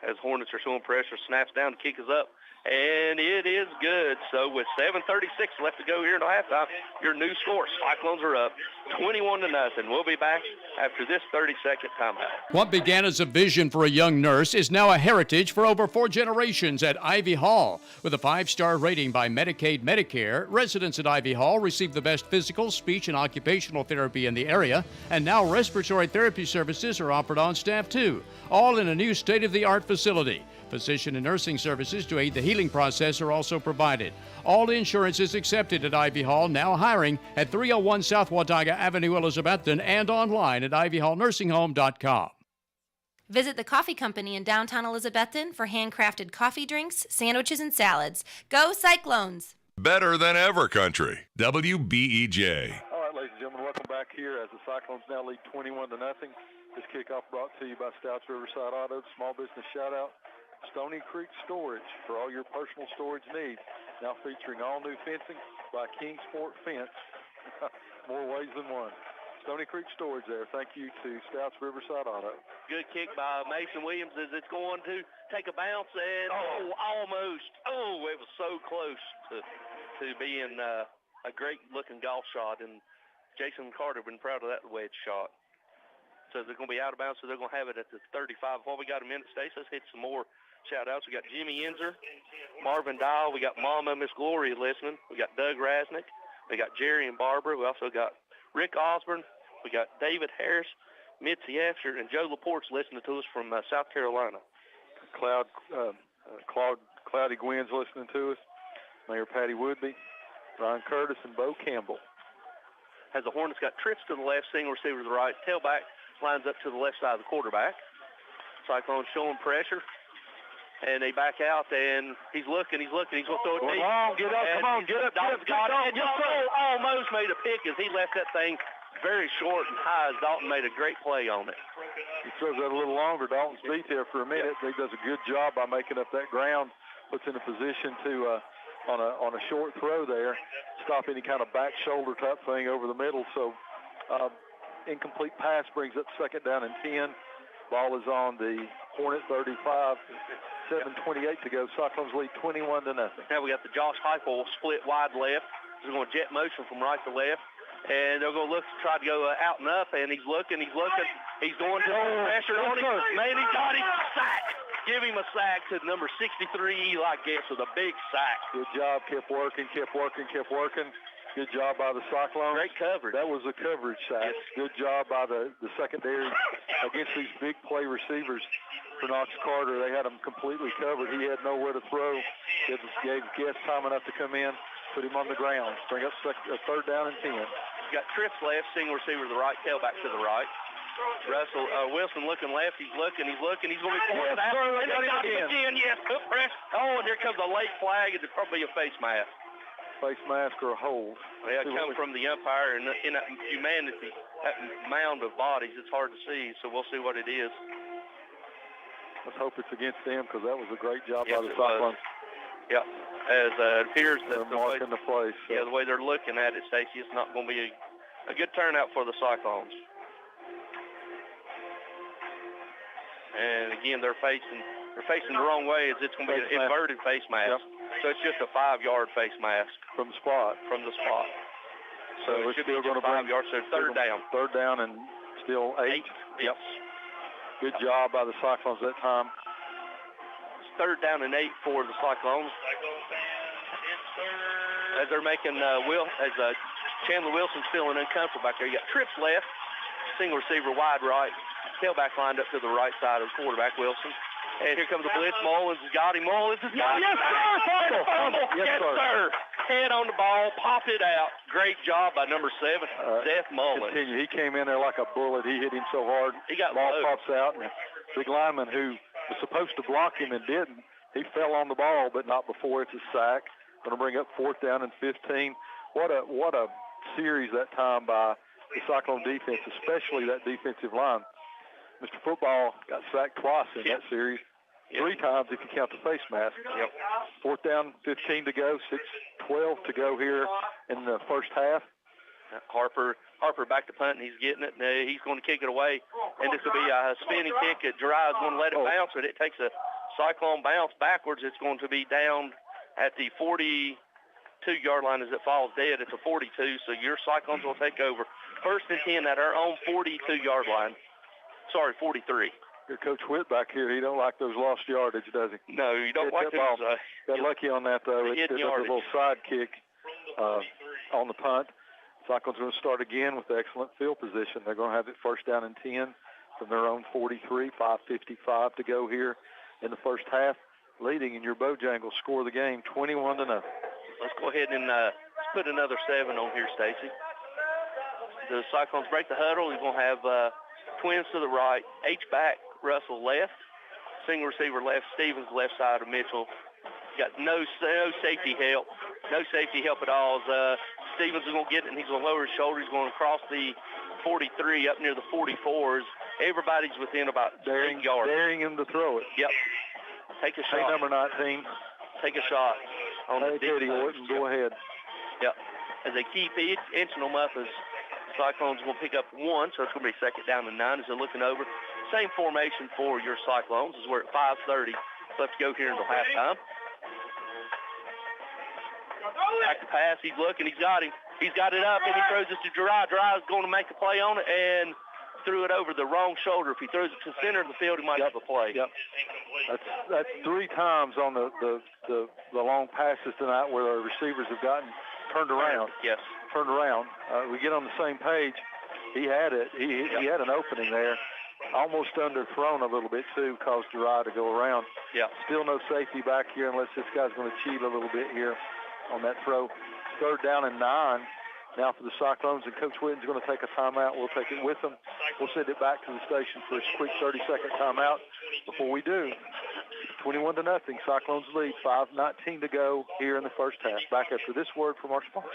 As Hornets are showing pressure, snaps down, the kick is up, and it is good. So with 7:36 left to go here until halftime, your new score, Cyclones are up 21-0. We'll be back after this 30-second timeout. What began as a vision for a young nurse is now a heritage for over 4 generations at Ivy Hall. With a 5-star rating by Medicaid Medicare, residents at Ivy Hall receive the best physical, speech, and occupational therapy in the area, and now respiratory therapy services are offered on staff too, all in a new state-of-the-art facility. Physician and nursing services to aid the healing process are also provided. All insurance is accepted at Ivy Hall, now hiring at 301 South Watauga Avenue, Elizabethton, and online at ivyhallnursinghome.com. Visit the coffee company in downtown Elizabethton for handcrafted coffee drinks, sandwiches, and salads. Go Cyclones! Better than ever country. WBEJ. All right, ladies and gentlemen, welcome back here as the Cyclones now lead 21-0. This kickoff brought to you by Stouts Riverside Auto, small business shout-out. Stony Creek Storage for all your personal storage needs. Now featuring all new fencing by Kingsport Fence. More ways than one. Stony Creek Storage there. Thank you to Stouts Riverside Auto. Good kick by Mason Williams as it's going to take a bounce and almost. It was so close to being a great looking golf shot, and Jason Carter been proud of that wedge shot. So they're going to be out of bounds, so they're going to have it at the 35. While we got a minute, Stace, let's hit some more shout-outs. We got Jimmy Enzer, Marvin Dial. We got Mama, Miss Gloria listening. We got Doug Rasnick. We got Jerry and Barbara. We also got Rick Osborne. We got David Harris, Mitzi Afsher, and Joe Laporte's listening to us from South Carolina. Claude Cloudy Gwyn's listening to us. Mayor Patty Woodby, Ryan Curtis, and Bo Campbell. Has the Hornets got trips to the left, single receiver to the right, tailback lines up to the left side of the quarterback. Cyclones showing pressure, and they back out, and he's looking, he's going to throw it deep. Get up, come on, get up. Dalton's got it, and Dalton almost made a pick as he left that thing very short and high as Dalton made a great play on it. He throws that a little longer. Dalton's beat there for a minute. He does a good job by making up that ground, puts in a position to, on a short throw there, stop any kind of back shoulder type thing over the middle. So incomplete pass brings up 2nd down and 10. Ball is on the Hornet 35, 7:28 to go. Cyclones lead 21-0. Now we got the Josh Heupel split wide left. He's going jet motion from right to left. And they're going to look to try to go out and up, and he's looking. He's going to pressure on him. Man, he got him. Sack. Give him a sack to number 63, Eli Guess, with a big sack. Good job. Kept working. Good job by the Cyclones. Great coverage. That was a coverage sack. Yes. Good job by the secondary against these big play receivers for Knox Carter. They had him completely covered. He had nowhere to throw. Gave Guess time enough to come in, put him on the ground, bring up 3rd down and 10. Got trips left, single receiver to the right, tailback to the right. Wilson looking left. He's looking. He's going to be forced out. And they got him again. Yes, put press. Oh, and here comes a late flag. It's probably a face mask. Face mask or a hold. Yeah, it comes from the umpire, and in that humanity, that mound of bodies, it's hard to see, so we'll see what it is. Let's hope it's against them, because that was a great job by the Cyclones. Yeah, as it appears that they're marking the place. So. Yeah, the way they're looking at it, Stacy, it's not going to be a good turnout for the Cyclones. And again, they're facing the wrong way, as it's going to be an inverted face mask. Yep. So it's just a 5-yard face mask from the spot. So it should be going to 5 yards. So 3rd down. 3rd down and still 8. Yep. Good job by the Cyclones that time. It's 3rd down and 8 for the Cyclones. As they're making Chandler Wilson's feeling uncomfortable back there. You got trips left, single receiver wide right, tailback lined up to the right side of the quarterback, Wilson. And here comes the blitz. Mullins has got him. Mullins has got him. Yes, sir. Fumble. Yes, sir. Head on the ball. Pop it out. Great job by number 7, Seth Mullins. Continue. He came in there like a bullet. He hit him so hard. He got ball low. Pops out. And the big lineman who was supposed to block him and didn't, he fell on the ball, but not before. It's a sack. Going to bring up 4th down and 15. What a series that time by the Cyclone defense, especially that defensive line. Mr. Football got sacked twice in that series. 3 times if you count the face mask. Yep. 4th down, 15 to go, 6:12 to go here in the first half. Harper back to punt, and he's getting it. And he's going to kick it away. And this will be a spinning kick. Gerard's going to let it bounce, but it takes a Cyclone bounce backwards. It's going to be down at the 42-yard line as it falls dead. It's a 42, so your Cyclones will take over. 1st and 10 at our own 42-yard line. Sorry, 43. Your Coach Witt back here, he don't like those lost yardage, does he? No, you don't like those. Got lucky on that, though. It's a little side kick on the punt. Cyclones going to start again with excellent field position. They're going to have it 1st down and 10 from their own 43, 5:55 to go here in the first half. Leading in your Bojangles score of the game, 21-0. Let's go ahead and put another 7 on here, Stacy. The Cyclones break the huddle. He's going to have twins to the right, H-back, Russell left, single receiver left, Stevens left side of Mitchell. Got no safety help. No safety help at all. Stevens is going to get it, and he's going to lower his shoulder. He's going to cross the 43 up near the 44s. Everybody's within about 8 yards. Daring him to throw it. Yep. Take a shot. Hey, number 19. Take a shot. On hey, Teddy Orton, go ahead. Yep. As they keep inching them up, as Cyclones will pick up 1, so it's going to be 2nd down and 9 as they're looking over. Same formation for your Cyclones as we're at 5:30 left to go here until halftime. Back to pass. He's looking. He's got him. He's got it up, and he throws it to Gerard. Gerard's going to make a play on it and threw it over the wrong shoulder. If he throws it to the center of the field, he might have a play. Yep. That's 3 times on the long passes tonight where the receivers have gotten turned around. Yes. Turned around. We get on the same page. He had it. He had an opening there. almost underthrown a little bit, too, caused the ride to go around. Yeah. Still no safety back here unless this guy's going to cheat a little bit here on that throw. 3rd down and 9. Now for the Cyclones, and Coach Whitten's going to take a timeout. We'll take it with them. We'll send it back to the station for a quick 30-second timeout. Before we do, 21-0, Cyclones lead, 5:19 to go here in the first half. Back after this word from our sponsors.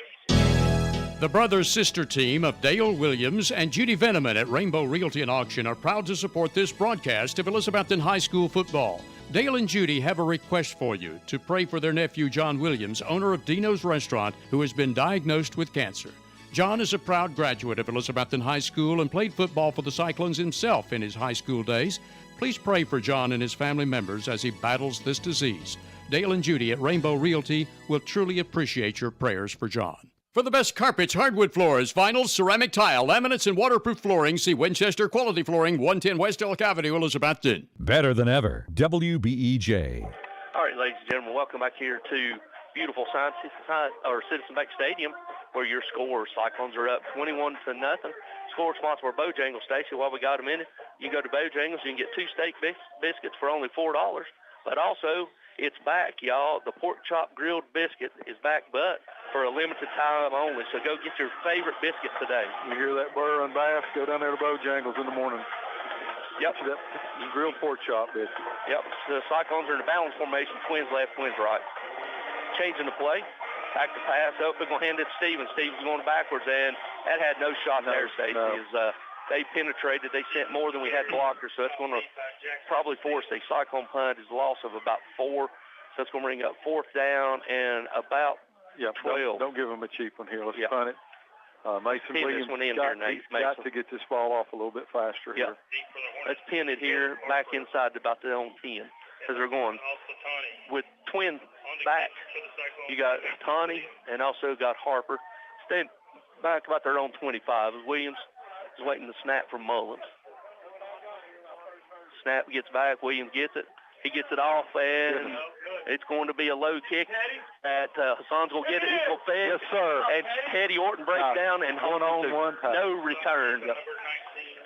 The brother-sister team of Dale Williams and Judy Veneman at Rainbow Realty and Auction are proud to support this broadcast of Elizabethton High School football. Dale and Judy have a request for you to pray for their nephew, John Williams, owner of Dino's Restaurant, who has been diagnosed with cancer. John is a proud graduate of Elizabethton High School and played football for the Cyclones himself in his high school days. Please pray for John and his family members as he battles this disease. Dale and Judy at Rainbow Realty will truly appreciate your prayers for John. For the best carpets, hardwood floors, vinyl, ceramic tile, laminates, and waterproof flooring, see Winchester Quality Flooring, 110 West Elk Avenue, Elizabethton. Better than ever. WBEJ. All right, ladies and gentlemen, welcome back here to beautiful Citizen Bank Stadium, where your score, Cyclones are up 21-0. Score sponsored by Bojangles Station. While we got a minute, you can go to Bojangles, you can get 2 steak biscuits for only $4. But also, it's back, y'all. The pork chop grilled biscuit is back, but for a limited time only. So go get your favorite biscuit today. You hear that burr and bass? Go down there to Bojangles in the morning. Yep. That grilled pork chop biscuit. Yep. The Cyclones are in a balance formation, twins left, twins right. Changing the play. Back to pass. Up, they're going to hand it to Stevens. Stevens going backwards, and that had no shot there, Stacey. They penetrated. They sent more than we had blockers, so it's going to probably force a Cyclone punt. Is a loss of about 4. So it's going to bring up 4th down and about 12. Don't give them a cheap one here. Let's punt it. Mason pin Williams got to get this ball off a little bit faster here. Let's pin it here back inside about their own 10 because they're going with twin back. You got Tawny and also got Harper. Stay back about their own 25. Williams is waiting to snap from Mullins. Snap gets back. Williams gets it. He gets it off, and it's going to be a low kick. Hassan's going to get it. He's going to fed. Yes, sir. And Teddy Orton breaks down and holds one time. No return.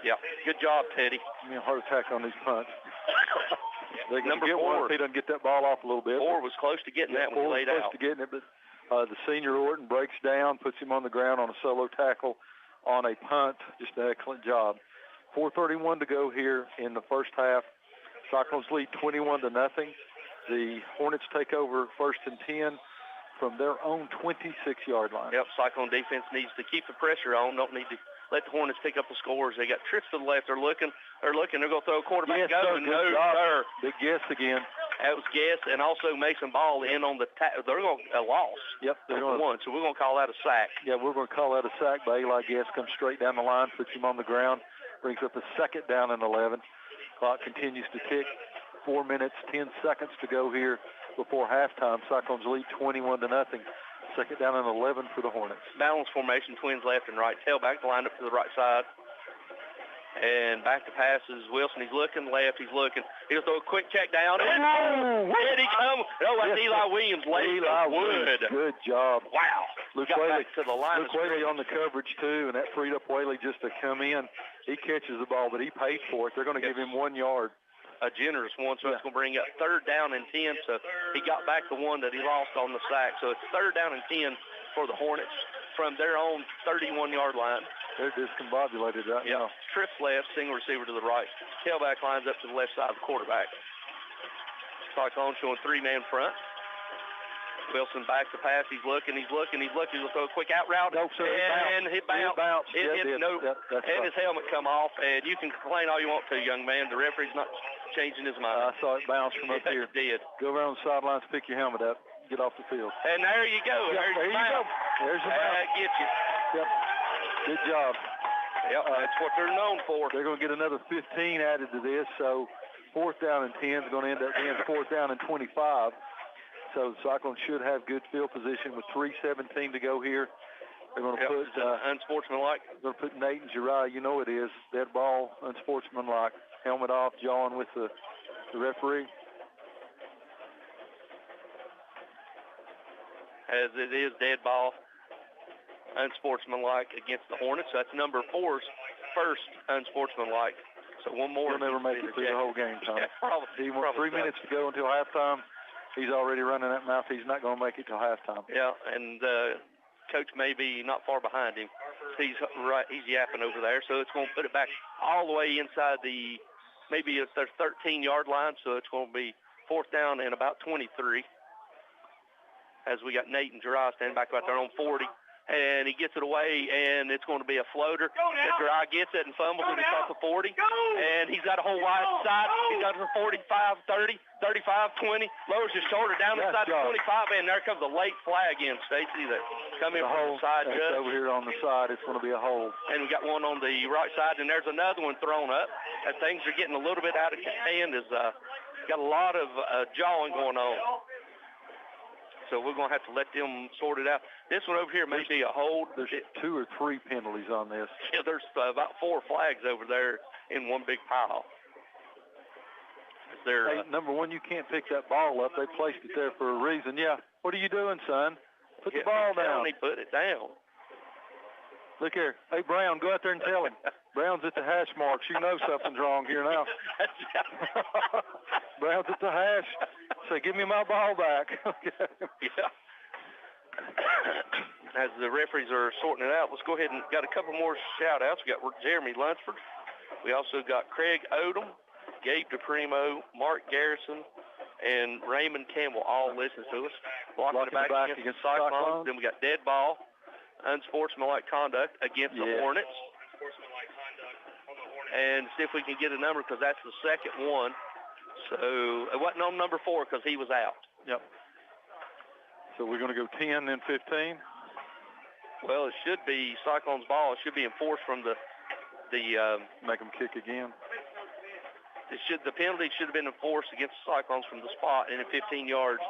Yeah. Good job, Teddy. Give me a heart attack on these punts. They can Number get 4. one if he doesn't get that ball off a little bit. 4 was close to getting that when he laid out. Close to getting it, but the senior Orton breaks down, puts him on the ground on a solo tackle on a punt. Just an excellent job. 4:31 to go here in the first half. Cyclones lead 21-0. The Hornets take over 1st and 10 from their own 26-yard line. Yep, Cyclone defense needs to keep the pressure on. Don't need to let the Hornets pick up the scores. They got trips to the left. They're looking. They're going to throw a quarterback. Yes, sir. No, sir. Big guess again. That was guess, and also Mason Ball in on the they're going a loss. Yep, they're going one. So we're going to call that a sack. Yeah, we're going to call that a sack. But Eli Guess comes straight down the line, puts him on the ground, brings up a 2nd down and 11. Clock continues to tick. 4 minutes, 10 seconds to go here before halftime. Cyclones lead 21-0. 2nd down and 11 for the Hornets. Balance formation, twins left and right. Tailback lined up to the right side. And back to passes. Wilson, he's looking left. He's looking. He'll throw a quick check down. And did he come? No, that's Eli Williams. Eli Williams. Good job. Wow. Luke Got Whaley, back to the line. Luke Whaley on the coverage, too, and that freed up Whaley just to come in. He catches the ball, but he paid for it. They're going to give him 1 yard. A generous one, so it's going to bring up 3rd down and 10. So he got back the one that he lost on the sack. So it's 3rd down and 10 for the Hornets from their own 31-yard line. They're discombobulated right now. Trips left, single receiver to the right. Tailback lines up to the left side of the quarterback. Cyclone showing 3-man front. Wilson back to pass. He's looking. He'll throw a quick out route. No, sir. And it bounced. It His helmet come off. And you can complain all you want to, young man. The referee's not changing his mind. I saw it bounce from up here. It did. Go around the sidelines, pick your helmet up, get off the field. And there you go. There you go. There's the bounce. That gets you. Yep. Good job. Yep, that's what they're known for. They're going to get another 15 added to this, so 4th down and 10 is going to end up being 4th down and 25. So the Cyclones should have good field position with 3:17 to go here. They're going to put unsportsmanlike. They're going to put Nate and Jariah. You know it is. Dead ball, unsportsmanlike. Helmet off, jawing with the referee. As it is dead ball, unsportsmanlike against the Hornets. So that's number 4's first unsportsmanlike. So one more. He'll never make it through the whole game, Tom. Yeah, probably. He wants 3 minutes to go until halftime. He's already running that mouth. He's not going to make it till halftime. Yeah, and Coach may be not far behind him. He's yapping over there, so it's going to put it back all the way inside the maybe it's their 13-yard line, so it's going to be 4th down and about 23. As we got Nate and Gerard standing back out there on 40. And he gets it away, and it's going to be a floater. Gerard gets it and fumbles it across the 40. And he's got a whole wide side. He's got it for 45, 30, 35, 20. Lowers his shoulder down inside the 25, and there comes a late flag in, Stacy, that come in from the side judge. Over here on the side, it's going to be a hold. And we got one on the right side, and there's another one thrown up. And things are getting a little bit out of hand. Got a lot of jawing going on. So we're going to have to let them sort it out. This one over here may be a hold. There's 2 or 3 penalties on this. Yeah, there's about 4 flags over there in one big pile. Hey, number one, you can't pick that ball up. They placed it there for a reason. Yeah, what are you doing, son? Put the ball down. He put it down. Look here. Hey, Brown, go out there and tell him. Brown's at the hash marks. You know something's wrong here now. Brown's at the hash. Say, give me my ball back. Yeah. As the referees are sorting it out, let's go ahead and got a couple more shout-outs. We got Jeremy Lunsford. We also got Craig Odom, Gabe DePrimo, Mark Garrison, and Raymond Campbell all listening to us. Blocking the back against Cyclones. Then we got dead ball, unsportsmanlike conduct against the Hornets. And see if we can get a number because that's the second one. So it wasn't on number 4 because he was out. Yep. So we're going to go 10 and 15? Well, it should be Cyclones ball. It should be enforced from the make them kick again. The penalty should have been enforced against the Cyclones from the spot and in 15 yards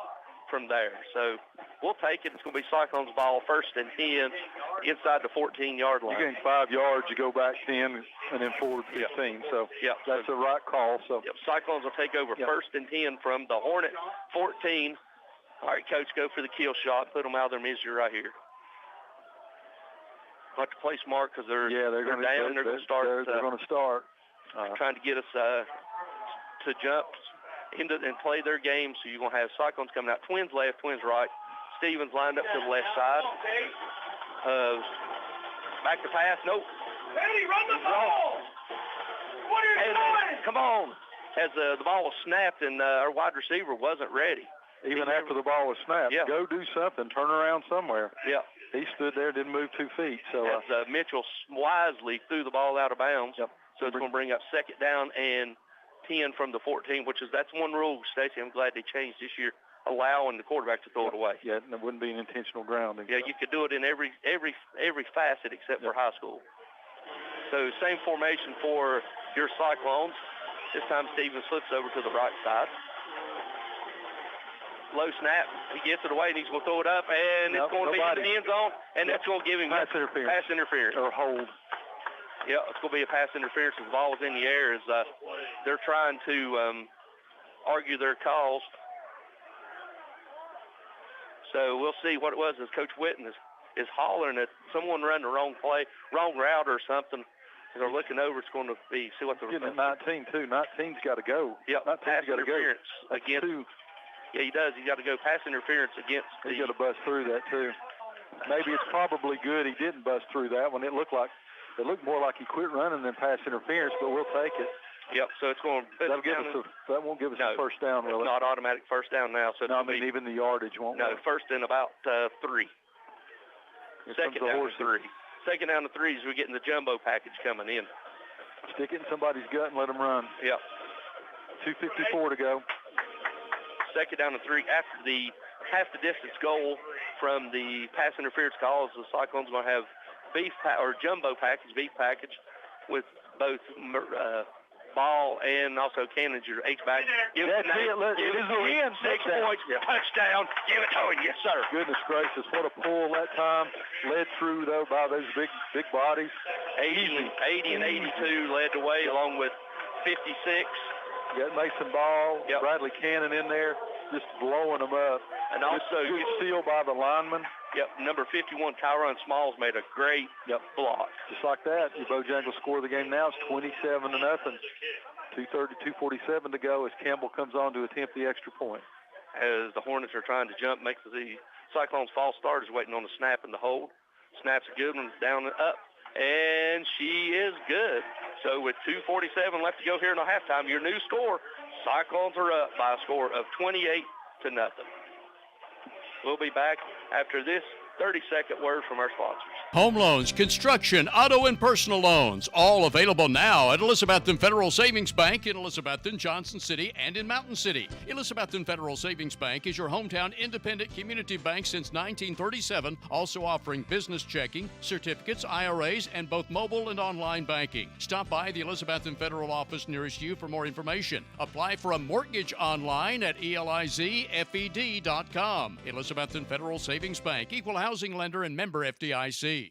from there. So we'll take it. It's going to be Cyclones ball, 1st and 10 inside the 14-yard line. You gain 5 yards, you go back 10 and then forward 15. So that's the right call. So Cyclones will take over 1st and 10 from the Hornet 14. All right, Coach, go for the kill shot. Put them out of their misery right here. Like to place mark because they're down. They're going to start. They're going to start trying to get us to jump into and play their game. So you're going to have Cyclones coming out. Twins left, Twins right. Stevens lined up to the left side. Back to pass. Nope. Eddie, run the ball. What are you doing? Come on. As the ball was snapped and our wide receiver wasn't ready. Even after the ball was snapped, go do something, turn around somewhere. Yeah. He stood there, didn't move 2 feet. So Mitchell wisely threw the ball out of bounds. Yep. So it's going to bring up 2nd down and 10 from the 14, that's one rule, Stacey. I'm glad they changed this year, allowing the quarterback to throw it away. Yeah, and it wouldn't be an intentional grounding. Yeah, you could do it in every facet except for high school. So same formation for your Cyclones. This time Stevens flips over to the right side. Low snap. He gets it away, and he's going to throw it up, and it's going to be in the end zone, and that's going to give him pass interference. Or hold. Yeah, it's going to be a pass interference as the ball is in the air as they're trying to argue their calls. So we'll see what it was as Coach Whitten is hollering at someone running the wrong play, wrong route or something. And they're looking over. It's going to be, see what they're getting at 19, too. 19's got to go. Yeah, pass interference against 2. Yeah, he does. He's got to go pass interference against He's got to bust through that, too. Maybe it's probably good he didn't bust through that one. It looked more like he quit running than pass interference, but we'll take it. Yep, so it's going to that won't give us a first down, really. It's not automatic first down now. So even the yardage won't. No, first and about 3. Second down to 3. Second down to 3 as we're getting the jumbo package coming in. Stick it in somebody's gut and let them run. Yep. 2:54 to go. Second down to 3 after the half the distance goal from the pass interference calls. The Cyclones are going to have jumbo package, beef package with both ball and also Canninger H-back. That's it. It is the end. 6 points. Touchdown. Give it to him. Yes, sir. Goodness gracious. What a pull that time. Led through, though, by those big bodies. 80 and 82 led the way along with 56. Got Mason Ball, Bradley Cannon in there, just blowing them up. And also good steal by the lineman. Yep, number 51, Tyron Smalls made a great block. Just like that, your Bojangles score of the game now is 27-0. 2:47 to go as Campbell comes on to attempt the extra point. As the Hornets are trying to jump, makes the Cyclones false starters waiting on the snap and the hold. Snap's a good one, down and up, and she is good. So with 2:47 left to go here in the halftime, your new score, Cyclones are up by a score of 28-0. We'll be back after this 30-second word from our sponsors. Home loans, construction, auto, and personal loans, all available now at Elizabethton Federal Savings Bank in Elizabethton, Johnson City, and in Mountain City. Elizabethton Federal Savings Bank is your hometown independent community bank since 1937, also offering business checking, certificates, IRAs, and both mobile and online banking. Stop by the Elizabethton Federal office nearest you for more information. Apply for a mortgage online at elizfed.com. Elizabethton Federal Savings Bank, equal housing lender and member FDIC.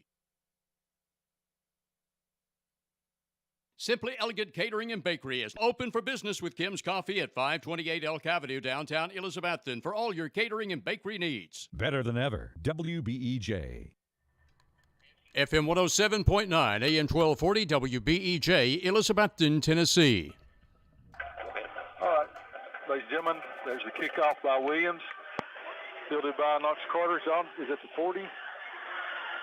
Simply Elegant Catering and Bakery is open for business with Kim's Coffee at 528 Elk Avenue, downtown Elizabethton, for all your catering and bakery needs. Better than ever. WBEJ. FM 107.9, AM 1240, WBEJ, Elizabethton, Tennessee. All right, ladies and gentlemen, there's the kickoff by Williams. Fielded by Knox Carter. John, is it the 40?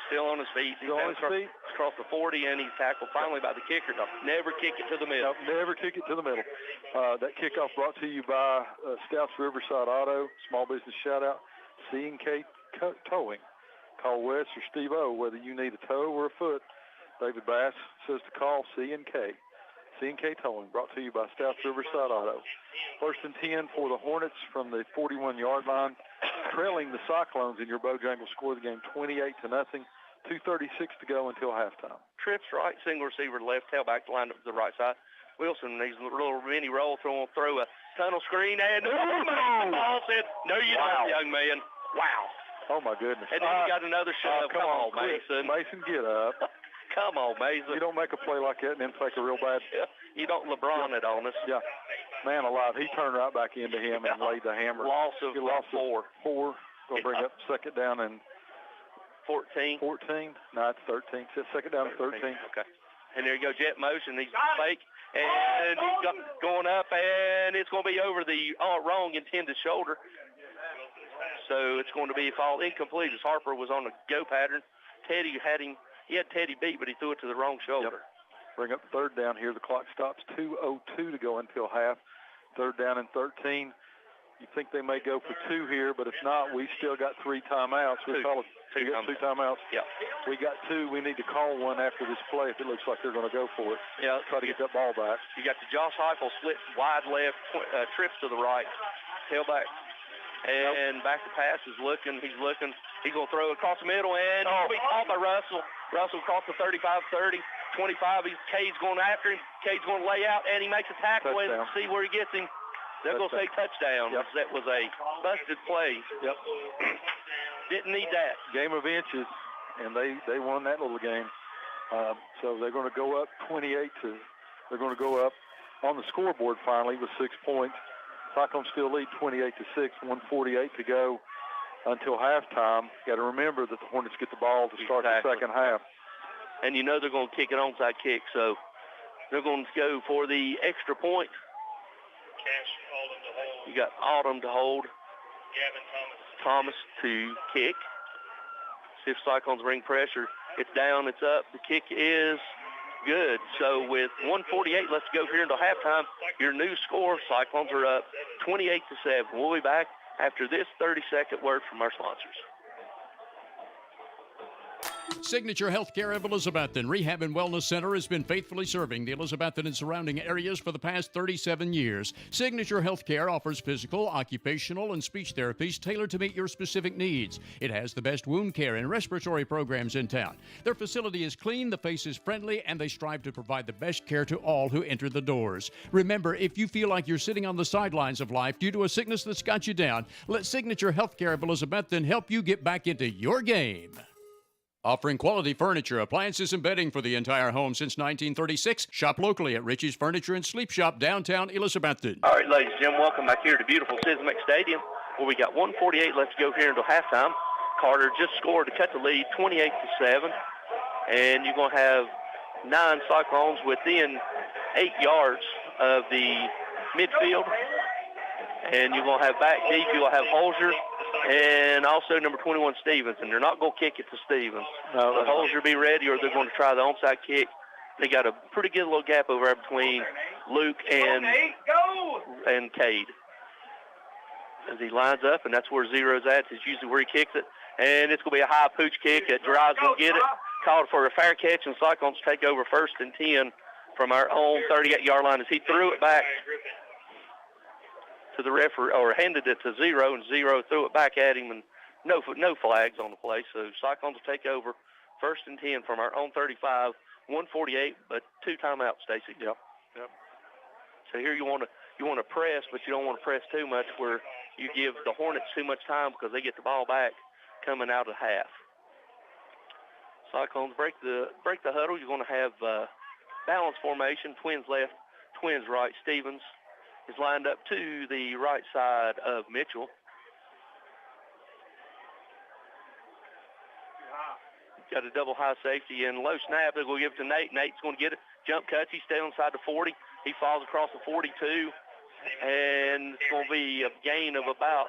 Still on his feet. Still on his feet? Across the 40, and he's tackled finally by the kicker. Never kick it to the middle. Nope, never kick it to the middle. That kickoff brought to you by Stouts Riverside Auto, small business shout-out, C&K Towing. Call Wes or Steve O, whether you need a toe or a foot. David Bass says to call C&K. C&K Towing, brought to you by Stouts Riverside Auto. First and 10 for the Hornets from the 41-yard line, trailing the Cyclones in your Bojangles score of the game 28-0. 2:36 to go until halftime. Trips right, single receiver left, tailback lined up to the right side. Wilson, these little mini roll throw a tunnel screen, and ball said, "No, you don't, young man." Wow. Oh my goodness. And then you got another shove. Come on, Mason. Mason, get up. Come on, Mason. You don't make a play like that and then take a real bad. You don't LeBron it on us. Yeah. Man alive, he turned right back into him and laid the hammer. Loss of 4. Going to bring up second down and 14. 14. No, it's 13. It's second down and 13. Okay. And there you go, jet motion. He's fake. And he's going up, and it's going to be over the wrong intended shoulder. So it's going to be fall incomplete as Harper was on the go pattern. Teddy had Teddy beat, but he threw it to the wrong shoulder. Yep. Bring up third down here. The clock stops. 2:02 to go until half. Third down and 13. You think they may go for 2 here, but if not, we still got 3 timeouts. We got 2 timeouts. Yeah. We got 2. We need to call one after this play if it looks like they're going to go for it. Yeah. Try to get that ball back. You got the Josh Heifel split wide left, trips to the right, tailback. And back to pass is looking. He's looking. He's going to throw across the middle, and he'll be caught by Russell. Russell across the 35-30, 25. Cade's going after him. Cade's going to lay out, and he makes a tackle and see where he gets him. They're going to say touchdown. Yep. That was a busted play. Yep. Didn't need that. Game of inches, and they won that little game. So they're going to go up 28 to. They're going to go up on the scoreboard finally with 6 points. Cyclones still lead 28-6. 1:48 to go until halftime. Got to remember that the Hornets get the ball to start the second half. And you know they're going to kick an onside kick, so they're going to go for the extra point. You got Autumn to hold. Thomas to kick. See if Cyclones bring pressure. It's down, it's up. The kick is good. So with 1:48 left to go here until halftime, your new score, Cyclones are up 28-7. We'll be back after this 30-second word from our sponsors. Signature Healthcare of Elizabethton Rehab and Wellness Center has been faithfully serving the Elizabethton and surrounding areas for the past 37 years. Signature Healthcare offers physical, occupational, and speech therapies tailored to meet your specific needs. It has the best wound care and respiratory programs in town. Their facility is clean, the face is friendly, and they strive to provide the best care to all who enter the doors. Remember, if you feel like you're sitting on the sidelines of life due to a sickness that's got you down, let Signature Healthcare of Elizabethton help you get back into your game. Offering quality furniture, appliances, and bedding for the entire home since 1936. Shop locally at Richie's Furniture and Sleep Shop, downtown Elizabethton. All right, ladies and gentlemen, welcome back here to beautiful Sismic Stadium, where we got 1:48 left to go here until halftime. Carter just scored to cut the lead 28-7. And you're going to have 9 Cyclones within 8 yards of the midfield. And you're going to have back deep, you're going to have Holzer and also number 21, Stevens. And they're not going to kick it to Stevens. No, so Holzer be ready, or they're going to try the onside kick. They got a pretty good little gap over there between Luke and Cade. As he lines up, and that's where Zero's at. It's usually where he kicks it. And it's going to be a high pooch kick. Gerard's going to get it. Called for a fair catch, and Cyclones take over 1st and 10 from our own 38-yard line as he threw it back to the referee, or handed it to Zero, and Zero threw it back at him, and no flags on the play. So Cyclones will take over 1st and 10 from our own 35, 148, but 2 timeouts, Stacy. Yep. So here you want to press, but you don't want to press too much where you give the Hornets too much time because they get the ball back coming out of half. Cyclones break the huddle. You're going to have balance formation, twins left, twins right. Stevens is lined up to the right side of Mitchell. Got a double high safety and low snap. They're going to give it to Nate. Nate's going to get it. Jump cuts. He stays inside the 40. He falls across the 42. And it's going to be a gain of about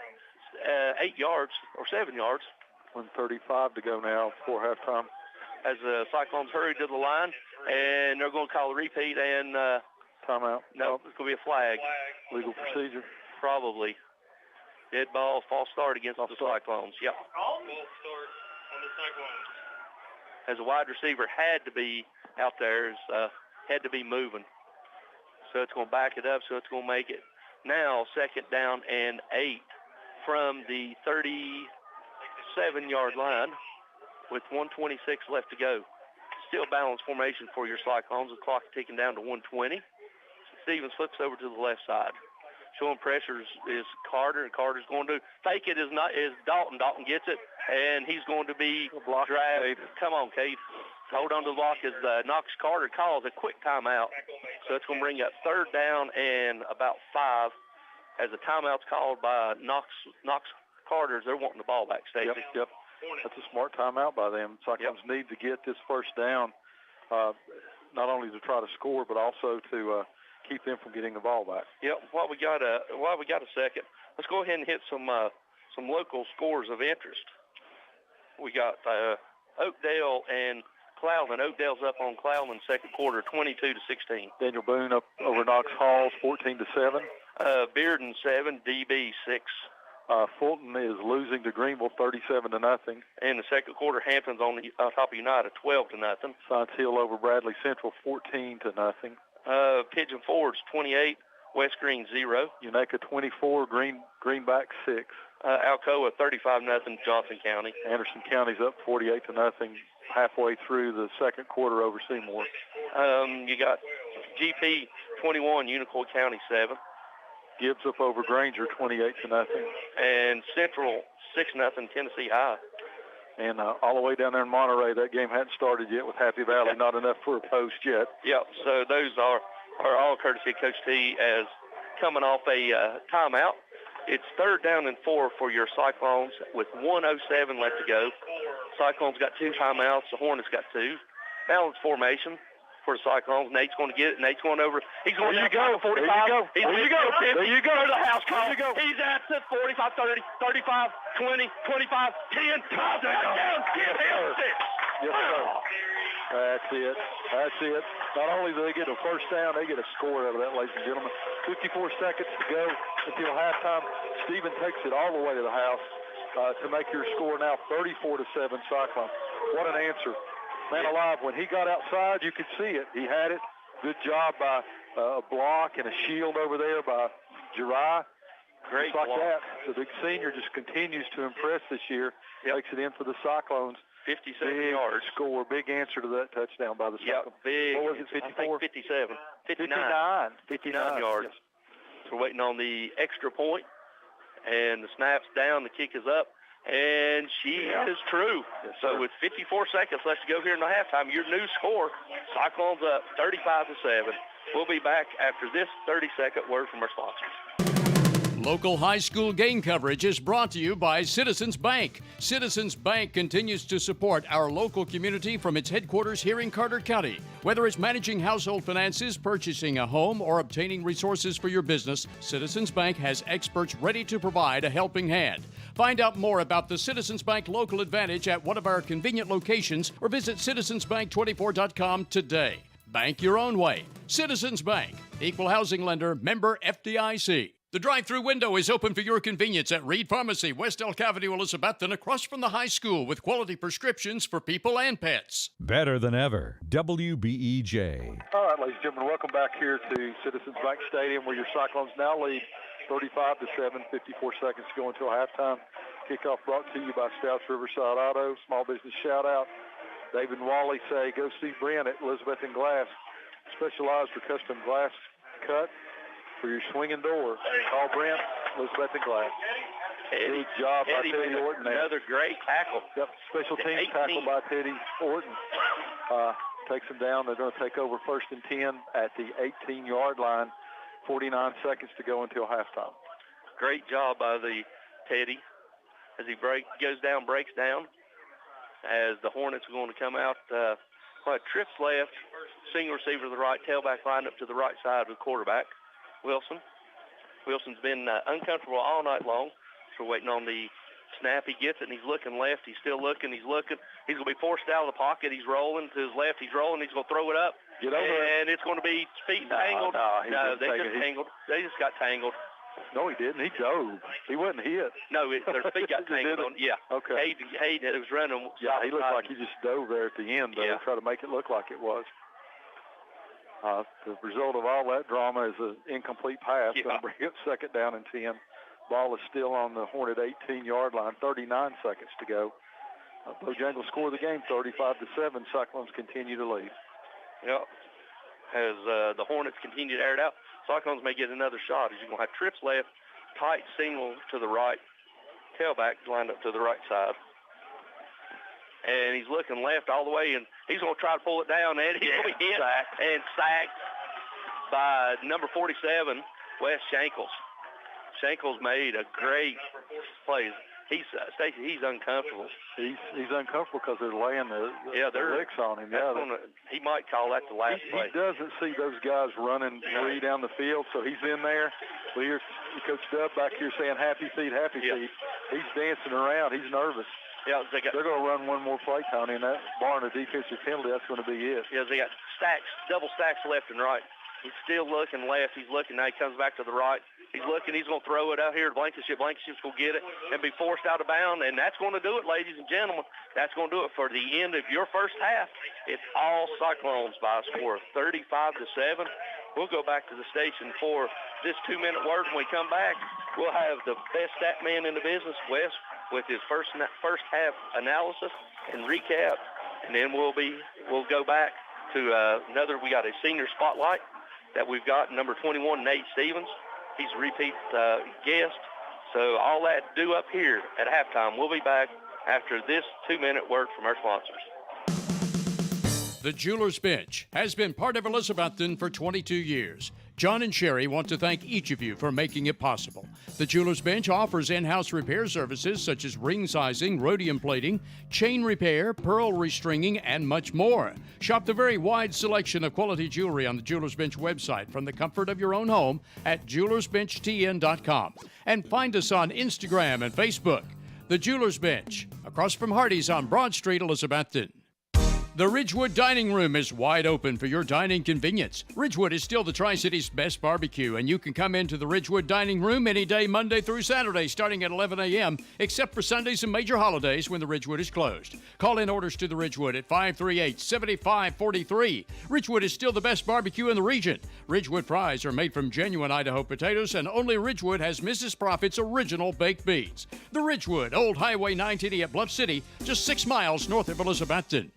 8 yards or 7 yards. 1:35 to go now before halftime. As the Cyclones hurry to the line, and they're going to call a repeat and timeout. No, it's going to be a flag. Legal procedure. Probably. Dead ball, false start against the Cyclones. Yep. False start on the Cyclones. As a wide receiver had to be out there, had to be moving. So it's going to back it up, so it's going to make it now 2nd down and 8 from the 37-yard line with 1:26 left to go. Still balanced formation for your Cyclones. The clock ticking down to 1:20. Stevens flips over to the left side. Showing pressures is Carter, and Carter's going to fake it is Dalton. Dalton gets it, and he's going to be dragged. Come on, Cade. Hold on to the block as Knox Carter calls a quick timeout. So it's going to bring up 3rd down and about 5 as the timeout's called by Knox Carter. They're wanting the ball back, Stacey. Yep. That's a smart timeout by them. Cyclones need to get this 1st down, not only to try to score, but also to keep them from getting the ball back. Yep. While we got a second, let's go ahead and hit some local scores of interest. We got Oakdale and Cloudland. Oakdale's up on Cloudland 2nd quarter, 22-16. Daniel Boone up over Knox Halls, 14-7. Bearden 7, DB 6. Fulton is losing to Greenville 37-0. In the 2nd quarter, Hampton's on top of United 12-0. Science Hill over Bradley Central 14-0. Pigeon Forge 28, West Green 0. Unaca 24, Greenback 6. Alcoa 35-0, Johnson County. Anderson County's up 48-0 halfway through the 2nd quarter over Seymour. You got GP 21, Unicoi County 7. Gibbs up over Granger 28-0. And Central 6-0, Tennessee High. And all the way down there in Monterey, that game hadn't started yet with Happy Valley, not enough for a post yet. Yep, so those are all courtesy of Coach T as coming off a timeout. It's 3rd down and 4 for your Cyclones with 1:07 left to go. Cyclones got 2 timeouts. The Hornets got 2. Balanced formation for the Cyclones. Nate's going to get it. Nate's going over. He's going to go. 45. There you go. There you go. To the house call. He's at the 45, 30, 35, 20, 25, 10. Touchdown. Give him 6. Yes, sir. That's it. That's it. Not only do they get a 1st down, they get a score out of that, ladies and gentlemen. 54 seconds to go until halftime. Stephen takes it all the way to the house to make your score now 34-7 Cyclones. What an answer. Man alive, when he got outside, you could see it. He had it. Good job by a block and a shield over there by Jirai. Great just like block. that. The big senior just continues to impress this year. Takes it in for the Cyclones. 57 big yards. Score. Big answer to that touchdown by the Cyclones. Big. What was it, 54? 57. 59 yards. Yes. So we're waiting on the extra point. And the snap's down. The kick is up. And she is true. Yes, so with 54 seconds left to go here in the halftime, your new score, Cyclones up 35-7. We'll be back after this 30-second word from our sponsors. Local high school game coverage is brought to you by Citizens Bank. Citizens Bank continues to support our local community from its headquarters here in Carter County. Whether it's managing household finances, purchasing a home, or obtaining resources for your business, Citizens Bank has experts ready to provide a helping hand. Find out more about the Citizens Bank Local Advantage at one of our convenient locations or visit citizensbank24.com today. Bank your own way. Citizens Bank. Equal housing lender. Member FDIC. The drive-through window is open for your convenience at Reed Pharmacy, West Elk Avenue, Elizabethton, across from the high school with quality prescriptions for people and pets. Better than ever. WBEJ. All right, ladies and gentlemen, welcome back here to Citizens Bank Stadium where your Cyclones now lead 35-7, 54 seconds to go until halftime. Kickoff brought to you by Stouts Riverside Auto, Small Business Shout-Out. David and Wally say, go see Brent at Elizabethton Glass, specialized for custom glass cut for your swinging door. Call Brent, Elizabethton Glass. Good job by Teddy Orton. Another great tackle. Yep, special teams tackle by Teddy Orton. Takes them down. They're going to take over 1st and 10 at the 18-yard line. 49 seconds to go until halftime. Great job by the Teddy as he goes down, breaks down. As the Hornets are going to come out, trips left, single receiver to the right, tailback line up to the right side with quarterback Wilson. Wilson's been uncomfortable all night long, so we're waiting on the snap. He gets it, and he's looking left. He's still looking. He's looking. He's going to be forced out of the pocket. He's rolling to his left. He's rolling. He's going to throw it up. Get over and it's going to be feet tangled. No, they just tangled. They just got tangled. No, he didn't. He dove. He wasn't hit. No, their feet got tangled. Yeah. Okay. Hayden was running. Yeah, he looked like he just dove there at the end, though, to try to make it look like it was. The result of all that drama is an incomplete pass. Going to bring it 2nd down and 10. Ball is still on the Hornet 18-yard line. 39 seconds to go. Bojangles score the game 35-7. Cyclones continue to lead. Yep. As the Hornets continue to air it out, Cyclones may get another shot. As you're going to have trips left, tight single to the right, tailback lined up to the right side. And he's looking left all the way, and he's going to try to pull it down, and he's going to be hit and sacked by number 47, Wes Shankles. Shankles made a great play. Stacey, he's uncomfortable. He's uncomfortable because they're laying the licks on him. He might call that the last play. He doesn't see those guys running three down the field, so he's in there. We hear Coach Dub back here saying, happy feet, happy feet. He's dancing around. He's nervous. Yeah, they're going to run one more play, Tony, and that barring a defensive penalty, that's going to be it. Yeah, they got double stacks left and right. He's still looking left. He's looking. Now he comes back to the right. He's looking. He's going to throw it out here to Blankenship. Blankenship's going to get it and be forced out of bounds, and that's going to do it, ladies and gentlemen. That's going to do it for the end of your first half. It's all Cyclones by a score of 35-7. We'll go back to the station for this 2-minute word. When we come back, we'll have the best stat man in the business, Wes, with his first half analysis and recap, and then we'll go back to we got a senior spotlight that we've got, number 21, Nate Stevens. He's a repeat guest. So all that due up here at halftime. We'll be back after this 2-minute word from our sponsors. The Jewelers Bench has been part of Elizabethton for 22 years. John and Sherry want to thank each of you for making it possible. The Jewelers Bench offers in-house repair services such as ring sizing, rhodium plating, chain repair, pearl restringing, and much more. Shop the very wide selection of quality jewelry on the Jewelers Bench website from the comfort of your own home at jewelersbenchtn.com. And find us on Instagram and Facebook. The Jewelers Bench, across from Hardee's on Broad Street, Elizabethton. The Ridgewood Dining Room is wide open for your dining convenience. Ridgewood is still the Tri-City's best barbecue, and you can come into the Ridgewood Dining Room any day, Monday through Saturday, starting at 11 a.m., except for Sundays and major holidays when the Ridgewood is closed. Call in orders to the Ridgewood at 538-7543. Ridgewood is still the best barbecue in the region. Ridgewood fries are made from genuine Idaho potatoes, and only Ridgewood has Mrs. Profit's original baked beans. The Ridgewood, Old Highway 980 at Bluff City, just 6 miles north of Elizabethton.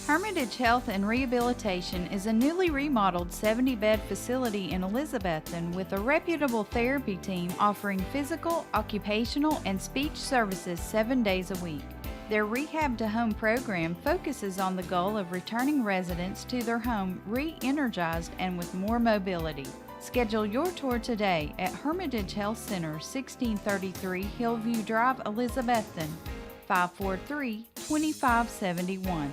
Hermitage Health and Rehabilitation is a newly remodeled 70-bed facility in Elizabethton with a reputable therapy team offering physical, occupational, and speech services 7 days a week. Their Rehab to Home program focuses on the goal of returning residents to their home re-energized and with more mobility. Schedule your tour today at Hermitage Health Center, 1633 Hillview Drive, Elizabethton, 543-2571.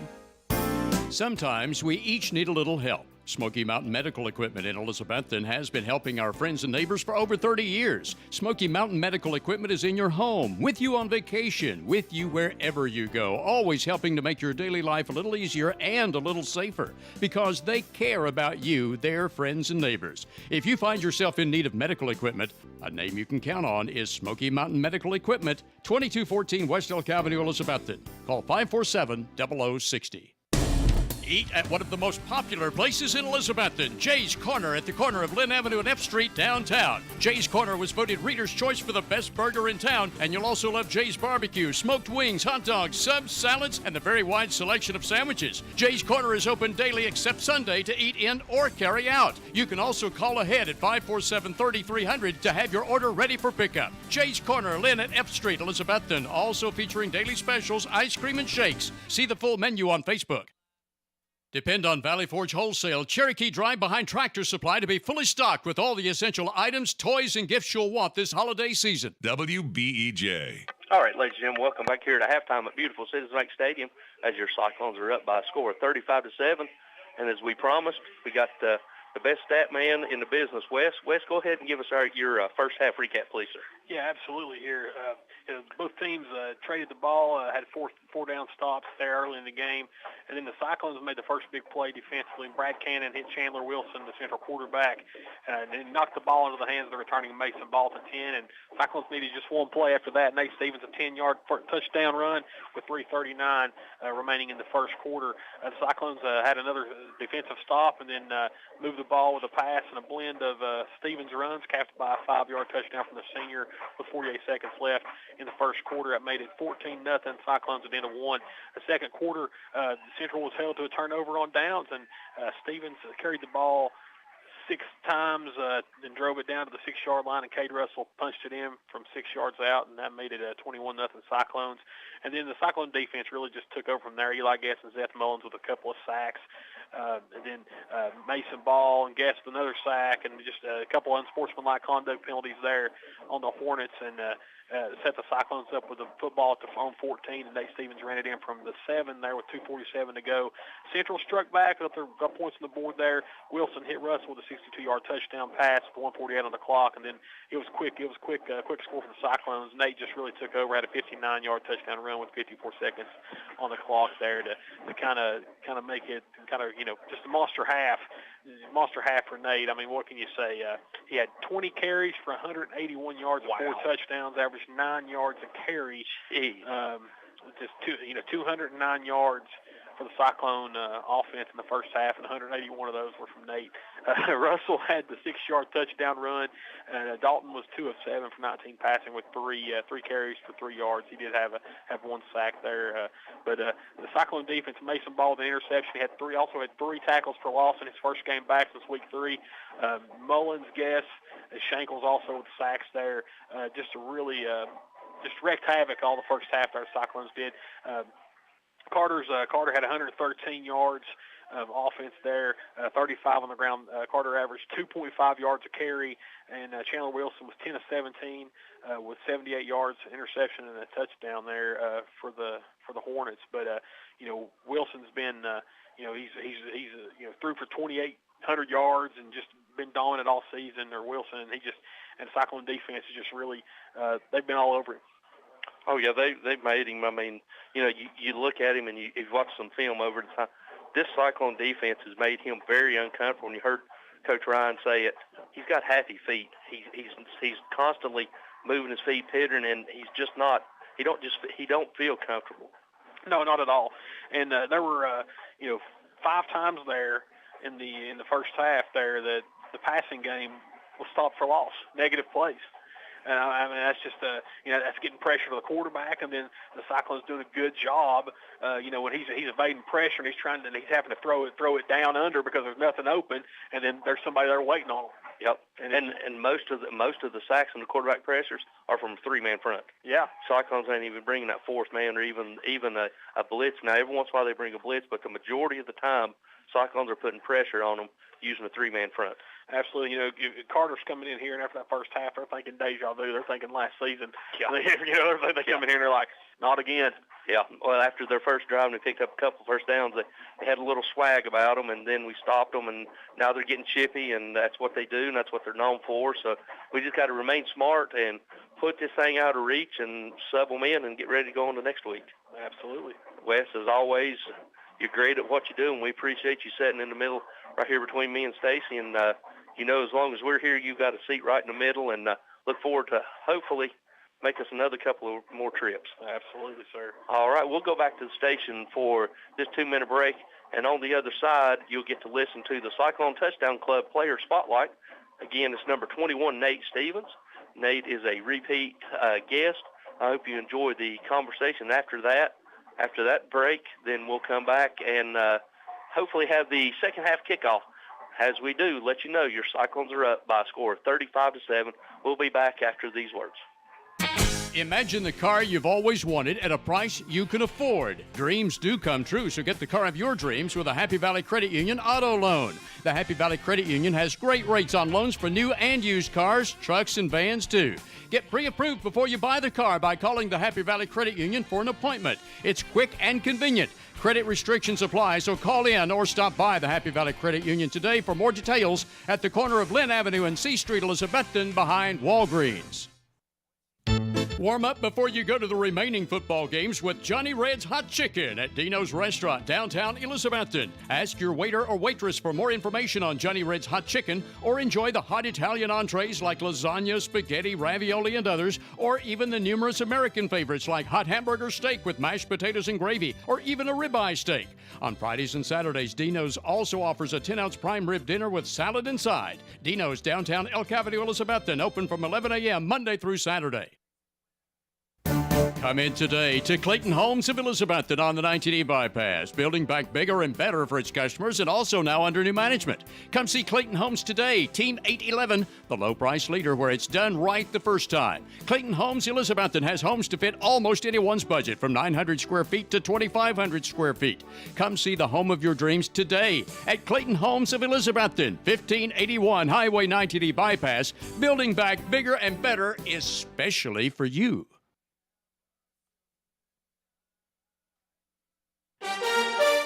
Sometimes we each need a little help. Smoky Mountain Medical Equipment in Elizabethton has been helping our friends and neighbors for over 30 years. Smoky Mountain Medical Equipment is in your home, with you on vacation, with you wherever you go, always helping to make your daily life a little easier and a little safer, because they care about you, their friends and neighbors. If you find yourself in need of medical equipment, a name you can count on is Smoky Mountain Medical Equipment, 2214 West Elk Avenue, Elizabethton. Call 547-0060. Eat at one of the most popular places in Elizabethton, Jay's Corner at the corner of Lynn Avenue and F Street downtown. Jay's Corner was voted Reader's Choice for the best burger in town, and you'll also love Jay's Barbecue, smoked wings, hot dogs, subs, salads, and a very wide selection of sandwiches. Jay's Corner is open daily except Sunday to eat in or carry out. You can also call ahead at 547-3300 to have your order ready for pickup. Jay's Corner, Lynn at F Street, Elizabethton, also featuring daily specials, ice cream, and shakes. See the full menu on Facebook. Depend on Valley Forge Wholesale Cherokee Drive behind Tractor Supply to be fully stocked with all the essential items, toys, and gifts you'll want this holiday season. WBEJ. All right, ladies and gentlemen, welcome back here to halftime at beautiful Citizens Bank Stadium as your Cyclones are up by a score of 35-7. And as we promised, we got the best stat man in the business, Wes. Wes, go ahead and give us your first half recap, please, sir. Yeah, absolutely here. Both teams traded the ball, had four down stops there early in the game, and then the Cyclones made the first big play defensively. Brad Cannon hit Chandler Wilson, the central quarterback, and knocked the ball into the hands of the returning Mason Ball to 10, and Cyclones needed just one play after that. Nate Stevens, a 10-yard touchdown run with 3:39 remaining in the first quarter. The Cyclones had another defensive stop and then moved the ball with a pass and a blend of Stevens runs, capped by a 5-yard touchdown from the senior with 48 seconds left in the first quarter. That made it 14-0. Cyclones at the end of one. The second quarter, Central was held to a turnover on downs, and Stevens carried the ball 6 times and drove it down to the 6-yard line, and Cade Russell punched it in from 6 yards out, and that made it 21-0 Cyclones. And then the Cyclone defense really just took over from there. Eli Guess and Seth Mullins with a couple of sacks. And then Mason Ball and Guess with another sack, and just a couple of unsportsmanlike conduct penalties there on the Hornets, and set the Cyclones up with the football at the on 14, and Nate Stevens ran it in from the 7 there with 2:47 to go. Central struck back, got points on the board there. Wilson hit Russell with a 62-yard touchdown pass with 1:48 on the clock, and then it was quick score for the Cyclones. Nate just really took over, had a 59-yard touchdown run with 54 seconds on the clock there to kind of make it just a monster half for Nate. I mean, what can you say? He had 20 carries for 181 yards, wow, 4 touchdowns, averaged 9 yards a carry. Just 209 yards for the Cyclone offense in the first half, and 181 of those were from Nate. Russell had the 6-yard touchdown run, and Dalton was 2 of 7 for 19 passing with three carries for 3 yards. He did have one sack there, but the Cyclone defense, Mason Ball, the interception, he also had 3 tackles for loss in his first game back since week 3. Mullins, Guess, and Shankles also with sacks there. Just to really just wreaked havoc all the first half there. Cyclones did. Carter had 113 yards of offense there, 35 on the ground. Carter averaged 2.5 yards a carry, and Chandler Wilson was 10 of 17 with 78 yards, interception, and a touchdown there for the Hornets. But Wilson's been he's threw for 2,800 yards and just been dominant all season. Or Wilson, and Cyclone defense is just really they've been all over him. Oh, yeah, they've made him. I mean, you look at him and you've watched some film over the time. This Cyclone defense has made him very uncomfortable. And you heard Coach Ryan say it. He's got happy feet. He's constantly moving his feet, pittering, and he's just not. He don't feel comfortable. No, not at all. And there were 5 times there in the first half there that the passing game was stopped for loss, negative plays. I mean, that's just that's getting pressure to the quarterback, and then the Cyclones doing a good job. When he's evading pressure and he's having to throw it down under because there's nothing open, and then there's somebody there waiting on him. Yep. And most of the sacks and the quarterback pressures are from 3-man front. Yeah. Cyclones ain't even bringing that 4th man or even a blitz. Now every once in a while they bring a blitz, but the majority of the time Cyclones are putting pressure on them using a 3-man front. Absolutely. You know, Carter's coming in here, and after that first half, they're thinking deja vu. They're thinking last season. Yeah. You know, they come in here and they're like, not again. Yeah. Well, after their first drive, and we picked up a couple first downs, they had a little swag about them, and then we stopped them, and now they're getting chippy, and that's what they do, and that's what they're known for. So we just got to remain smart and put this thing out of reach and sub them in and get ready to go on to next week. Absolutely. Wes, as always, you're great at what you do, and we appreciate you sitting in the middle right here between me and Stacy. And, you know, as long as we're here, you've got a seat right in the middle, and look forward to hopefully make us another couple of more trips. Absolutely, sir. All right, we'll go back to the station for this 2-minute break, and on the other side, you'll get to listen to the Cyclone Touchdown Club Player Spotlight. Again, it's number 21, Nate Stevens. Nate is a repeat guest. I hope you enjoy the conversation after that break. Then we'll come back and hopefully have the second half kickoff. As we do, let you know your Cyclones are up by a score of 35-7. We'll be back after these words. Imagine the car you've always wanted at a price you can afford. Dreams do come true, so get the car of your dreams with a Happy Valley Credit Union auto loan. The Happy Valley Credit Union has great rates on loans for new and used cars, trucks, and vans too. Get pre-approved before you buy the car by calling the Happy Valley Credit Union for an appointment. It's quick and convenient. Credit restrictions apply, so call in or stop by the Happy Valley Credit Union today for more details at the corner of Lynn Avenue and C Street, Elizabethton, behind Walgreens. Warm up before you go to the remaining football games with Johnny Red's Hot Chicken at Dino's Restaurant, downtown Elizabethton. Ask your waiter or waitress for more information on Johnny Red's Hot Chicken, or enjoy the hot Italian entrees like lasagna, spaghetti, ravioli, and others, or even the numerous American favorites like hot hamburger steak with mashed potatoes and gravy, or even a ribeye steak. On Fridays and Saturdays, Dino's also offers a 10-ounce prime rib dinner with salad and side. Dino's, downtown Elk Avenue, Elizabethton, open from 11 a.m. Monday through Saturday. Come in today to Clayton Homes of Elizabethton on the 19E bypass, building back bigger and better for its customers and also now under new management. Come see Clayton Homes today, Team 811, the low price leader where it's done right the first time. Clayton Homes Elizabethton has homes to fit almost anyone's budget, from 900 square feet to 2,500 square feet. Come see the home of your dreams today at Clayton Homes of Elizabethton, 1581 Highway 19E bypass, building back bigger and better, especially for you.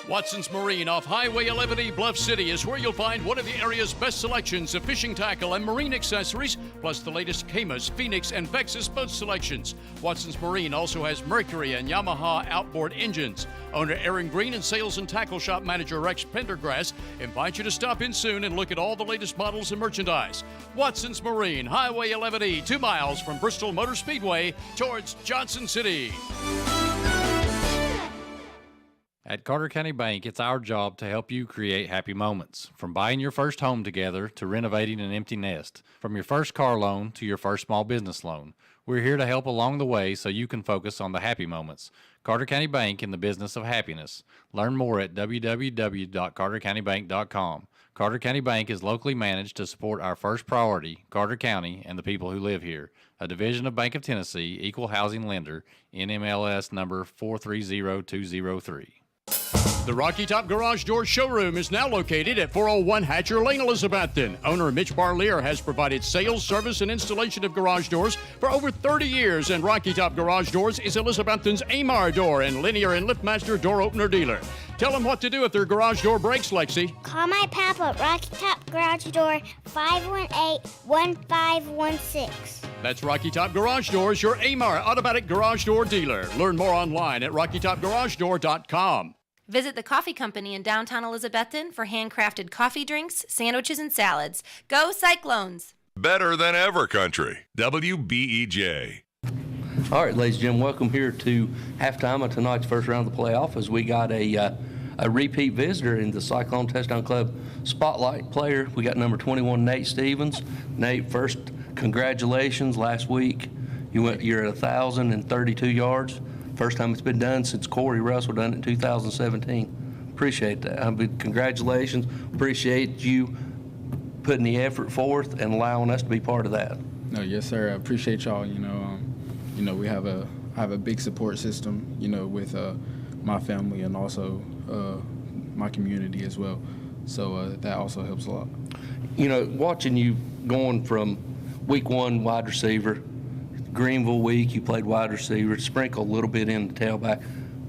Watson's Marine off Highway 11E Bluff City is where you'll find one of the area's best selections of fishing tackle and marine accessories, plus the latest Caymas, Phoenix, and Vexus boat selections. Watson's Marine also has Mercury and Yamaha outboard engines. Owner Aaron Green and Sales and Tackle Shop Manager Rex Pendergrass invite you to stop in soon and look at all the latest models and merchandise. Watson's Marine, Highway 11E, 2 miles from Bristol Motor Speedway towards Johnson City. At Carter County Bank, it's our job to help you create happy moments. From buying your first home together to renovating an empty nest. From your first car loan to your first small business loan. We're here to help along the way so you can focus on the happy moments. Carter County Bank, in the business of happiness. Learn more at www.cartercountybank.com. Carter County Bank is locally managed to support our first priority, Carter County, and the people who live here. A division of Bank of Tennessee, equal housing lender, NMLS number 430203. The Rocky Top Garage Door showroom is now located at 401 Hatcher Lane, Elizabethton. Owner Mitch Barlier has provided sales, service, and installation of garage doors for over 30 years, and Rocky Top Garage Doors is Elizabethton's Amar Door and Linear and LiftMaster door opener dealer. Tell them what to do if their garage door breaks, Lexi. Call my papa at Rocky Top Garage Door, 518-1516. That's Rocky Top Garage Doors, your Amar automatic garage door dealer. Learn more online at rockytopgaragedoor.com. Visit the coffee company in downtown Elizabethton for handcrafted coffee drinks, sandwiches, and salads. Go Cyclones! Better than ever country. WBEJ. All right, ladies and gentlemen, welcome here to halftime of tonight's first round of the playoff, as we got a repeat visitor in the Cyclone Touchdown Club Spotlight player. We got number 21, Nate Stevens. Nate, first, congratulations. Last week, you're at 1,032 yards. First time it's been done since Corey Russell done it in 2017. Appreciate that. Congratulations. Appreciate you putting the effort forth and allowing us to be part of that. No, yes, sir. I appreciate y'all. We have a big support system, with my family and also my community as well. So that also helps a lot. watching you going from week 1 wide receiver, Greenville week you played wide receiver, sprinkle a little bit in the tailback.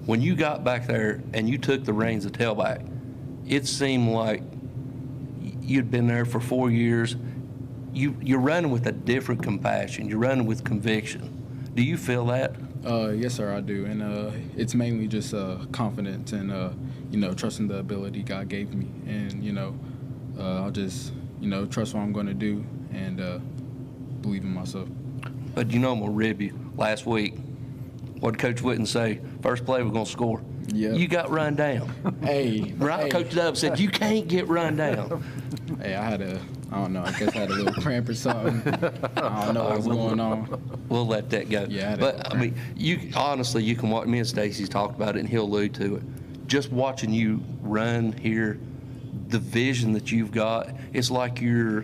When you got back there and you took the reins of tailback, it seemed like you'd been there for 4 years. You're running with a different compassion. You're running with conviction. Do you feel that? Yes, sir, I do. And it's mainly just confidence and, trusting the ability God gave me. And, I'll just, trust what I'm going to do and believe in myself. But I'm going to rib you. Last week, what did Coach Whitten say? First play, we're going to score. Yep. You got run down. Hey. Coach Dub said, you can't get run down. Hey, I don't know, I guess I had a little cramp or something. I don't know what's going on. We'll let that go. Yeah, but, you honestly, you can watch, me and Stacy's talked about it, and he'll allude to it. Just watching you run here, the vision that you've got, it's like you're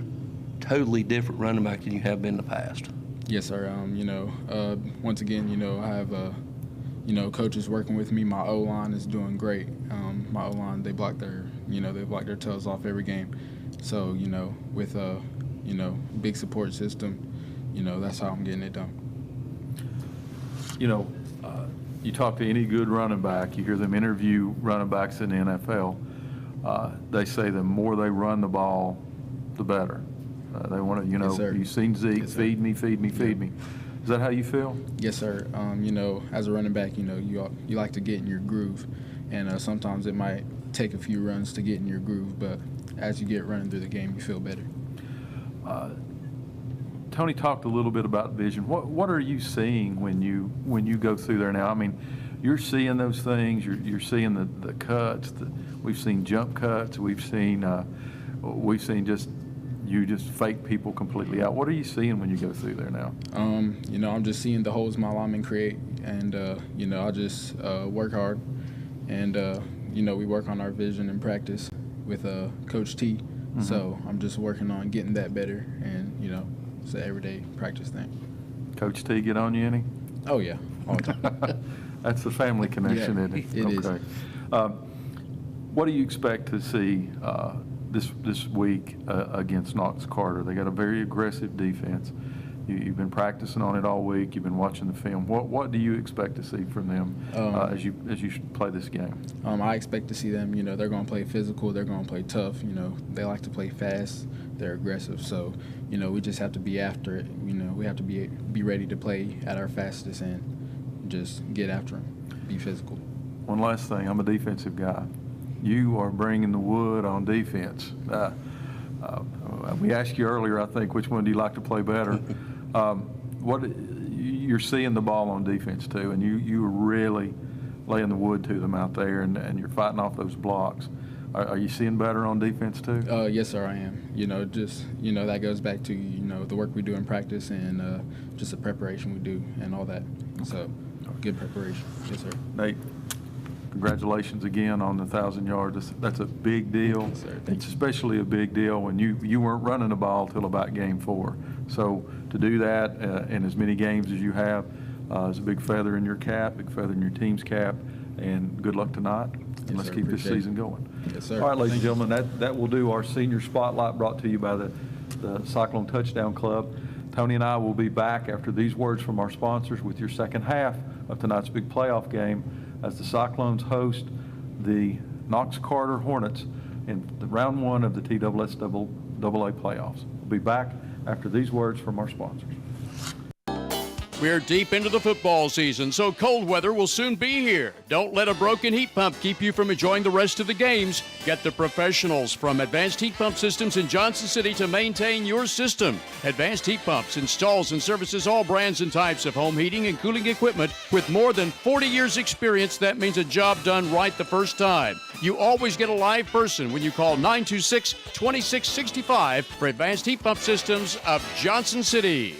totally different running back than you have been in the past. Yes, sir. Once again, I have, coaches working with me. My O-line is doing great. My O-line, they block their tails off every game. So, with a, big support system, that's how I'm getting it done. You talk to any good running back, you hear them interview running backs in the NFL. They say the more they run the ball, the better. They want to, Yes, sir. You've seen Zeke, Yes, feed me, feed me, feed me. Is that how you feel? Yes, sir. As a running back, you like to get in your groove, and sometimes it might take a few runs to get in your groove, but as you get running through the game, you feel better. Tony talked a little bit about vision. What are you seeing when you go through there now? I mean, you're seeing those things. You're seeing the cuts. We've seen jump cuts. We've seen just fake people completely out. What are you seeing when you go through there now? I'm just seeing the holes my linemen create, and I just work hard, and we work on our vision in practice with Coach T. Mm-hmm. So I'm just working on getting that better, and it's an everyday practice thing. Coach T get on you any? Oh yeah, all the time. That's the family connection, Yeah, isn't it? it Okay. Is. What do you expect to see this week against Knox Carter? They got a very aggressive defense. You've been practicing on it all week. You've been watching the film. What do you expect to see from them as you play this game? I expect to see them. They're going to play physical. They're going to play tough. They like to play fast. They're aggressive. So we just have to be after it. We have to be ready to play at our fastest and just get after them. Be physical. One last thing. I'm a defensive guy. You are bringing the wood on defense. We asked you earlier, I think, which one do you like to play better? You're seeing the ball on defense too, and you are really laying the wood to them out there, and you're fighting off those blocks. Are you seeing better on defense too? Yes, sir, I am. That goes back to the work we do in practice and just the preparation we do and all that. So good preparation. Yes, sir. Nate, congratulations again on the 1,000 yards. That's a big deal. Yes, sir. It's especially a big deal when you weren't running the ball till about game 4. So to do that in as many games as you have is a big feather in your cap, big feather in your team's cap, and good luck tonight. And Yes, let's sir. keep this Appreciate season going. Yes, sir. All right, ladies and gentlemen, that will do our senior spotlight brought to you by the Cyclone Touchdown Club. Tony and I will be back after these words from our sponsors with your second half of tonight's big playoff game as the Cyclones host the Knox Carter Hornets in the round 1 of the TSSAA playoffs. We'll be back after these words from our sponsors. We're deep into the football season, so cold weather will soon be here. Don't let a broken heat pump keep you from enjoying the rest of the games. Get the professionals from Advanced Heat Pump Systems in Johnson City to maintain your system. Advanced Heat Pumps installs and services all brands and types of home heating and cooling equipment with more than 40 years experience. That means a job done right the first time. You always get a live person when you call 926-2665 for Advanced Heat Pump Systems of Johnson City.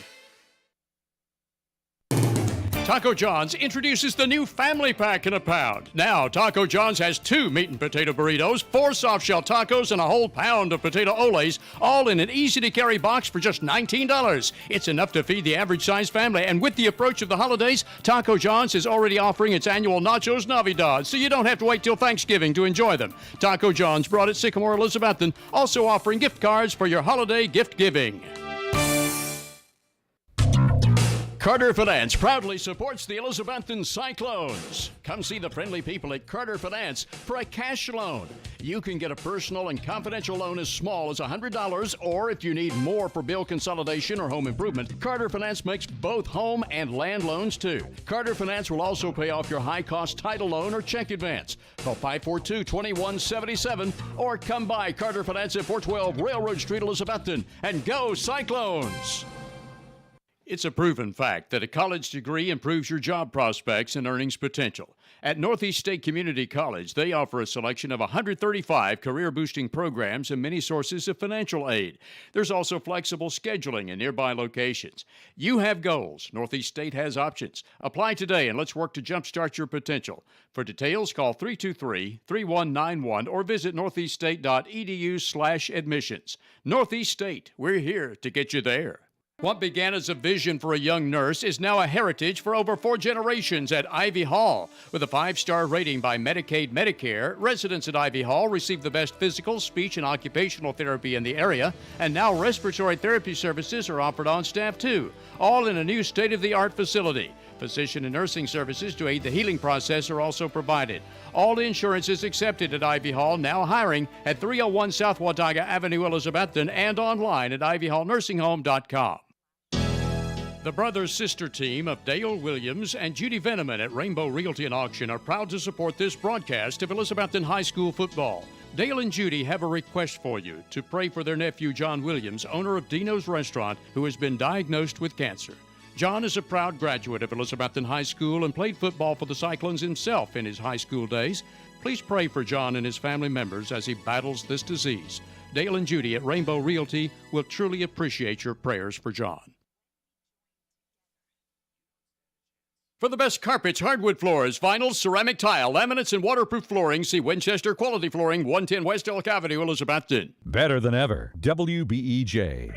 Taco John's introduces the new Family Pack in a pound. Now, Taco John's has 2 meat and potato burritos, 4 soft-shell tacos, and a whole pound of potato oles, all in an easy-to-carry box for just $19. It's enough to feed the average-sized family, and with the approach of the holidays, Taco John's is already offering its annual Nachos Navidad, so you don't have to wait till Thanksgiving to enjoy them. Taco John's, brought at Sycamore Elizabethton, also offering gift cards for your holiday gift giving. Carter Finance proudly supports the Elizabethton Cyclones. Come see the friendly people at Carter Finance for a cash loan. You can get a personal and confidential loan as small as $100, or if you need more for bill consolidation or home improvement, Carter Finance makes both home and land loans too. Carter Finance will also pay off your high-cost title loan or check advance. Call 542-2177 or come by Carter Finance at 412 Railroad Street, Elizabethton, and go Cyclones! It's a proven fact that a college degree improves your job prospects and earnings potential. At Northeast State Community College, they offer a selection of 135 career-boosting programs and many sources of financial aid. There's also flexible scheduling in nearby locations. You have goals. Northeast State has options. Apply today and let's work to jumpstart your potential. For details, call 323-3191 or visit northeaststate.edu/admissions. Northeast State, we're here to get you there. What began as a vision for a young nurse is now a heritage for over 4 generations at Ivy Hall. With a 5-star rating by Medicaid Medicare, residents at Ivy Hall receive the best physical, speech, and occupational therapy in the area, and now respiratory therapy services are offered on staff too, all in a new state-of-the-art facility. Physician and nursing services to aid the healing process are also provided. All insurance is accepted at Ivy Hall, now hiring at 301 South Watauga Avenue, Elizabethton, and online at ivyhallnursinghome.com. The brother-sister team of Dale Williams and Judy Veneman at Rainbow Realty and Auction are proud to support this broadcast of Elizabethton High School football. Dale and Judy have a request for you to pray for their nephew, John Williams, owner of Dino's Restaurant, who has been diagnosed with cancer. John is a proud graduate of Elizabethton High School and played football for the Cyclones himself in his high school days. Please pray for John and his family members as he battles this disease. Dale and Judy at Rainbow Realty will truly appreciate your prayers for John. For the best carpets, hardwood floors, vinyl, ceramic tile, laminates, and waterproof flooring, see Winchester Quality Flooring, 110 West Elk Avenue, Elizabethton. Better than ever, WBEJ.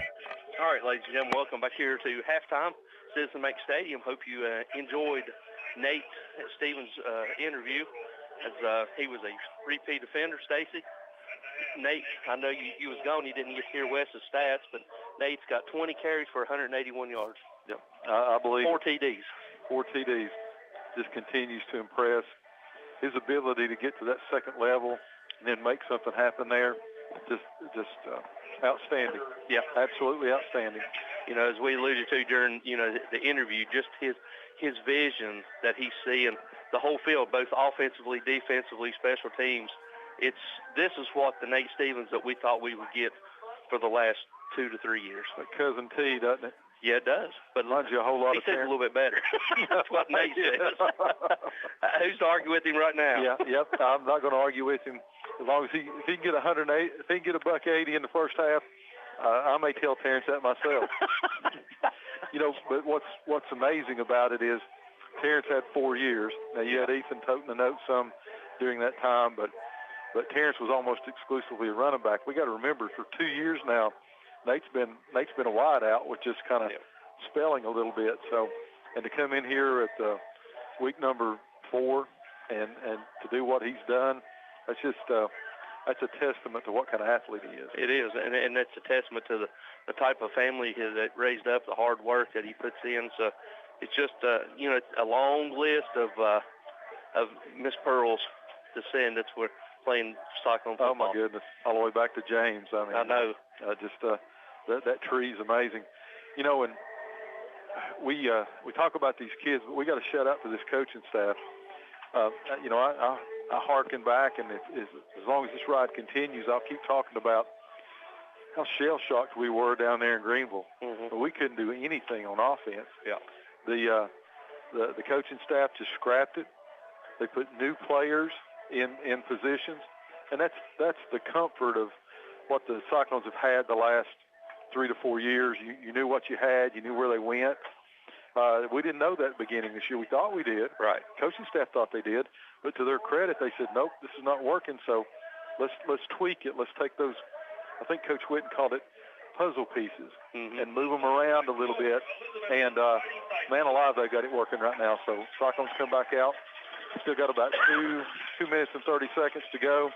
All right, ladies and gentlemen, welcome back here to halftime, Citizen Bank Stadium. Hope you enjoyed Nate Stevens' interview, as he was a repeat offender. Stacy, Nate, I know you was gone. You didn't get to hear Wes's stats, but Nate's got 20 carries for 181 yards. Yep, I believe 4 TDs. 4 TDs. Just continues to impress. His ability to get to that second level and then make something happen there, just outstanding. Yeah, absolutely outstanding. You know, as we alluded to during the interview, just his vision that he's seeing the whole field, both offensively, defensively, special teams. This is what the Nate Stevens that we thought we would get for the last 2 to 3 years. Like Cousin T, doesn't it? Yeah, it does. But reminds you a whole lot he of says a little bit better. That's what Nate says. Who's to argue with him right now? Yeah, yep. I'm not going to argue with him. As long as if he can get 108, if he can get $180 in the first half, I may tell Terrence that myself. But what's amazing about it is Terrence had 4 years. Now you had Ethan toting the note some during that time, but Terrence was almost exclusively a running back. We got to remember for 2 years now, Nate's been a wide out, with just kind of spelling a little bit. So, and to come in here at week number 4 and to do what he's done, that's just that's a testament to what kind of athlete he is. It is, and that's a testament to the type of family that raised up, the hard work that he puts in. So it's just a long list of Miss Pearl's descendants were playing Cyclone football. Oh my goodness, all the way back to James. I mean, I know. That tree is amazing. And we talk about these kids, but we got to shut up for this coaching staff. I harken back, and as long as this ride continues, I'll keep talking about how shell-shocked we were down there in Greenville. Mm-hmm. But we couldn't do anything on offense. Yeah. The coaching staff just scrapped it. They put new players in positions, and that's the comfort of what the Cyclones have had the last 3 to 4 years. You knew what you had, you knew where they went, We didn't know that at the beginning this year. We thought we did. Right. Coaching staff thought they did, but to their credit, they said, nope, this is not working. So let's tweak it. Let's take those. I think Coach Whitten called it puzzle pieces and move them around a little bit. And man alive, they got it working right now. So Cyclones come back out. Still got about 2 minutes and 30 seconds to go.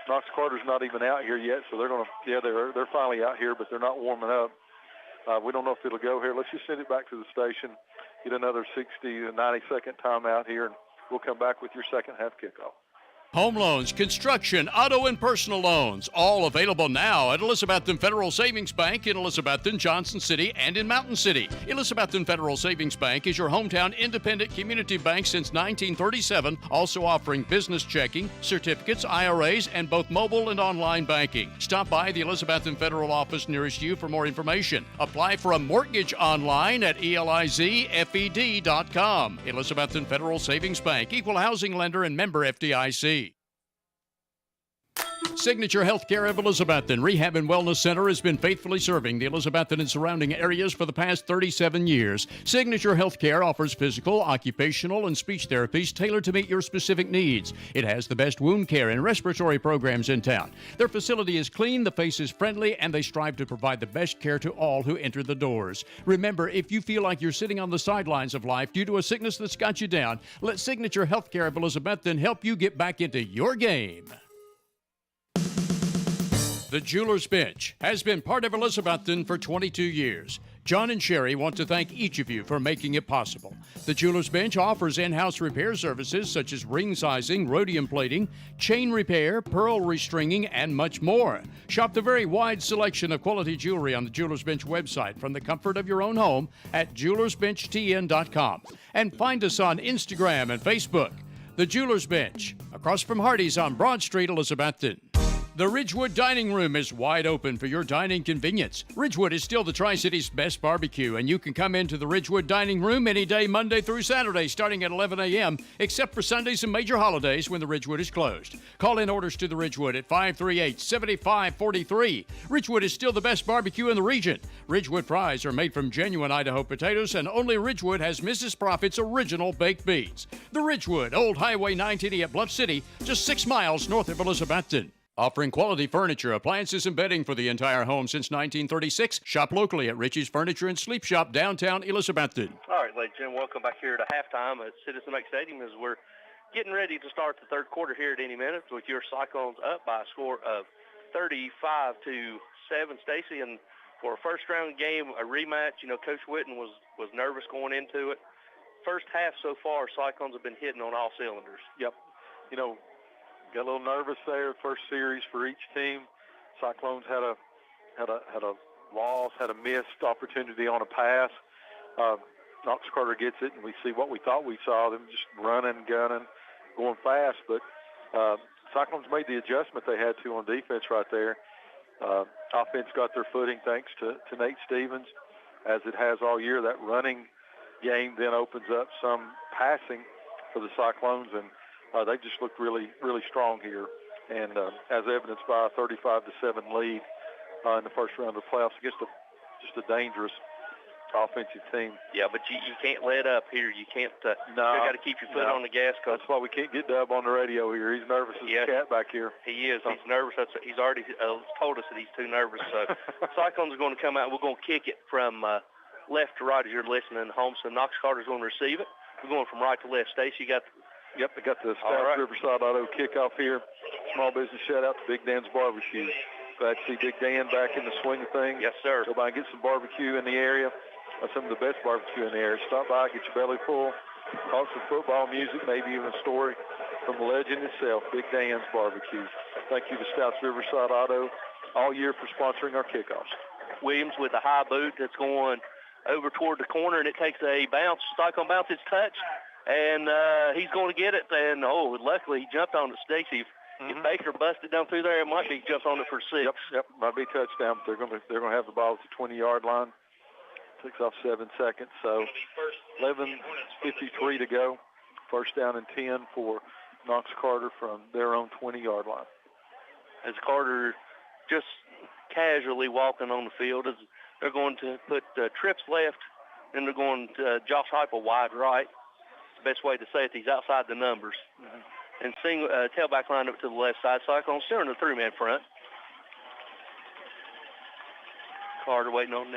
Knox Carter's not even out here yet, so they're finally out here, but they're not warming up. We don't know if it'll go here. Let's just send it back to the station, get another 60 to 90-second timeout here, and we'll come back with your second half kickoff. Home loans, construction, auto, and personal loans, all available now at Elizabethton Federal Savings Bank in Elizabethton, Johnson City, and in Mountain City. Elizabethton Federal Savings Bank is your hometown independent community bank since 1937, also offering business checking, certificates, IRAs, and both mobile and online banking. Stop by the Elizabethton Federal office nearest you for more information. Apply for a mortgage online at elizfed.com. Elizabethton Federal Savings Bank, equal housing lender and member FDIC. Signature Healthcare of Elizabethton Rehab and Wellness Center has been faithfully serving the Elizabethton and surrounding areas for the past 37 years. Signature Healthcare offers physical, occupational, and speech therapies tailored to meet your specific needs. It has the best wound care and respiratory programs in town. Their facility is clean, the face is friendly, and they strive to provide the best care to all who enter the doors. Remember, if you feel like you're sitting on the sidelines of life due to a sickness that's got you down, let Signature Healthcare of Elizabethton help you get back into your game. The Jeweler's Bench has been part of Elizabethton for 22 years. John and Sherry want to thank each of you for making it possible. The Jeweler's Bench offers in-house repair services such as ring sizing, rhodium plating, chain repair, pearl restringing, and much more. Shop the very wide selection of quality jewelry on the Jeweler's Bench website from the comfort of your own home at jewelersbenchtn.com. And find us on Instagram and Facebook. The Jeweler's Bench, across from Hardee's on Broad Street, Elizabethton. The Ridgewood Dining Room is wide open for your dining convenience. Ridgewood is still the Tri-City's best barbecue, and you can come into the Ridgewood Dining Room any day, Monday through Saturday, starting at 11 a.m., except for Sundays and major holidays when the Ridgewood is closed. Call in orders to the Ridgewood at 538-7543. Ridgewood is still the best barbecue in the region. Ridgewood fries are made from genuine Idaho potatoes, and only Ridgewood has Mrs. Profit's original baked beans. The Ridgewood, Old Highway 980 at Bluff City, just 6 miles north of Elizabethton. Offering quality furniture, appliances, and bedding for the entire home since 1936. Shop locally at Richie's Furniture and Sleep Shop, downtown Elizabethton. All right, ladies and gentlemen, welcome back here to halftime at Citizen Bank Stadium as we're getting ready to start the third quarter here at any minute with your Cyclones up by a score of 35-7, Stacy. And for a first-round game, a rematch, Coach Whitten was nervous going into it. First half so far, Cyclones have been hitting on all cylinders. Yep. Got a little nervous there. First series for each team. Cyclones had a loss, had a missed opportunity on a pass. Knox Carter gets it, and we see what we thought we saw, them just running, gunning, going fast. But Cyclones made the adjustment they had to on defense right there. Offense got their footing thanks to Nate Stevens, as it has all year. That running game then opens up some passing for the Cyclones, and they just looked really, really strong here, and as evidenced by a 35-7 lead in the first round of the playoffs against just a dangerous offensive team. Yeah, but you can't let up here. You can't. You got to keep your foot on the gas. That's why we can't get Dub on the radio here. He's nervous as a cat back here. He is. He's nervous. He's already told us that he's too nervous. So Cyclones are going to come out. We're going to kick it from left to right as you're listening home. So Knox Carter's going to receive it. We're going from right to left. Stacey, you got. Yep, they got the South Riverside Auto kickoff here. Small business shout-out to Big Dan's Barbecue. Glad to see Big Dan back in the swing of things. Yes, sir. Go by and get some barbecue in the area. Some of the best barbecue in the area. Stop by, get your belly full, talk some football, music, maybe even a story from the legend itself, Big Dan's Barbecue. Thank you to South Riverside Auto all year for sponsoring our kickoffs. Williams with a high boot that's going over toward the corner, and it takes a bounce. Cyclone bounce, it's touched. And he's going to get it, and luckily he jumped on it, Stacy. If Baker busted down through there, it might be jumped on it for 6. Yep, might be a touchdown. They're going to have the ball at the 20-yard line. Takes off 7 seconds, so 11:53 to go. First down and 10 for Knox Carter from their own 20-yard line. As Carter just casually walking on the field, as they're going to put trips left and they're going to Josh Heupel wide right. Best way to say it, he's outside the numbers. And tailback line up to the left side. Cyclones still in the three-man front. Carter waiting on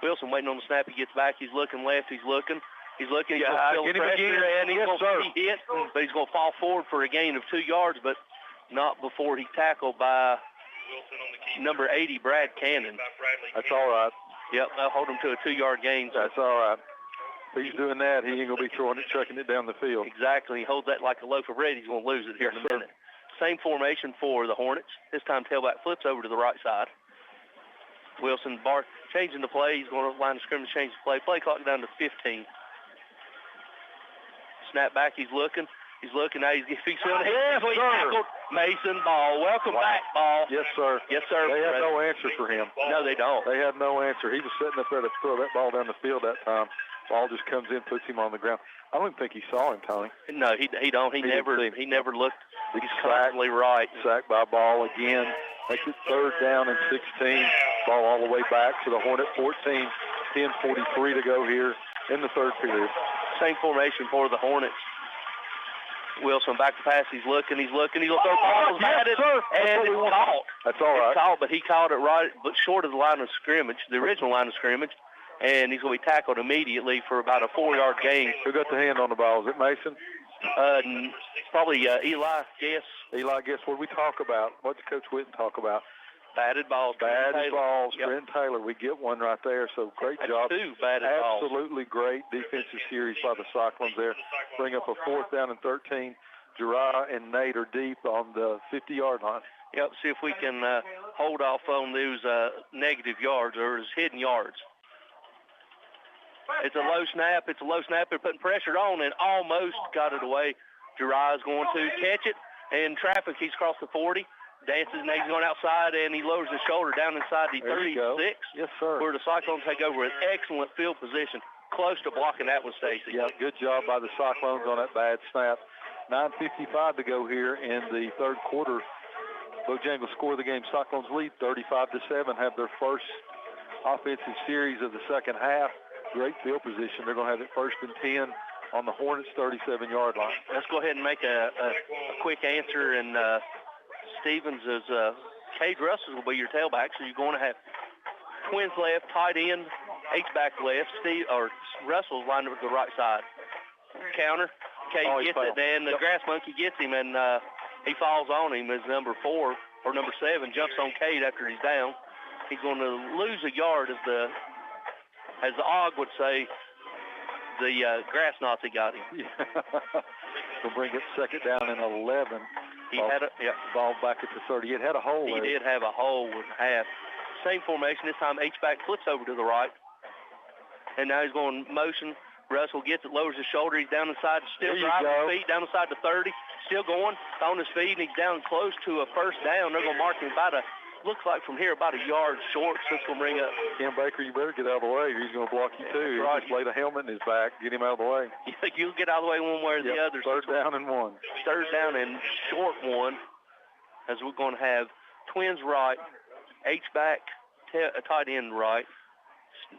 Wilson waiting on the snap. He gets back. He's looking left. He's looking. He's going to feel the pressure, and he's going to be hit. But he's going to fall forward for a gain of 2 yards, but not before he's tackled by number 80, Brad Cannon. That's all right. Yep, they'll hold him to a 2-yard gain. That's all right. If he's doing that, he ain't going to be throwing it, chucking it down the field. Exactly. He holds that like a loaf of bread. He's going to lose it here in a minute. Same formation for the Hornets. This time tailback flips over to the right side. Wilson changing the play. He's going to line of scrimmage, change the play. Play clock down to 15. Snap back. He's looking. Now he's doing it. Yes, sir. Mason Ball. Welcome back, Ball. Yes, sir. Yes, sir. They have no answer for him. No, they don't. They have no answer. He was sitting up there to throw that ball down the field that time. Ball just comes in, puts him on the ground. I don't even think he saw him, Tony. No, he don't. He never looked. He's constantly right. Sacked by Ball again. Makes it 3rd down and 16. Ball all the way back to the Hornet 14. 10:43 to go here in the 3rd period. Same formation for the Hornets. Wilson back to pass. He's looking. He's going to throw balls at it, and it's caught. That's all right. It's caught, but he caught it right, but short of the line of scrimmage, the original line of scrimmage, and he's going to be tackled immediately for about a 4-yard gain. Who got the hand on the ball? Is it Mason? Probably Eli Guess. Eli Guess. What did we talk about? What did Coach Whitten talk about? Batted balls. Batted balls. Yep. Trent Taylor. We get one right there, so great job. 2 batted balls. Absolutely great defensive series by the Cyclones there. Bring up a 4th down and 13. Jeriah and Nate are deep on the 50-yard line. Yep, see if we can hold off on those negative yards or hidden yards. It's a low snap. They're putting pressure on and almost got it away. Jeriah's going to catch it, and traffic. He's crossed the 40. Dances, and he's going outside, and he lowers his shoulder down inside the 36. Yes, sir. Where the Cyclones take over with excellent field position. Close to blocking that one, Stacy. Yeah, good job by the Cyclones on that bad snap. 9:55 to go here in the 3rd quarter. Bojangles score the game. Cyclones lead 35-7, have their first offensive series of the second half. Great field position. They're going to have it 1st and 10 on the Hornets' 37-yard line. Let's go ahead and make a quick answer, and Stevens is Cade Russell will be your tailback, so you're going to have twins left, tight end, H-back left. Russell's lined up at the right side. Counter. Cade gets it, and the grass monkey gets him, and he falls on him as number 4 or number 7 jumps on Cade after he's down. He's going to lose a yard, as the Og would say. The grass Nazi got him. We'll bring it 2nd down and 11. Ball back at the 30. It had a hole there. He did have a hole with half. Same formation. This time H-back flips over to the right. And now he's going motion. Russell gets it, lowers his shoulder. He's down inside, still driving his feet, down inside the 30. Still going on his feet, and he's down close to a 1st down. They're going to mark him looks like from here about a yard short, so it's going to bring up. Ken Baker, you better get out of the way, or he's going to block you too. Right. Just lay the helmet in his back, get him out of the way. You'll get out of the way one way or the other. 3rd down and 1. 3rd down and short 1, as we're going to have twins right, H-back, tight end right.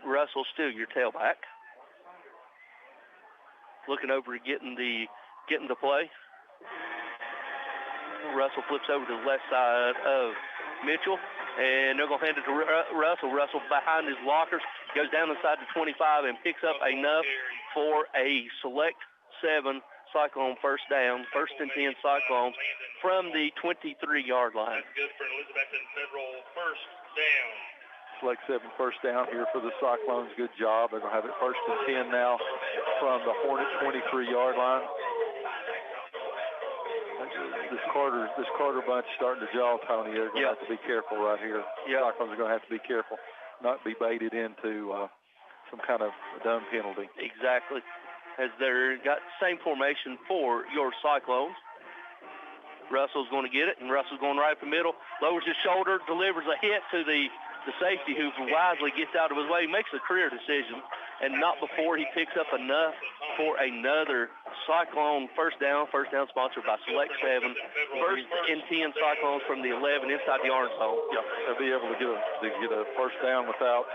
Russell still your tailback. Looking over at getting the play. Russell flips over to the left side of Mitchell, and they're going to hand it to Russell. Russell behind his blockers goes down inside the 25 and picks up enough for a select 7 Cyclone 1st down, 1st and 10 Cyclones from the 23-yard line. Good for Elizabethton Federal 1st down. Select 7 1st down here for the Cyclones. Good job. They're going to have it 1st and 10 now from the Hornet 23-yard line. This Carter bunch starting to jaw, Tony. They're going to have to be careful right here. Cyclones are going to have to be careful, not be baited into some kind of dumb penalty. Exactly. As they're got the same formation for your Cyclones. Russell's going to get it, and Russell's going right up the middle, lowers his shoulder, delivers a hit to the safety, who wisely gets out of his way, makes a career decision, and not before he picks up enough for another Cyclone 1st down sponsored by Select 7. 1st and 10 Cyclones from the 11 inside the orange zone. Yeah, they'll be able to get a 1st down without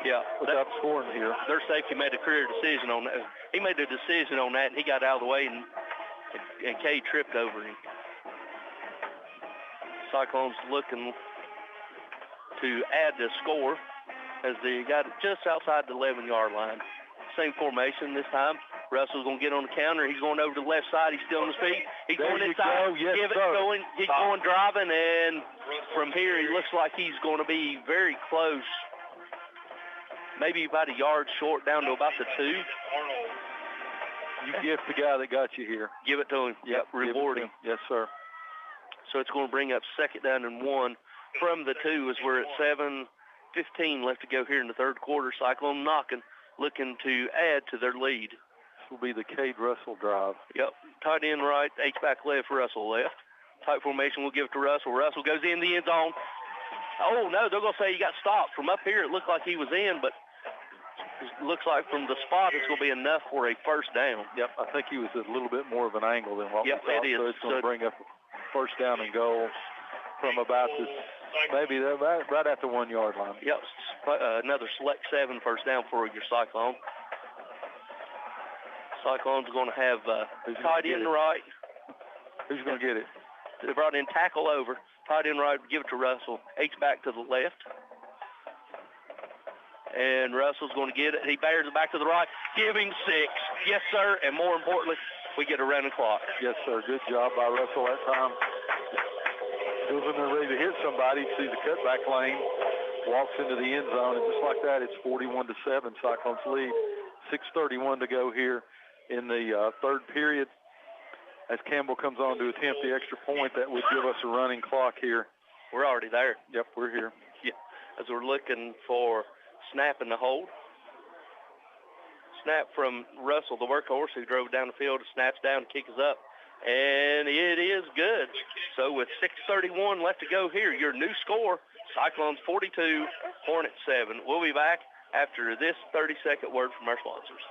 Yeah, without scoring here. Their safety made a career decision on that. He made a decision on that, and he got out of the way, and Cade tripped over him. Cyclones looking to add the score as they got it just outside the 11-yard line. Same formation this time. Russell's going to get on the counter. He's going over to the left side. He's still on his feet. He's going inside. Yes, Give it going. He's going driving, and from here, he looks like he's going to be very close. Maybe about a yard short, down to about the 2. You give the guy that got you here. Give it to him. Yep, reward him. Yes, sir. So it's going to bring up 2nd down and 1 from the 2 as we're at 7:15 left to go here in the third quarter. Cyclone knocking, looking to add to their lead. This will be the Cade Russell drive. Yep. Tight end right, H-back left, Russell left. Tight formation, we'll give it to Russell. Russell goes in the end zone. Oh, no, they're going to say he got stopped. From up here, it looked like he was in, but it looks like from the spot it's going to be enough for a first down. Yep, I think he was at a little bit more of an angle than what we thought. It is. So it's going to bring up a first down and goal from about this, maybe right at the 1-yard line. Yep, another select 7 first down for your Cyclone. Cyclone's going to have tight end right. Who's going to get it? They brought in tackle over. Tight end right, give it to Russell. H-back to the left. And Russell's going to get it. He bears it back to the right. Give him 6. Yes, sir. And more importantly, we get a running clock. Yes, sir. Good job by Russell that time. Goes in there ready to hit somebody. Sees the cutback lane. Walks into the end zone. And just like that, it's 41-7. Cyclones lead. 6:31 to go here in the third period. As Campbell comes on to attempt the extra point, that would give us a running clock here. We're already there. Yep, we're here. Yeah, as we're looking for snap in the hold. Snap from Russell, the workhorse, who drove down the field, snaps down, kicks up, and it is good. So with 6:31 left to go here, your new score, Cyclones 42, Hornets 7. We'll be back after this 30-second word from our sponsors.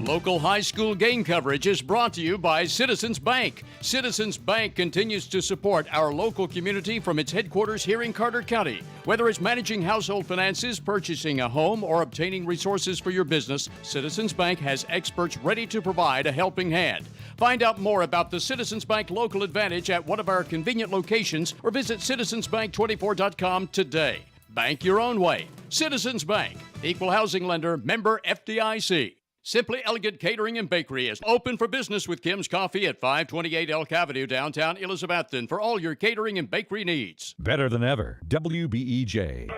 Local high school game coverage is brought to you by Citizens Bank. Citizens Bank continues to support our local community from its headquarters here in Carter County. Whether it's managing household finances, purchasing a home, or obtaining resources for your business, Citizens Bank has experts ready to provide a helping hand. Find out more about the Citizens Bank Local Advantage at one of our convenient locations or visit citizensbank24.com today. Bank your own way. Citizens Bank. Equal housing lender. Member FDIC. Simply Elegant Catering and Bakery is open for business with Kim's Coffee at 528 Elk Avenue, downtown Elizabethton, for all your catering and bakery needs. Better than ever. WBEJ.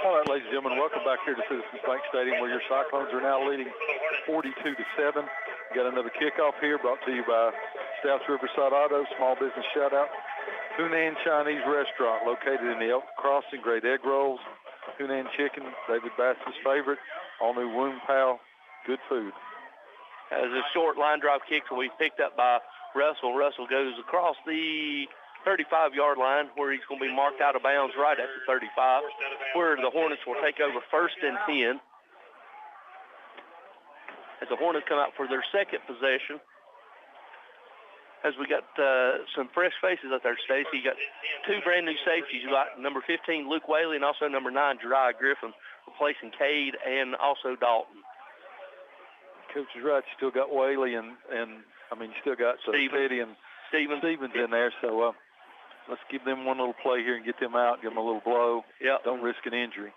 All right, ladies and gentlemen, welcome back here to Citizens Bank Stadium, where your Cyclones are now leading 42-7. Got another kickoff here brought to you by Stouts Riverside Auto, Small Business Shout-Out. Hunan Chinese Restaurant, located in the Elk Crossing, great egg rolls. Hunan Chicken, David Bass's favorite. All-new Wound Pal. Good food. As a short line drive kick will be picked up by Russell. Russell goes across the 35-yard line where he's going to be marked out of bounds right at the 35, where the Hornets will take over 1st and 10. As the Hornets come out for their second possession. As we got some fresh faces out there, Stacy. You got 2 brand new safeties. You got number 15, Luke Whaley, and also number 9, Jeriah Griffin, replacing Cade and also Dalton. Coach is right. You still got Whaley and I mean, you still got Petty and Stevens in there. So let's give them one little play here and get them out. Give them a little blow. Yep. Don't risk an injury.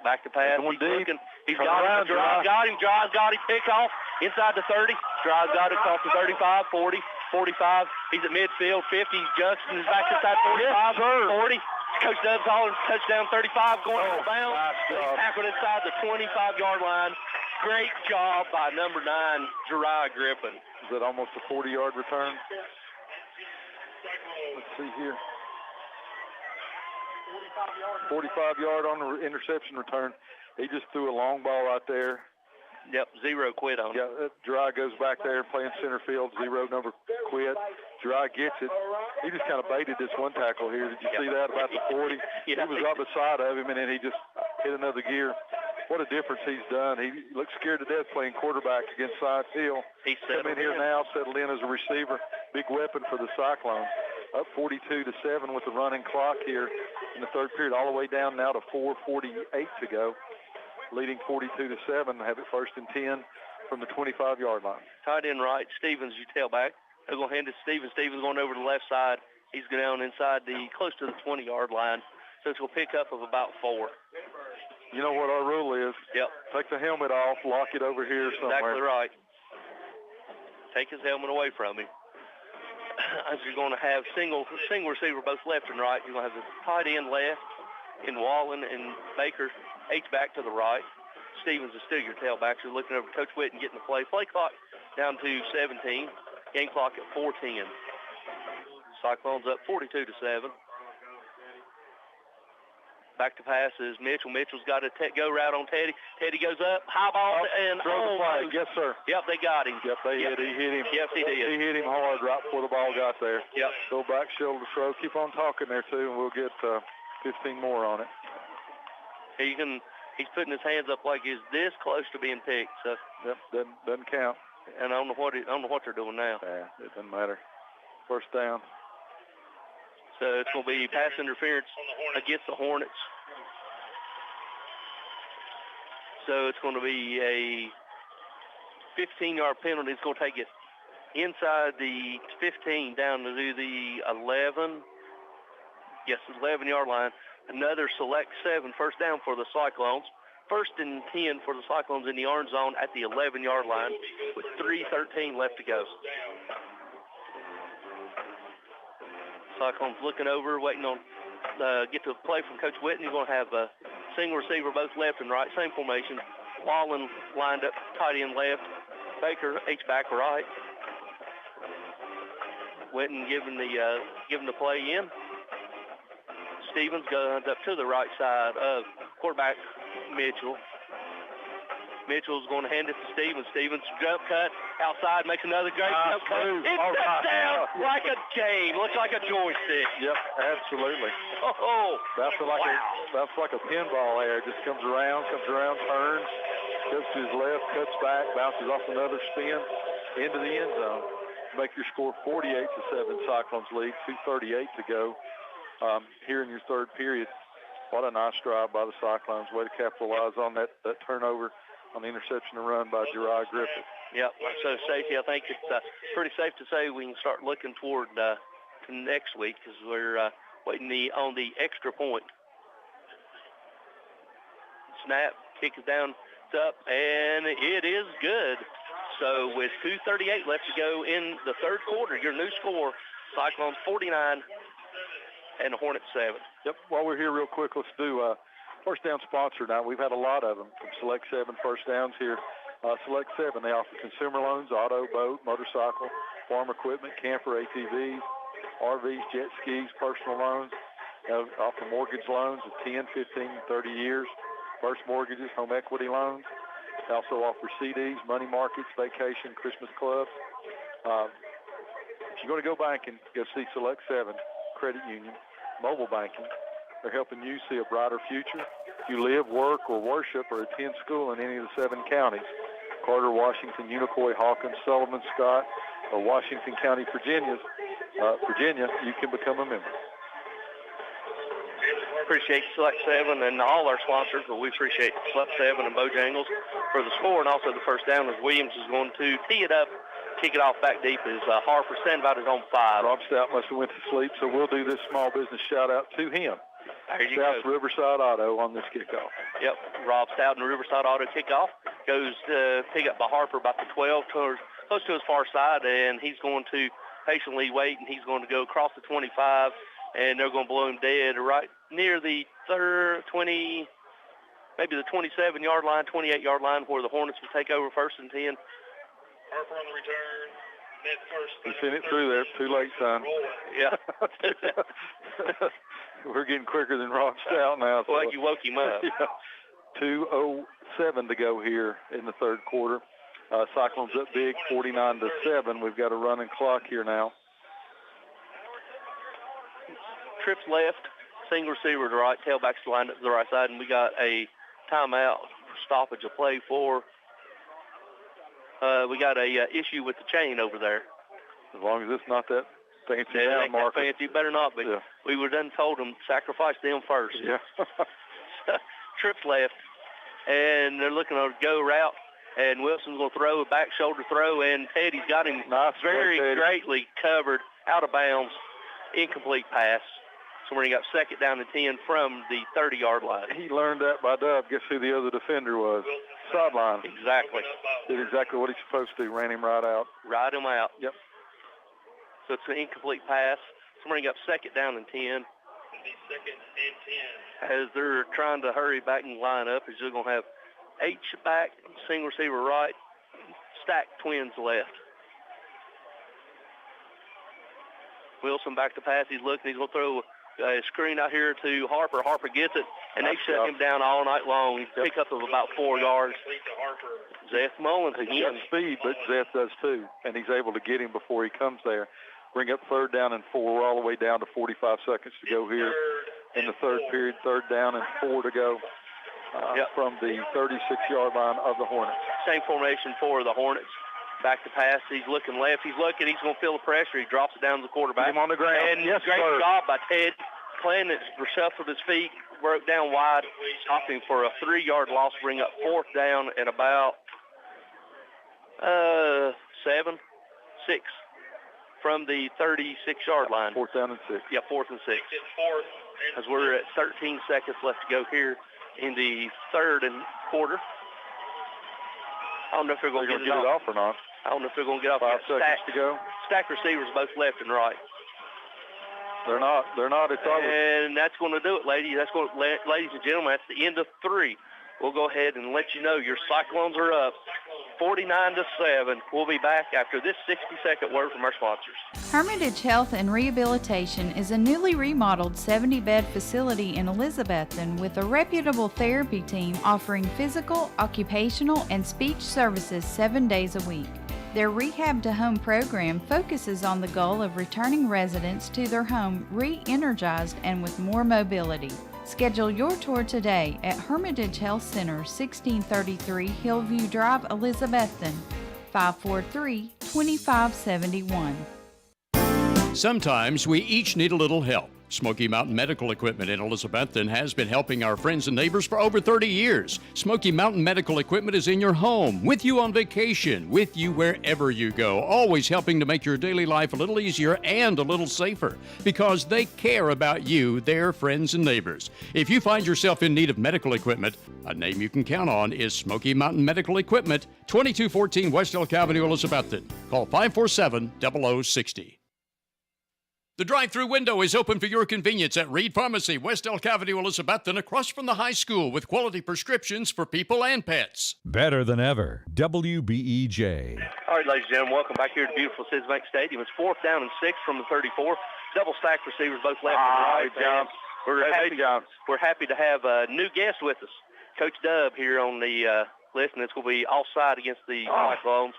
Back to pass. He's looking. He's got him. Drive got him. Drive got him. Pick off inside the 30. Drive got it across the 35, 40, 45. He's at midfield. 50. Justin is back inside 45, 40. Coach Dubs hollering touchdown 35 going out of bounds. Nice tackled inside the 25-yard line. Great job by number 9, Jeriah Griffin. Is that almost a 40-yard return? Let's see here. 45-yard on the interception return. He just threw a long ball out there. Yep, 0 quit on it. Yeah, Jeriah goes back there playing center field. 0 number quit. Jeriah gets it. He just kind of baited this one tackle here. Did you see that about the 40? Yeah. He was right beside of him, and then he just hit another gear. What a difference he's done. He looks scared to death playing quarterback against Side Hill. He's come in here now, settled in as a receiver. Big weapon for the Cyclones. Up 42-7 with the running clock here in the third period, all the way down now to 4:48 to go. leading 42-7. Have it 1st and 10 from the 25-yard line. Tight end right, Stevens, you tailback. They're going to hand it to Stevens. Stevens going over to the left side. He's going down inside close to the 20-yard line. So it's going to pick up of about 4. You know what our rule is? Yep. Take the helmet off, lock it over here somewhere. Exactly right. Take his helmet away from him. As you're going to have single receiver both left and right. You're going to have the tight end left in Wallen and Baker H-back to the right. Stevens is still your tailback. You're looking over Coach Whitten getting the play. Play clock down to 17. Game clock at 4:10. Cyclones up 42-7. Back to pass is Mitchell. Mitchell's got a go route on Teddy. Teddy goes up, high ball, and throw the flag. Yes, sir. Yep, they got him. Yep, he hit him. Yes, he did. He hit him hard right before the ball got there. Yep. Go back, shoulder throw. Keep on talking there, too, and we'll get 15 more on it. He's putting his hands up like he's this close to being picked. So. Yep, doesn't count. And I don't know what they're doing now. Yeah, it doesn't matter. 1st down. So it's going to be pass interference against the Hornets. So it's going to be a 15-yard penalty. It's going to take it inside the 15 down to the 11. Yes, the 11-yard line. Another select 7, 1st down for the Cyclones. 1st and 10 for the Cyclones in the orange zone at the 11-yard line with 3:13 left to go. Cyclones looking over, waiting on get to a play from Coach Whitten. You're going to have a single receiver both left and right, same formation. Wallen lined up tight end left. Baker H-back right. Whitten giving the play in. Stevens goes up to the right side of quarterback Mitchell. Mitchell's going to hand it to Stevens. Stevens jump cut outside, makes another great jump cut. It steps down like a game. Looks like a joystick. Yep, absolutely. Oh, that's like a pinball there. Just comes around, turns, goes to his left, cuts back, bounces off another spin into the end zone. Make your score 48-7. Cyclones lead. 2:38 to go here in your 3rd period. What a nice drive by the Cyclones. Way to capitalize on that turnover on the interception and run by Jeriah Griffith. Yep, so safety, I think it's pretty safe to say we can start looking toward next week because we're waiting on the extra point. Snap, kick it down, it's up, and it is good. So with 2:38 left to go in the 3rd quarter, your new score, Cyclones 49 and the Hornets 7. Yep, while we're here real quick, let's do 1st down sponsor now. We've had a lot of them from Select 7 1st downs here. Select 7, they offer consumer loans, auto, boat, motorcycle, farm equipment, camper, ATVs, RVs, jet skis, personal loans. Offer mortgage loans of 10, 15, 30 years, first mortgages, home equity loans. They also offer CDs, money markets, vacation, Christmas clubs. If you're going to go banking, go see Select 7 Credit Union, mobile banking. They're helping you see a brighter future. If you live, work, or worship or attend school in any of the 7 counties, Carter, Washington, Unicoi, Hawkins, Sullivan, Scott, or Washington County, Virginia, you can become a member. Appreciate Select 7 and all our sponsors, but we appreciate Select 7 and Bojangles for the score and also the 1st down as Williams is going to tee it up, kick it off back deep as Harper standing about his own 5. Rob Stout must have went to sleep, so we'll do this small business shout-out to him. There you South go. Riverside Auto on this kickoff. Yep, Rob Stout and Riverside Auto kickoff. Goes pick up by Harper about the 12, close to his far side, and he's going to patiently wait, and he's going to go across the 25, and they're going to blow him dead right near the 20, maybe the 27-yard line, 28-yard line, where the Hornets will take over 1st and 10. Harper on the return. You sent it through there. Too late, son. Yeah. We're getting quicker than Rob Stout now. So. Well, you woke him up. Yeah. 2:07 to go here in the 3rd quarter. Cyclones up big, 49-7. We've got a running clock here now. Trips left, single receiver to right, tailbacks lined up to the right side, and we got a timeout stoppage of play for. We got a issue with the chain over there. As long as it's not that fancy down marker. Fancy, better not be. Yeah. We were done told them sacrifice them first. Yeah. Trips left, and they're looking at a go route. And Wilson's going to throw a back shoulder throw, and Teddy's got him very greatly covered, out of bounds, incomplete pass. So when he got second down and 10 from the 30-yard line. He learned that by Dub. Guess who the other defender was? Sideline. Exactly. Did exactly what he's supposed to. Ran him right out. Right him out. Yep. So it's an incomplete pass. So when he got second down and 10. As they're trying to hurry back and line up, is they're going to have H back, single receiver right, stacked twins left. Wilson back to pass. He's looking. He's going to throw a screen out here to Harper. Harper gets it, and they shut him down all night long. He picked up of about 4 yards. Zeth Mullins He's again. got speed, but Zeth does too, and he's able to get him before he comes there. Bring up 3rd down and 4. We're all the way down to 45 seconds to go here in the third period. 3rd down and 4 to go from the 36-yard line of the Hornets. Same formation for the Hornets. Back to pass. He's looking left. He's looking. He's going to feel the pressure. He drops it down to the quarterback. Get him on the ground. And great job by Ted. Clinton reshuffled his feet, broke down wide, stopping for a 3-yard loss, bring up 4th down and about 7, 6 from the 36-yard line. 4th down and 6. Yeah, 4th and 6. As we're at 13 seconds left to go here in the third and quarter. I don't know if they're going to get it off or not. I don't know if they're going to get off. 5 seconds to go. Stack receivers both left and right. They're not. It's over. And that's going to do it, ladies. Ladies and gentlemen, that's the end of 3. We'll go ahead and let you know your Cyclones are up 49-7. We'll be back after this 60-second word from our sponsors. Hermitage Health and Rehabilitation is a newly remodeled 70-bed facility in Elizabethton with a reputable therapy team offering physical, occupational, and speech services 7 days a week. Their Rehab to Home program focuses on the goal of returning residents to their home re-energized and with more mobility. Schedule your tour today at Hermitage Health Center, 1633 Hillview Drive, Elizabethton, 543-2571. Sometimes we each need a little help. Smoky Mountain Medical Equipment in Elizabethton has been helping our friends and neighbors for over 30 years. Smoky Mountain Medical Equipment is in your home, with you on vacation, with you wherever you go, always helping to make your daily life a little easier and a little safer, because they care about you, their friends and neighbors. If you find yourself in need of medical equipment, a name you can count on is Smoky Mountain Medical Equipment, 2214 West Elk Avenue, Elizabethton. Call 547-0060. The drive-through window is open for your convenience at Reed Pharmacy, West Elk Avenue, Elizabethton, across from the high school, with quality prescriptions for people and pets. Better than ever. WBEJ. All right, ladies and gentlemen, welcome back here to beautiful Citizens Bank Stadium. It's 4th down and 6 from the 34. Double stack receivers both left and right. We're happy to have a new guest with us, Coach Dub, here on the list, and it's going to be offside against the Cyclones.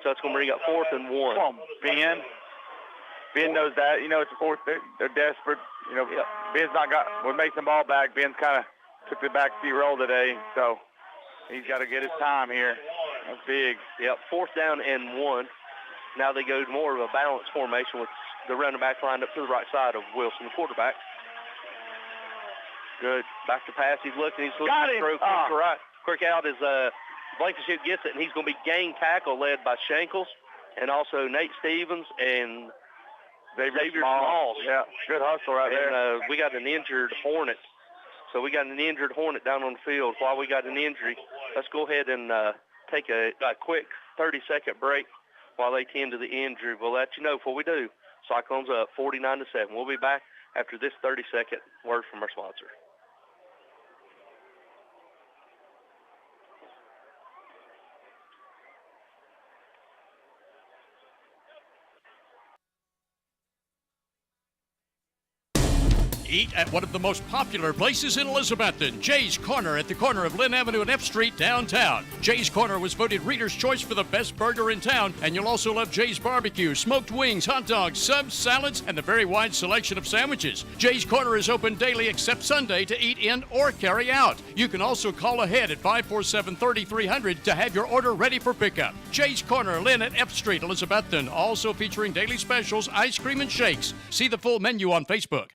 So it's going to bring up 4th and 1. Come on, Ben. Ben knows that. You know, it's a 4th. They're desperate. You know, Ben's not got. We're making the ball back. Ben's kind of took the backseat role today, so he's got to get his time here. That's big. Yep, 4th down and 1. Now they go to more of a balanced formation with the running back lined up to the right side of Wilson, the quarterback. Good. Back to pass. He's looking. He's looking. Got him. Throw quick to right. Quick out is Blankenship gets it, and he's going to be gang tackle led by Shankles and also Nate Stevens and Xavier Smalls. Yeah, good hustle right there. And we got an injured Hornet. So we got an injured Hornet down on the field. While we got an injury, let's go ahead and take a quick 30-second break while they tend to the injury. We'll let you know before we do. Cyclones up 49-7. We'll be back after this 30-second word from our sponsor. Eat at one of the most popular places in Elizabethton, Jay's Corner at the corner of Lynn Avenue and F Street downtown. Jay's Corner was voted Reader's Choice for the best burger in town, and you'll also love Jay's Barbecue, smoked wings, hot dogs, subs, salads, and a very wide selection of sandwiches. Jay's Corner is open daily except Sunday to eat in or carry out. You can also call ahead at 547-3300 to have your order ready for pickup. Jay's Corner, Lynn at F Street, Elizabethton, also featuring daily specials, ice cream, and shakes. See the full menu on Facebook.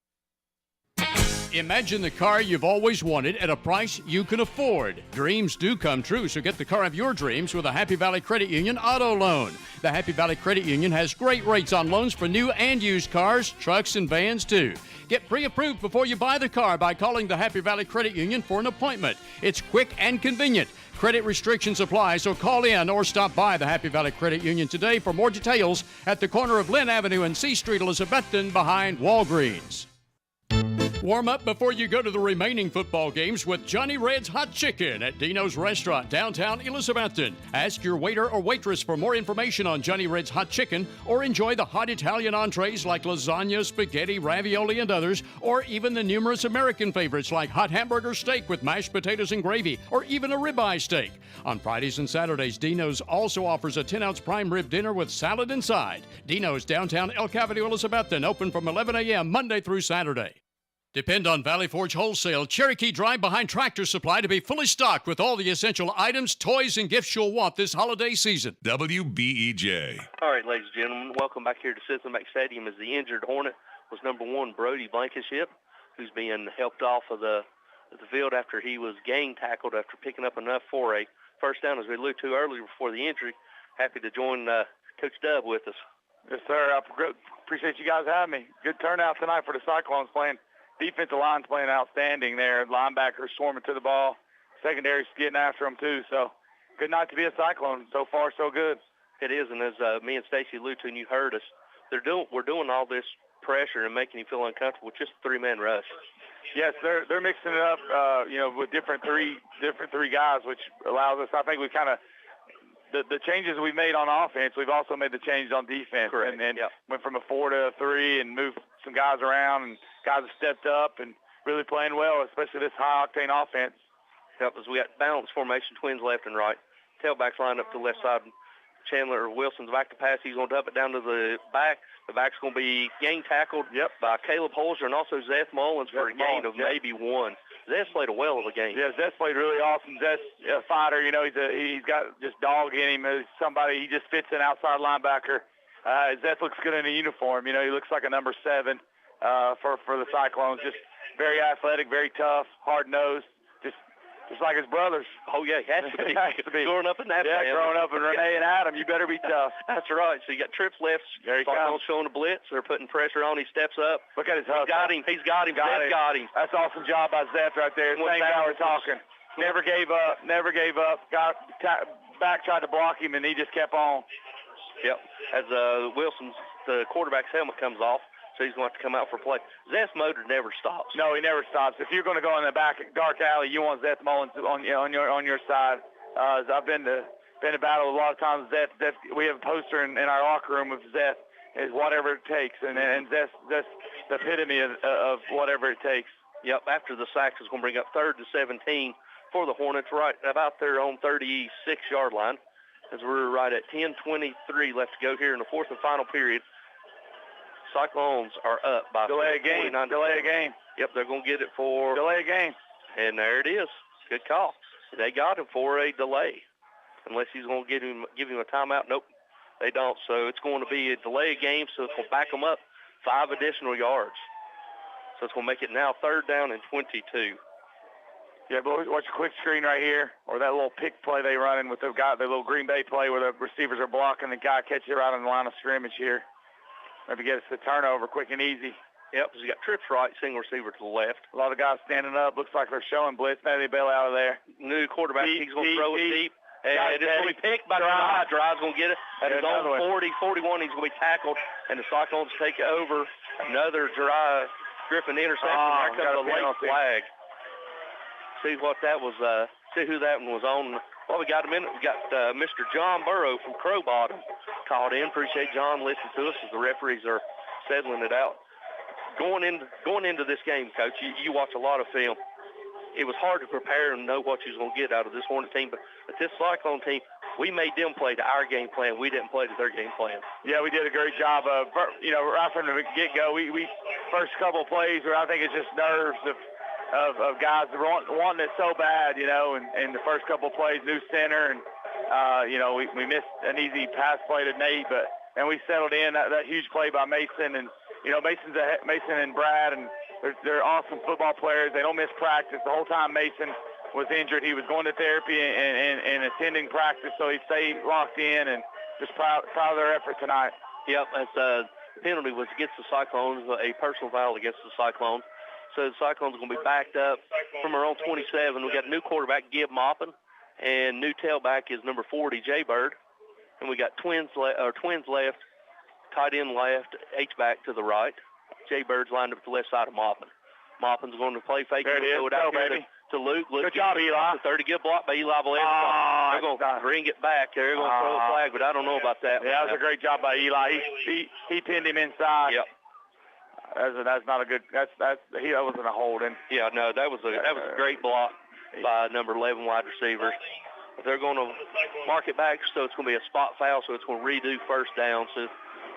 Imagine the car you've always wanted at a price you can afford. Dreams do come true, so get the car of your dreams with a Happy Valley Credit Union auto loan. The Happy Valley Credit Union has great rates on loans for new and used cars, trucks, and vans too. Get pre-approved before you buy the car by calling the Happy Valley Credit Union for an appointment. It's quick and convenient. Credit restrictions apply, so call in or stop by the Happy Valley Credit Union today for more details at the corner of Lynn Avenue and C Street, Elizabethton, behind Walgreens. Warm up before you go to the remaining football games with Johnny Red's Hot Chicken at Dino's Restaurant, downtown Elizabethton. Ask your waiter or waitress for more information on Johnny Red's Hot Chicken, or enjoy the hot Italian entrees like lasagna, spaghetti, ravioli, and others, or even the numerous American favorites like hot hamburger steak with mashed potatoes and gravy, or even a ribeye steak. On Fridays and Saturdays, Dino's also offers a 10-ounce prime rib dinner with salad and side. Dino's, downtown Elk Avenue, Elizabethton, open from 11 a.m. Monday through Saturday. Depend on Valley Forge Wholesale Cherokee Drive behind Tractor Supply to be fully stocked with all the essential items, toys, and gifts you'll want this holiday season. WBEJ. All right, ladies and gentlemen, welcome back here to Citizen Bank Stadium as the injured Hornet was number 1, Brody Blankenship, who's being helped off of the field after he was gang tackled after picking up enough for a first down, as we alluded to earlier before the injury. Happy to join Coach Dub with us. Yes, sir. I appreciate you guys having me. Good turnout tonight for the Cyclones playing. Defensive line's playing outstanding there. Linebackers swarming to the ball. Secondary's getting after them, too. So, good night to be a Cyclone. So far, so good. It is, and as me and Stacy alluded to, and you heard us, we're doing all this pressure and making you feel uncomfortable with just a 3-man rush. Yes, they're mixing it up, with different three guys, which allows us. I think we kind of the changes we made on offense, we've also made the changes on defense. Correct. And went from a 4 to a 3 and moved some guys around, and guys have stepped up and really playing well, especially this high-octane offense. Yep, as we got balanced formation, twins left and right. Tailbacks lined up to the left side. Chandler Wilson's back to pass. He's going to dump it down to the back. The back's going to be gang tackled by Caleb Holzer and also Zeth Mullins for a gain of maybe 1. Zeth played a well of a game. Yeah, Zeth played really awesome. Zeth's a fighter. He's got just dog in him. He just fits an outside linebacker. Zeth looks good in a uniform. He looks like a number 7 for the Cyclones. Just very athletic, very tough, hard-nosed, just like his brothers. Oh, yeah, he has to be. Has to be. Growing up in that family. Growing up in Renee and Adam, you better be tough. That's right. So you got trips left. Cyclones showing a blitz. They're putting pressure on. He steps up. Look at his hustle. He's got him. Zeth got him. That's an awesome job by Zeth right there. Same guy we're talking. Never gave up. Got back, tried to block him, and he just kept on. Yep. As the quarterback's helmet comes off, so he's going to have to come out for play. Zeth's motor never stops. No, he never stops. If you're going to go in the back dark alley, you want Zeth Mullins on your side. I've been to battle a lot of times. Zeth, we have a poster in our locker room of Zeth is whatever it takes, and Zeth's the epitome of whatever it takes. Yep. After the sacks, is going to bring up 3rd to 17 for the Hornets, right about their own 36-yard line, as we're right at 10:23 left to go here in the 4th and final period. Cyclones are up by delay a game. Yep, they're going to get it for delay a game. And there it is. Good call. They got him for a delay. Unless he's going to give him a timeout. Nope, they don't. So it's going to be a delay game, so it's going to back them up 5 additional yards. So it's going to make it now 3rd down and 22. Yeah, but watch a quick screen right here, or that little pick play they running with the little Green Bay play where the receivers are blocking, the guy catches it right on the line of scrimmage here. Maybe get us the turnover quick and easy. Yep, so you got trips right, single receiver to the left. A lot of guys standing up. Looks like they're showing blitz. Maybe they bail out of there. New quarterback, he's going to throw it deep. And it's going to be picked by Drive. Drive's going to get it. At his own 40, 41, he's going to be tackled. And the Cyclones take it over. Another Drive Griffin interception. Here comes a late flag. See what that was, see who that one was on. Well, we got a minute. We got Mr. John Burrow from Crow Bottom called in. Appreciate John listening to us as the referees are settling it out. Going into this game, Coach, you watch a lot of film. It was hard to prepare and know what you was going to get out of this Hornet team, but this Cyclone team, we made them play to our game plan. We didn't play to their game plan. Yeah, we did a great job of, right from the get-go. We first couple of plays where I think it's just nerves of guys wanting it so bad, and the first couple of plays, new center, and, we missed an easy pass play to Nate, and we settled in that huge play by Mason, and, Mason and Brad and they're awesome football players. They don't miss practice. The whole time Mason was injured, he was going to therapy and attending practice, so he stayed locked in, and just proud of their effort tonight. Yep, that's a penalty was against the Cyclones, a personal foul against the Cyclones. So the Cyclones are going to be backed up from our own 27. We got a new quarterback, Gib Maupin, and new tailback is number 40, Jay Bird. And we got twins left, tight end left, H-back to the right. Jay Bird's lined up at the left side of Maupin. Maupin's going to play fake. There it is. Throw it out Go, here baby. to Luke. Good job, Eli. The 30 good block by Eli Valera. They're going to bring it back. They're going to throw a flag, but I don't know about that. Yeah, that was a great job by Eli. He pinned him inside. Yep. That's not a good. That wasn't a holding. Yeah, no, that was a great block by number 11 wide receiver. But they're going to mark it back, so it's going to be a spot foul, so it's going to redo first down. So it's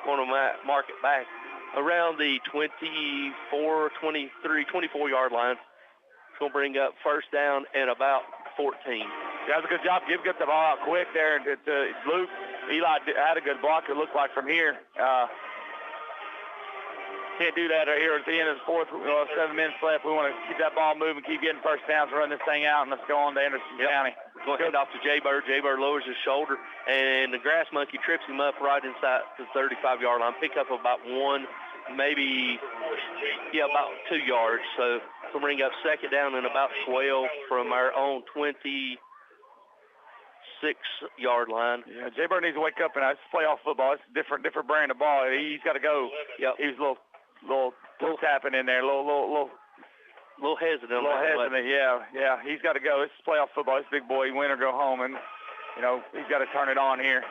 going to mark it back around the 24, 23, 24-yard line. It's going to bring up first down at about 14. Yeah, that was a good job. Gib got the ball out quick there to Luke. Eli had a good block, it looked like, from here. Can't do that right here at the end of the fourth. 7 minutes left. We want to keep that ball moving, keep getting first downs, run this thing out, and let's go on to Anderson County. Going to hand off to Jay Bird. Jay Bird lowers his shoulder, and the grass monkey trips him up right inside the 35-yard line. Pick up about one, maybe, about 2 yards. So we'll bring up second down and about 12 from our own 26-yard line. Yeah, Jay Bird needs to wake up, and it's playoff football. It's a different brand of ball. He's got to go. Yep. He's a little tapping in there, little hesitant. A little hesitant, yeah. He's got to go. It's playoff football. It's big boy. Win or go home, and he's got to turn it on here.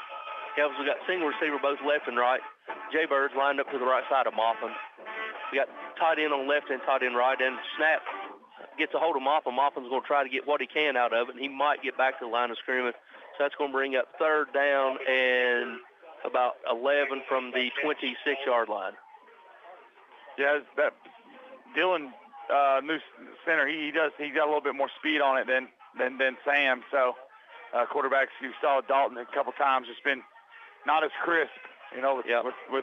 Yeah, we got single receiver both left and right. Jay Bird's lined up to the right side of Maupin. We got tight end on left and tight end right, and snap gets a hold of Maupin. Maupin's going to try to get what he can out of it, and he might get back to the line of scrimmage. So that's going to bring up third down and about 11 from the 26-yard line. Yeah, that Dylan, new center, he got a little bit more speed on it than Sam. So quarterbacks, you saw Dalton a couple times, just been not as crisp, with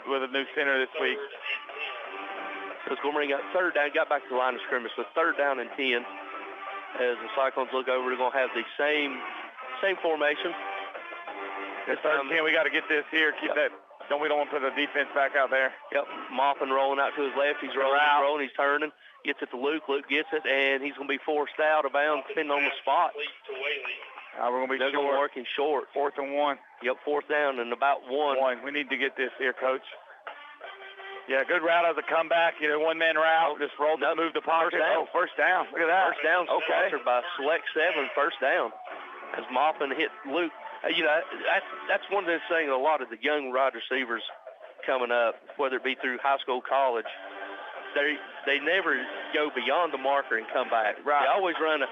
a new center this week. So it's going to bring up third down. Got back to the line of scrimmage. So third down and 10. As the Cyclones look over, they're going to have the same formation. It's third and 10. We got to get this here. Keep that. We don't want to put the defense back out there. Yep. Maupin rolling out to his left. He's rolling. He's turning. Gets it to Luke. Luke gets it, and he's going to be forced out of bounds, depending on the spot. We're going to be They're going to be working short. 4th and 1. Yep, 4th down and about 1. We need to get this here, Coach. Yeah, good route as a comeback. One-man route. Just roll, move the pocket. First down. Look at that. First down sponsored by Select 7, first down. As Maupin hit Luke. That's one of those things a lot of the young wide receivers coming up, whether it be through high school, college, they never go beyond the marker and come back. Right. They always run a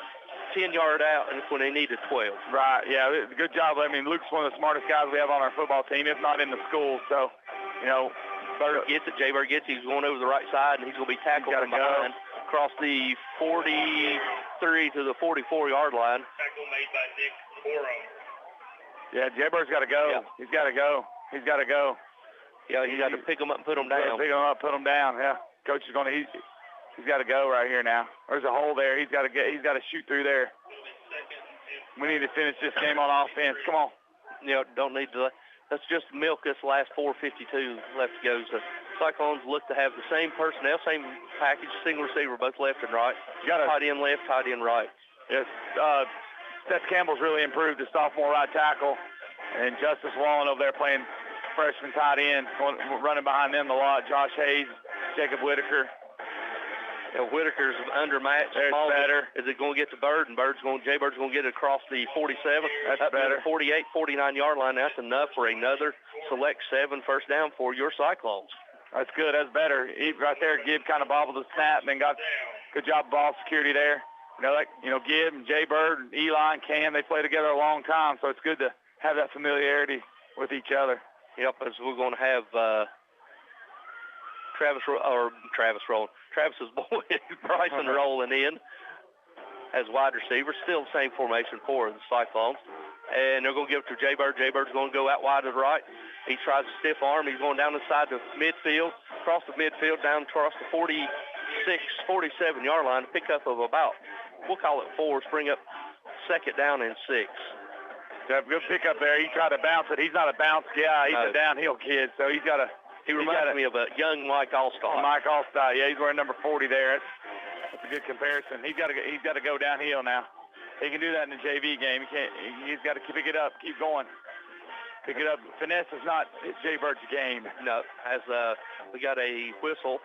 10-yard out and when they need a 12. Right, yeah, good job. I mean, Luke's one of the smartest guys we have on our football team, if not in the school. So, Bird gets it. Jay Bird gets it. He's going over the right side, and he's going to be tackled from behind across the 43 to the 44-yard line. Tackle made by Nick Boro. Yeah, Jay Bird's got to go. Yeah. He's got to go. Yeah, he's got to pick him up and put him down. Pick him up, put him down. Yeah, Coach is going to. He's got to go right here now. There's a hole there. He's got to shoot through there. We need to finish this game on offense. Come on. Don't need to. Let's just milk this last 4:52 left to go. So Cyclones look to have the same personnel, same package, single receiver, both left and right. Tight end left, tight end right. Yes. Seth Campbell's really improved, the sophomore right tackle, and Justice Wallen over there playing freshman tight end, running behind them a lot. Josh Hayes, Jacob Whitaker. Whitaker's undermatched. There's better. Is it going to get to Bird? And Jay Bird's going to get it across the 47. That's better. 48, 49-yard line. That's enough for another Select 7 first down for your Cyclones. That's good. That's better. Right there, Gibb kind of bobbled the snap and then got good job ball security there. Gibb and Jay Bird and Eli and Cam, they play together a long time, so it's good to have that familiarity with each other. Yep, as we're going to have Travis's boy, Bryson rolling in as wide receiver. Still the same formation for the Cyclones. And they're going to give it to Jay Bird. Jay Bird's going to go out wide to the right. He tries to stiff arm. He's going down the side of midfield, across the midfield, down across the 46 47-yard line, pickup of about, we'll call it 4, bring up second down and 6. Good pickup there. He tried to bounce it. He's not a bounce guy. He's a downhill kid, so he's got to. He reminds me of a young Mike Allstott. Mike Allstott, yeah, he's wearing number 40 there. That's a good comparison. He's got to go downhill now. He can do that in the JV game. He's got to pick it up, keep going. Pick it up. Finesse is not Jay Bird's game. No, we got a whistle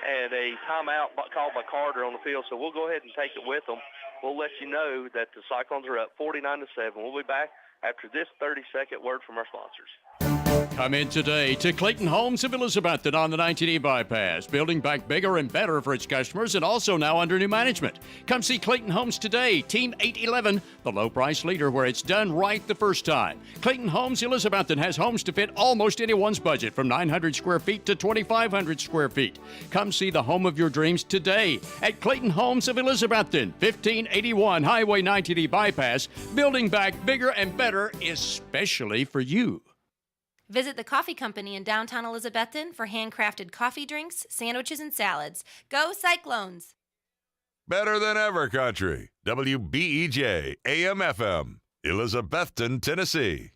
and a timeout called by Carter on the field, so we'll go ahead and take it with them. We'll let you know that the Cyclones are up 49-7. We'll be back after this 30-second word from our sponsors. Come in today to Clayton Homes of Elizabethton on the 19E bypass, building back bigger and better for its customers and also now under new management. Come see Clayton Homes today, Team 811, the low price leader where it's done right the first time. Clayton Homes Elizabethton has homes to fit almost anyone's budget from 900 square feet to 2,500 square feet. Come see the home of your dreams today at Clayton Homes of Elizabethton, 1581 Highway 19E bypass, building back bigger and better especially for you. Visit the coffee company in downtown Elizabethton for handcrafted coffee drinks, sandwiches, and salads. Go Cyclones! Better than ever country. WBEJ AM/FM, Elizabethton, Tennessee.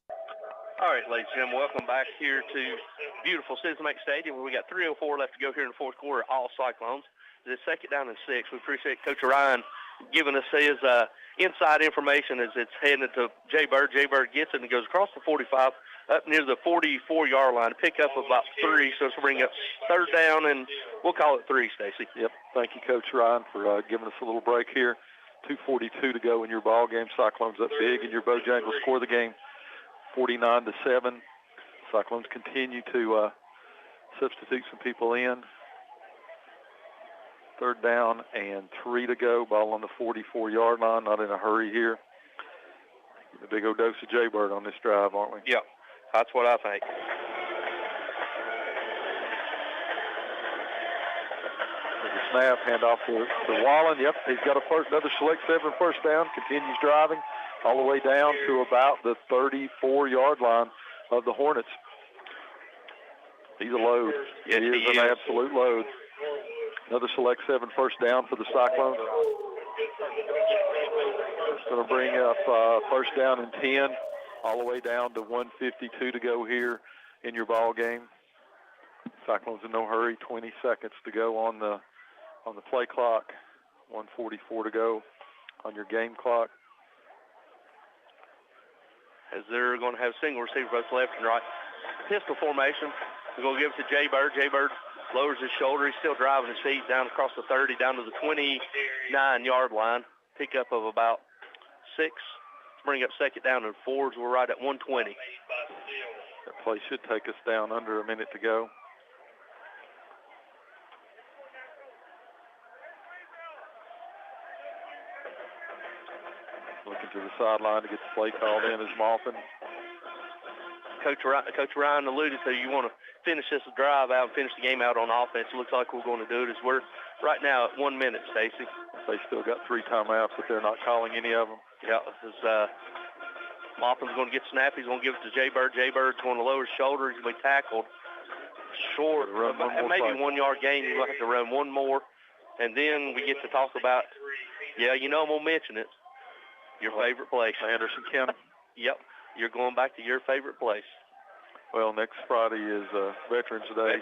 All right, ladies and gentlemen, welcome back here to beautiful Citizen Bank Stadium. We got 3:04 left to go here in the fourth quarter, all Cyclones. It's second down and 6. We appreciate Coach Ryan giving us his inside information as it's heading to Jay Bird. Jay Bird gets it and goes across the 45 up near the 44-yard line. Pick up about 3, so it's bring up third down, and we'll call it 3, Stacy. Yep. Thank you, Coach Ryan, for giving us a little break here. 2:42 to go in your ball game. Cyclones up big, and your Bojangles score the game 49-7. Cyclones continue to substitute some people in. Third down and 3 to go. Ball on the 44-yard line. Not in a hurry here. A big old dose of Jay Bird on this drive, aren't we? Yep. That's what I think. Snap, handoff to Wallen. Yep, he's got another Select 7 first down. Continues driving all the way down to about the 34-yard line of the Hornets. He's a load. Yes, he is an absolute load. Another Select 7 first down for the Cyclones. It's going to bring up first down and 10, all the way down to 1:52 to go here in your ball game. Cyclones in no hurry. 20 seconds to go on the play clock. 1:44 to go on your game clock. As they're going to have single receiver both left and right. Pistol formation. They're going to give it to Jay Bird. Jay Bird lowers his shoulder. He's still driving his feet down across the 30, down to the 29-yard line. Pickup of about 6. Bring up second down and 4s. We're right at 120. That play should take us down under a minute to go. Looking to the sideline to get the play called in is Maupin. Coach Ryan alluded to you want to finish this drive out and finish the game out on offense. It looks like we're going to do it. We're right now at 1 minute, Stacy. They still got 3 timeouts, but they're not calling any of them. Yeah, Maupin's going to get snapped. He's going to give it to Jay Bird. Jay Bird's going to lower his shoulder. He's going to be tackled short. Maybe 1 yard gain. He's going to have to run one more. And then we get to talk about, I'm going to mention it, your favorite place. Anderson County. Yep. You're going back to your favorite place. Well, next Friday is Veterans Day.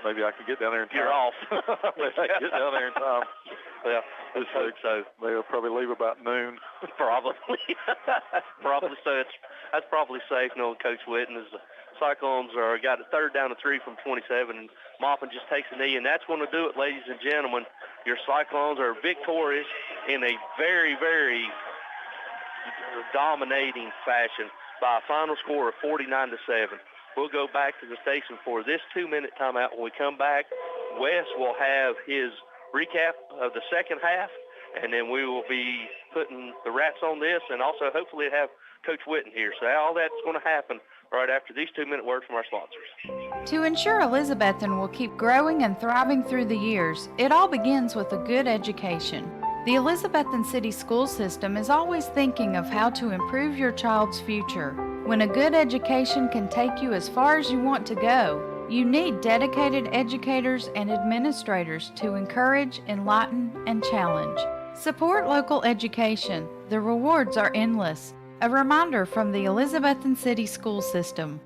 Maybe I can get down there in time. You're off. Maybe I can get down there in time. Yeah, I hope so. They'll probably leave about noon. Probably. Probably so. That's probably safe, knowing Coach Whitten. As the Cyclones got a third down and 3 from 27, and Maupin just takes a knee, and that's going to do it, ladies and gentlemen. Your Cyclones are victorious in a very, very dominating fashion by a final score of 49-7. We'll go back to the station for this 2-minute timeout. When we come back, Wes will have his recap of the second half, and then we will be putting the wraps on this and also hopefully have Coach Whitten here. So all that's going to happen right after these 2-minute words from our sponsors. To ensure Elizabethton will keep growing and thriving through the years, it all begins with a good education. The Elizabethton City School System is always thinking of how to improve your child's future. When a good education can take you as far as you want to go, You need dedicated educators and administrators to encourage, enlighten, and challenge. Support local education. The rewards are endless. A reminder from the Elizabethton City School System.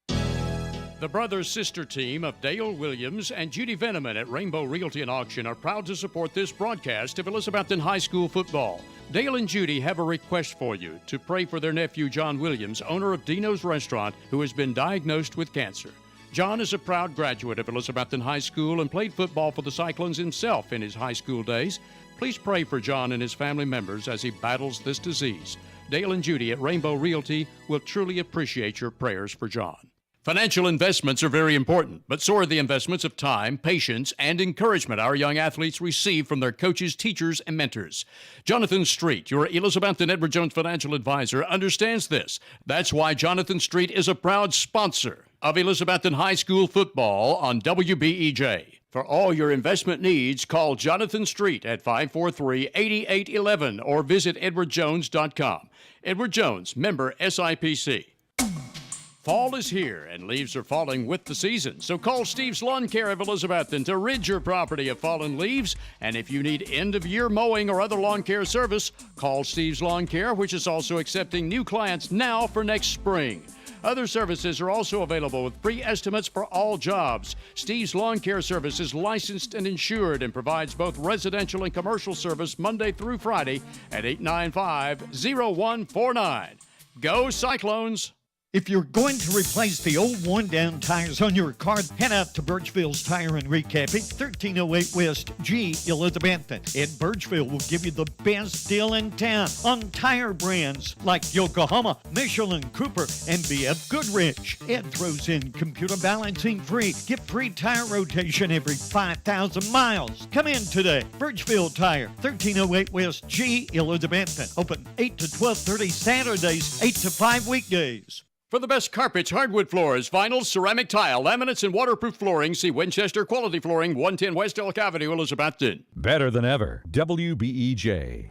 The brother-sister team of Dale Williams and Judy Veneman at Rainbow Realty and Auction are proud to support this broadcast of Elizabethton High School football. Dale and Judy have a request for you to pray for their nephew, John Williams, owner of Dino's Restaurant, who has been diagnosed with cancer. John is a proud graduate of Elizabethton High School and played football for the Cyclones himself in his high school days. Please pray for John and his family members as he battles this disease. Dale and Judy at Rainbow Realty will truly appreciate your prayers for John. Financial investments are very important, but so are the investments of time, patience, and encouragement our young athletes receive from their coaches, teachers, and mentors. Jonathan Street, your Elizabethton Edward Jones financial advisor, understands this. That's why Jonathan Street is a proud sponsor of Elizabethton High School football on WBEJ. For all your investment needs, call Jonathan Street at 543-8811 or visit edwardjones.com. Edward Jones, member SIPC. Fall is here, and leaves are falling with the season. So call Steve's Lawn Care of Elizabethton to rid your property of fallen leaves. And if you need end-of-year mowing or other lawn care service, call Steve's Lawn Care, which is also accepting new clients now for next spring. Other services are also available with free estimates for all jobs. Steve's Lawn Care Service is licensed and insured and provides both residential and commercial service Monday through Friday at 895-0149. Go Cyclones! If you're going to replace the old worn-down tires on your car, head out to Birchville's Tire and Recapping, 1308 West G, Elizabethton. Ed Birchville will give you the best deal in town on tire brands like Yokohama, Michelin, Cooper, and BF Goodrich. Ed throws in computer balancing free. Get free tire rotation every 5,000 miles. Come in today. Birchville Tire, 1308 West G, Elizabethton. Open 8 to 12:30 Saturdays, 8 to 5 weekdays. For the best carpets, hardwood floors, vinyl, ceramic tile, laminates, and waterproof flooring, see Winchester Quality Flooring, 110 West Elk Avenue, Elizabethton. Better than ever. WBEJ.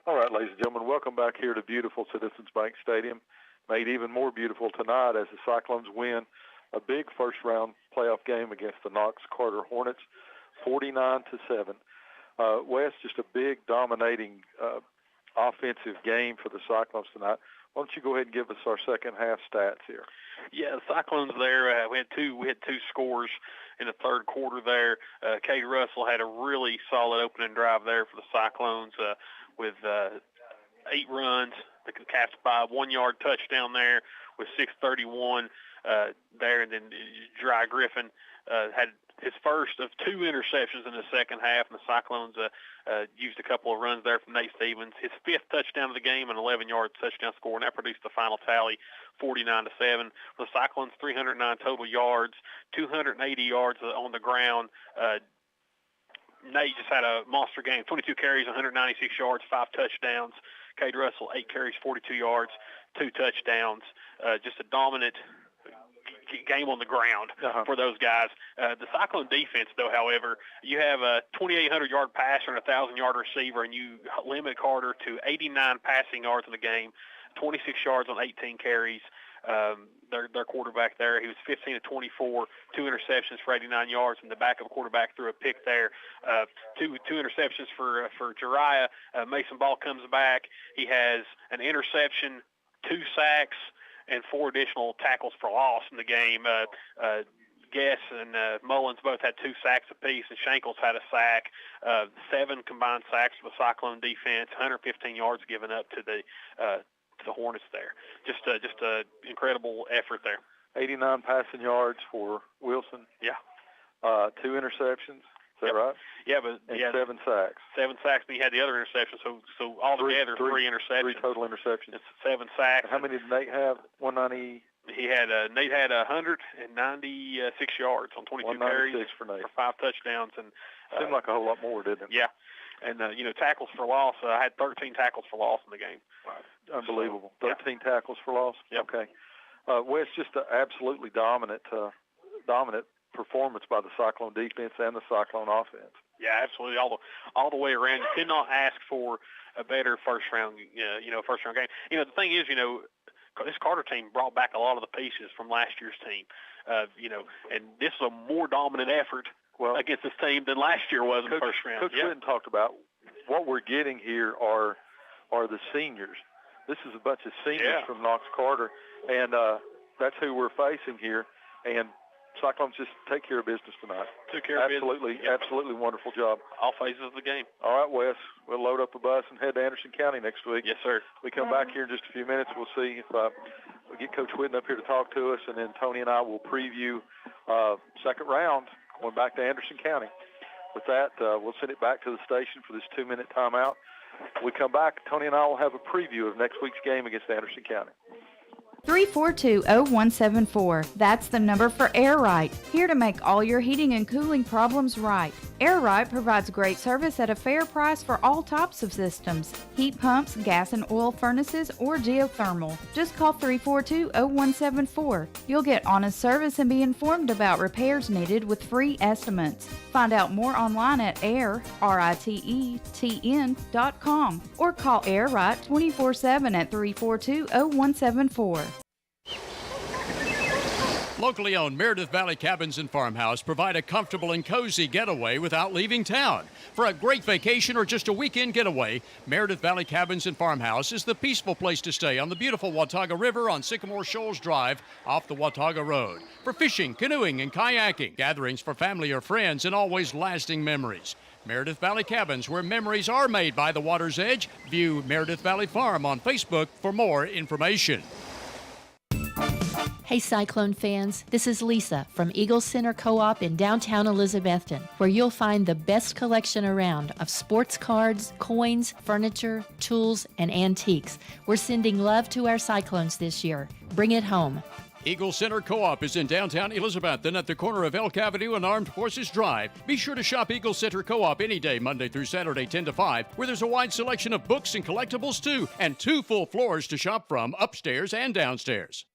All right, ladies and gentlemen, welcome back here to beautiful Citizens Bank Stadium. Made even more beautiful tonight as the Cyclones win a big first-round playoff game against the Knox Carter Hornets, 49-7. Wes, just a big, dominating offensive game for the Cyclones tonight. Why don't you go ahead and give us our second half stats here? Yeah, the Cyclones there, we had two scores in the third quarter there. Cade Russell had a really solid opening drive there for the Cyclones with 8 runs. They capped by a 1-yard touchdown there with 6:31 there, and then Dry Griffin had his first of 2 interceptions in the second half, and the Cyclones used a couple of runs there from Nate Stevens. His 5th touchdown of the game, an 11-yard touchdown score, and that produced the final tally, 49-7. For the Cyclones, 309 total yards, 280 yards on the ground. Nate just had a monster game, 22 carries, 196 yards, 5 touchdowns. Cade Russell, 8 carries, 42 yards, 2 touchdowns. Just a dominant game on the ground for those guys. The Cyclone defense, though, however, you have a 2,800-yard passer and a 1,000-yard receiver, and you limit Carter to 89 passing yards in the game, 26 yards on 18 carries. Their quarterback there, he was 15 of 24, 2 interceptions for 89 yards, and the backup quarterback threw a pick there. Two interceptions for Jariah. Mason Ball comes back. He has an interception, 2 sacks, and 4 additional tackles for loss in the game. Guess and Mullins both had 2 sacks apiece, and Shankles had a sack. 7 combined sacks for the Cyclone defense, 115 yards given up to the Hornets there. Just a incredible effort there. 89 passing yards for Wilson. Yeah. 2 interceptions. Is that right? Yeah, but and 7 sacks. 7 sacks, and he had the other interception. So altogether, 3 interceptions. 3 total interceptions. It's 7 sacks. How many did Nate have? 190. Nate had 196 yards on 22 carries for Nate. For 5 touchdowns, and seemed like a whole lot more, didn't it? Yeah, and tackles for loss. I had 13 tackles for loss in the game. Wow. Unbelievable. 13 tackles for loss. Yep. Okay. Wes, just an absolutely dominant performance by the Cyclone defense and the Cyclone offense. Yeah, absolutely, all the way around. You could not ask for a better first round game. The thing is, this Carter team brought back a lot of the pieces from last year's team, and this is a more dominant effort against this team than last year was in the first round. Coach Swinton talked about what we're getting here are the seniors. This is a bunch of seniors from Knox Carter, and that's who we're facing here. And Cyclones just take care of business tonight. Took care of business. Absolutely wonderful job. All phases of the game. All right, Wes, we'll load up a bus and head to Anderson County next week. Yes, sir. We come back here in just a few minutes. We'll see if we get Coach Whitten up here to talk to us, and then Tony and I will preview second round going back to Anderson County. With that, we'll send it back to the station for this 2-minute timeout. When we come back, Tony and I will have a preview of next week's game against Anderson County. 342-0174. That's the number for Air Right. Here to make all your heating and cooling problems right. Air Right provides great service at a fair price for all types of systems. Heat pumps, gas and oil furnaces, or geothermal. Just call 342-0174. You'll get honest service and be informed about repairs needed with free estimates. Find out more online at RITETN.com or call Air Right 24/7 at 342-0174. Locally owned Meredith Valley Cabins and Farmhouse provide a comfortable and cozy getaway without leaving town. For a great vacation or just a weekend getaway, Meredith Valley Cabins and Farmhouse is the peaceful place to stay on the beautiful Watauga River on Sycamore Shoals Drive off the Watauga Road. For fishing, canoeing, and kayaking, gatherings for family or friends, and always lasting memories. Meredith Valley Cabins, where memories are made by the water's edge. View Meredith Valley Farm on Facebook for more information. Hey Cyclone fans, this is Lisa from Eagle Center Co-op in downtown Elizabethton, where you'll find the best collection around of sports cards, coins, furniture, tools, and antiques. We're sending love to our Cyclones this year. Bring it home. Eagle Center Co-op is in downtown Elizabethton at the corner of Elk Avenue and Armed Forces Drive. Be sure to shop Eagle Center Co-op any day, Monday through Saturday, 10 to 5, where there's a wide selection of books and collectibles too, and 2 full floors to shop from, upstairs and downstairs.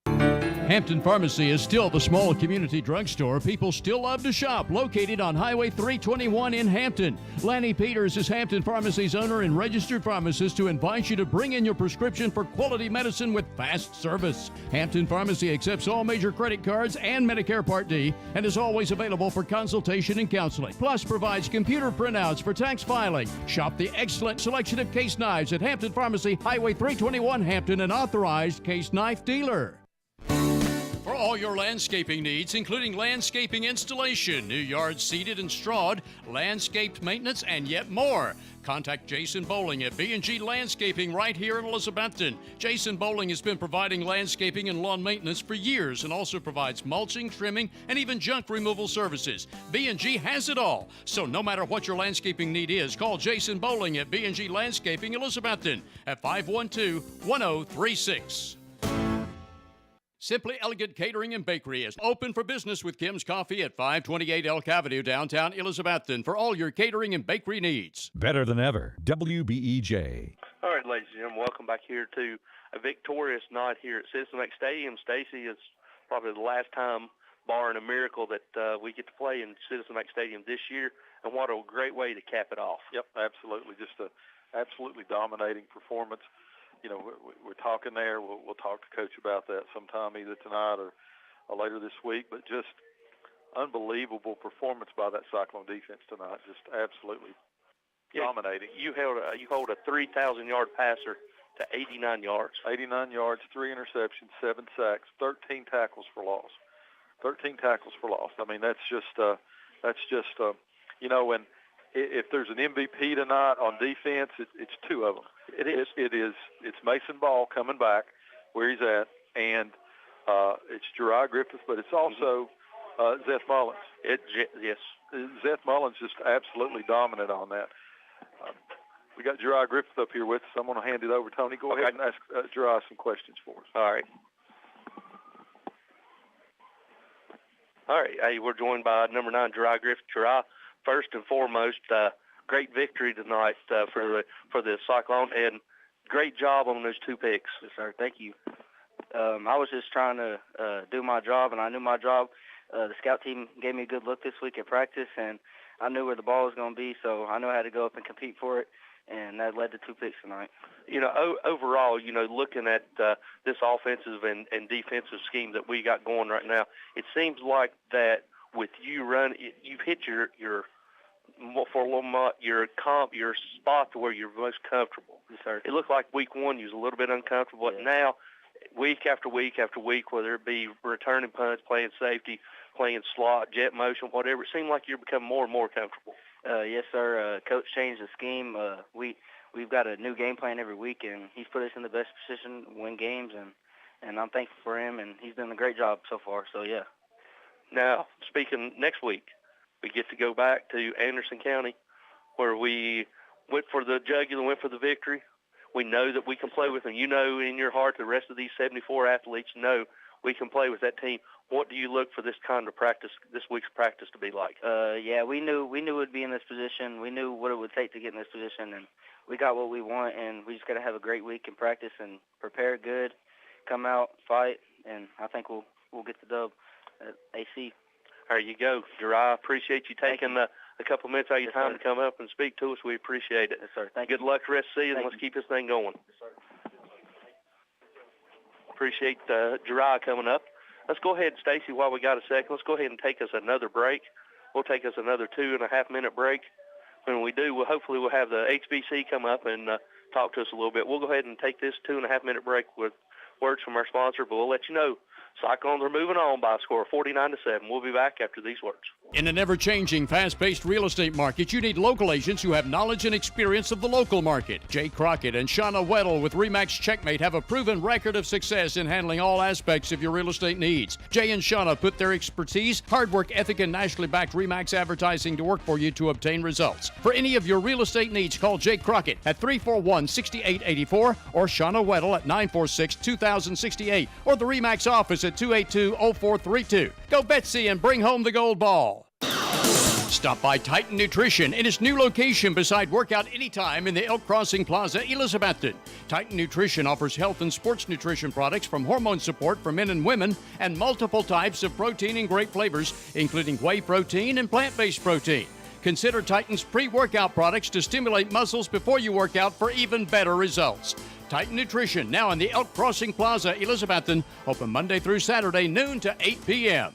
Hampton Pharmacy is still the small community drugstore people still love to shop, located on Highway 321 in Hampton. Lanny Peters is Hampton Pharmacy's owner and registered pharmacist who invites you to bring in your prescription for quality medicine with fast service. Hampton Pharmacy accepts all major credit cards and Medicare Part D and is always available for consultation and counseling. Plus provides computer printouts for tax filing. Shop the excellent selection of case knives at Hampton Pharmacy, Highway 321 Hampton, an authorized case knife dealer. For all your landscaping needs, including landscaping installation, new yards seeded and strawed, landscaped maintenance, and yet more, contact Jason Bowling at B&G Landscaping right here in Elizabethton. Jason Bowling has been providing landscaping and lawn maintenance for years and also provides mulching, trimming, and even junk removal services. B&G has it all. So no matter what your landscaping need is, call Jason Bowling at B&G Landscaping Elizabethton at 512-1036. Simply Elegant Catering and Bakery is open for business with Kim's Coffee at 528 Elk Avenue, downtown Elizabethton, for all your catering and bakery needs. Better than ever, WBEJ. All right, ladies and gentlemen, welcome back here to a victorious night here at Citizen Bank Stadium. Stacy, is probably the last time, barring a miracle, that we get to play in Citizen Bank Stadium this year, and what a great way to cap it off. Yep, absolutely. Just a absolutely dominating performance. You know, we're talking there. We'll talk to Coach about that sometime, either tonight or later this week. But just unbelievable performance by that Cyclone defense tonight. Just absolutely dominating. You hold a 3,000-yard passer to 89 yards. 89 yards, 3 interceptions, 7 sacks, 13 tackles for loss. 13 tackles for loss. I mean, that's just you know, and if there's an MVP tonight on defense, it's 2 of them. It's Mason Ball coming back where he's at, and it's Jeriah Griffith, but it's also Zeth Mullins. Yes. Zeth Mullins just absolutely dominant on that. We got Jeriah Griffith up here with us. I'm going to hand it over. Tony, go ahead and ask Jeriah some questions for us. All right. Hey, we're joined by number 9, Jeriah Griffith. Jeriah, first and foremost, great victory tonight for the Cyclone, and great job on those 2 picks. Yes, sir. Thank you. I was just trying to do my job, and I knew my job. The scout team gave me a good look this week at practice, and I knew where the ball was going to be, so I knew I had to go up and compete for it. and that led to 2 picks tonight. Overall, looking at this offensive and defensive scheme that we got going right now, it seems like that with you you've hit your for a little more your spot to where you're most comfortable. Yes, sir. It looked like week one you was a little bit uncomfortable, but now week after week after week, whether it be returning punts, playing safety, playing slot, jet motion, whatever, it seemed like you're becoming more and more comfortable. Yes, sir. Coach changed the scheme. We've got a new game plan every week, and he's put us in the best position to win games, and I'm thankful for him, and he's done a great job so far. So yeah. Now, speaking next week, we get to go back to Anderson County, where we went for the jugular, went for the victory. We know that we can play with them. You know in your heart the rest of these 74 athletes know we can play with that team. What do you look for this kind of practice, this week's practice, to be like? Yeah, we knew we'd be in this position. We knew what it would take to get in this position, and we got what we want, and we just got to have a great week in practice and prepare good, come out, fight, and I think we'll get the dub at AC. There you go. Jeriah, appreciate you taking a couple minutes out of your time to come up and speak to us. We appreciate it. Yes, sir. Good luck the rest of the season. Let's keep this thing going. Yes, sir. Appreciate Jeriah coming up. Let's go ahead, Stacy, while we got a second, let's go ahead and take us another break. We'll take us another 2.5-minute break. When we do, hopefully we'll have the HBC come up and talk to us a little bit. We'll go ahead and take this 2.5-minute break with words from our sponsor, but we'll let you know Cyclones are moving on by a score of 49-7. We'll be back after these words. In an ever-changing, fast-paced real estate market, you need local agents who have knowledge and experience of the local market. Jay Crockett and Shauna Weddle with RE/MAX Checkmate have a proven record of success in handling all aspects of your real estate needs. Jay and Shauna put their expertise, hard work ethic, and nationally backed RE/MAX advertising to work for you to obtain results. For any of your real estate needs, call Jay Crockett at 341-6884 or Shauna Weddle at 946-2068 or the RE/MAX office at 282-0432. Go Betsy and bring home the gold ball. Stop by Titan Nutrition in its new location beside Workout Anytime in the Elk Crossing Plaza, Elizabethton. Titan Nutrition offers health and sports nutrition products from hormone support for men and women and multiple types of protein and great flavors, including whey protein and plant-based protein. Consider Titan's pre-workout products to stimulate muscles before you work out for even better results. Titan Nutrition, now in the Elk Crossing Plaza, Elizabethton, open Monday through Saturday, noon to 8 p.m.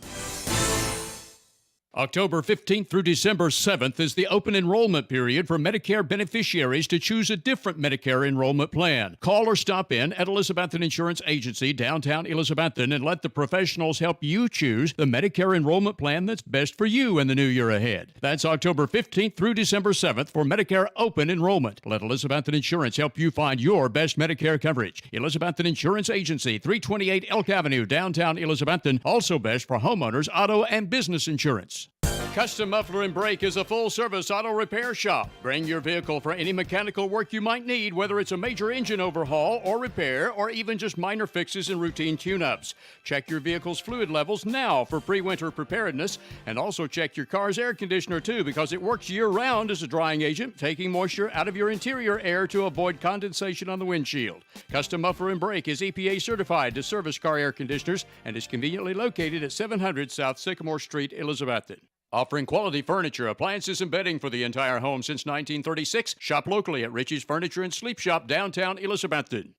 October 15th through December 7th is the open enrollment period for Medicare beneficiaries to choose a different Medicare enrollment plan. Call or stop in at Elizabethton Insurance Agency, downtown Elizabethton, and let the professionals help you choose the Medicare enrollment plan that's best for you in the new year ahead. That's October 15th through December 7th for Medicare open enrollment. Let Elizabethton Insurance help you find your best Medicare coverage. Elizabethton Insurance Agency, 328 Elk Avenue, downtown Elizabethton, also best for homeowners, auto, and business insurance. Custom Muffler and Brake is a full-service auto repair shop. Bring your vehicle for any mechanical work you might need, whether it's a major engine overhaul or repair, or even just minor fixes and routine tune-ups. Check your vehicle's fluid levels now for pre-winter preparedness, and also check your car's air conditioner too, because it works year-round as a drying agent, taking moisture out of your interior air to avoid condensation on the windshield. Custom Muffler and Brake is EPA certified to service car air conditioners and is conveniently located at 700 South Sycamore Street, Elizabethton. Offering quality furniture, appliances, and bedding for the entire home since 1936. Shop locally at Richie's Furniture and Sleep Shop, downtown Elizabethton.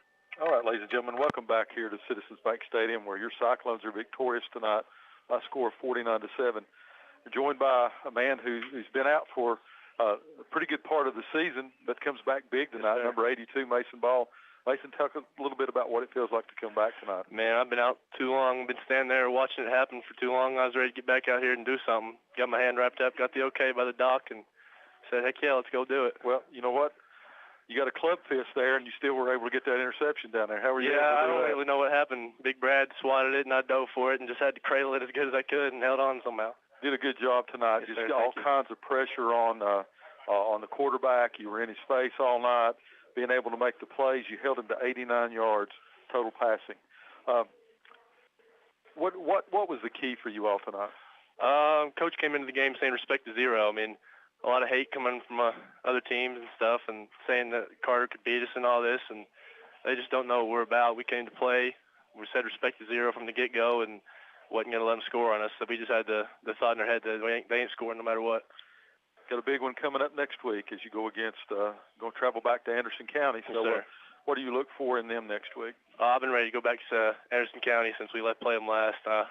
All right, ladies and gentlemen, welcome back here to Citizens Bank Stadium, where your Cyclones are victorious tonight by a score of 49-7. We're joined by a man who's been out for a pretty good part of the season, but comes back big tonight, number 82, Mason Ball. Mason, talk a little bit about what it feels like to come back tonight. Man, I've been out too long. I've been standing there watching it happen for too long. I was ready to get back out here and do something. Got my hand wrapped up, got the okay by the doc, and said, heck yeah, let's go do it. Well, you know what? You got a club fist there, and you still were able to get that interception down there. How were you able to do I don't that? really know what happened. Big Brad swatted it, and I dove for it and just had to cradle it as good as I could and held on somehow. Did a good job tonight. Yes, Just sir, all thank you. kinds of pressure on the quarterback. You were in his face all night. Being able to make the plays, you held him to 89 yards total passing. What was the key for you all tonight? Coach came into the game saying respect to zero. I mean, a lot of hate coming from other teams and stuff, and saying that Carter could beat us and all this, and they just don't know what we're about. We came to play. We said respect to zero from the get-go, and wasn't going to let them score on us. So we just had the thought in our head that they ain't scoring no matter what. got a big one coming up next week as you go against going to travel back to Anderson County. So what do you look for in them next week? I've been ready to go back to Anderson County since we play them last. I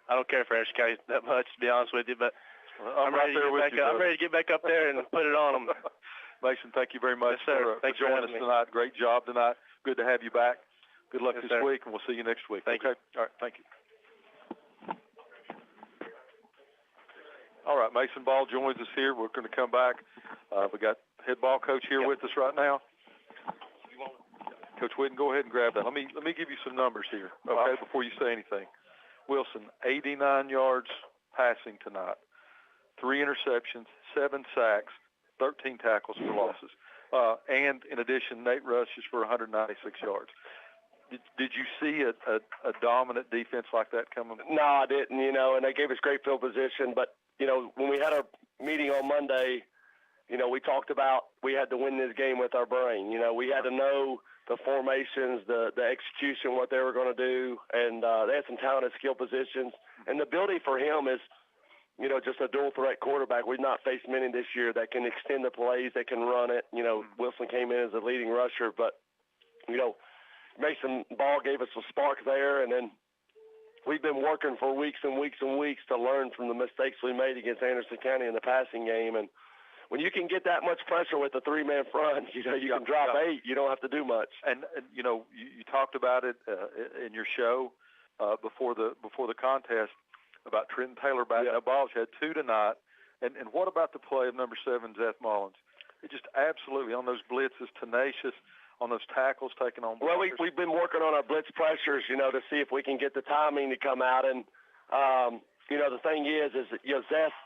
don't care for Anderson County that much, to be honest with you, but I'm ready to get back up there and put it on them. Mason, thank you very much for joining us tonight. Great job tonight. Good to have you back. Good luck this week, and we'll see you next week. Thank you. All right, thank you. All right, Mason Ball joins us here. We're going to come back. We got head ball coach here with us right now. Coach Whitten, go ahead and grab that. Let me give you some numbers here, okay, before you say anything. Wilson, 89 yards passing tonight, 3 interceptions, 7 sacks, 13 tackles for losses. And in addition, Nate rushes for 196 yards. Did you see a dominant defense like that coming? No, I didn't, and they gave us great field position. But, when we had our meeting on Monday, we talked about we had to win this game with our brain. We had to know the formations, the execution, what they were going to do. And they had some talented skill positions. And the ability for him is, just a dual-threat quarterback. We've not faced many this year that can extend the plays, that can run it. Wilson came in as a leading rusher, but, Mason Ball gave us a spark there, and then we've been working for weeks and weeks and weeks to learn from the mistakes we made against Anderson County in the passing game. And when you can get that much pressure with a 3-man front, you can drop 8. You don't have to do much. And you talked about it in your show before the contest, about Trenton Taylor batting up balls. You had 2 tonight. And what about the play of number 7, Zeth Mullins? It just absolutely, on those blitzes, tenacious, on those tackles taken on. Well, we've been working on our blitz pressures, to see if we can get the timing to come out. And, the thing is Zeth,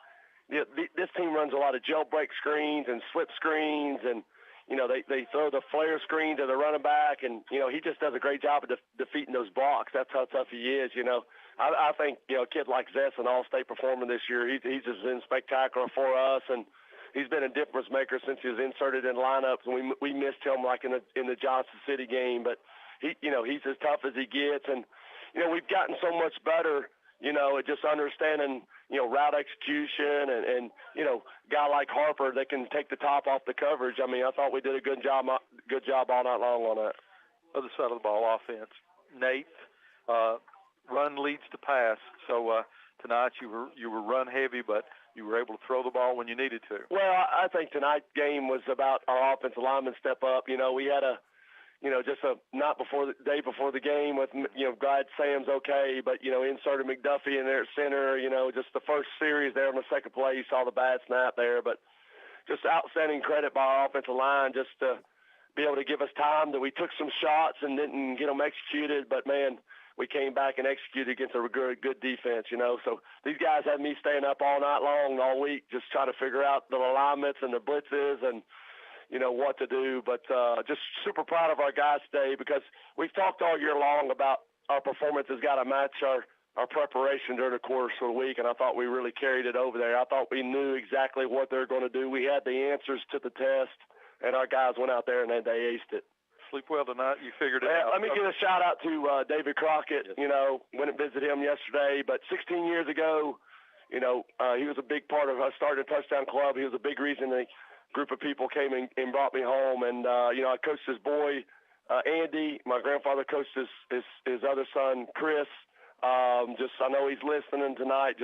this team runs a lot of jailbreak screens and slip screens, and, they throw the flare screen to the running back, and, he just does a great job of defeating those blocks. That's how tough he is, I think, a kid like Zeth's an all-state performer this year. He's just been spectacular for us, and he's been a difference maker since he was inserted in lineups, and we missed him like in the Johnson City game. But he's as tough as he gets, and we've gotten so much better, at just understanding route execution and guy like Harper that can take the top off the coverage. I mean, I thought we did a good job all night long on that. Other side of the ball offense, Nate. Run leads to pass. So tonight you were run heavy, but you were able to throw the ball when you needed to. Well, I think tonight's game was about our offensive linemen step up. We had just a not before the day before the game with glad Sam's okay, but inserted McDuffie in there at center. Just the first series there on the second play, you saw the bad snap there, but just outstanding credit by our offensive line just to be able to give us time. That we took some shots and didn't get them executed, but man, we came back and executed against a good defense, So these guys had me staying up all night long, all week, just trying to figure out the alignments and the blitzes and, what to do. But just super proud of our guys today because we've talked all year long about our performance has got to match our preparation during the course of the week, and I thought we really carried it over there. I thought we knew exactly what they were going to do. We had the answers to the test, and our guys went out there and they aced it. Sleep well tonight. You figured it out. Let me give a shout out to David Crockett. Went and visited him yesterday. But 16 years ago, he was a big part of us starting a touchdown club. He was a big reason a group of people came and brought me home. And I coached his boy Andy. My grandfather coached his other son Chris. I know he's listening tonight.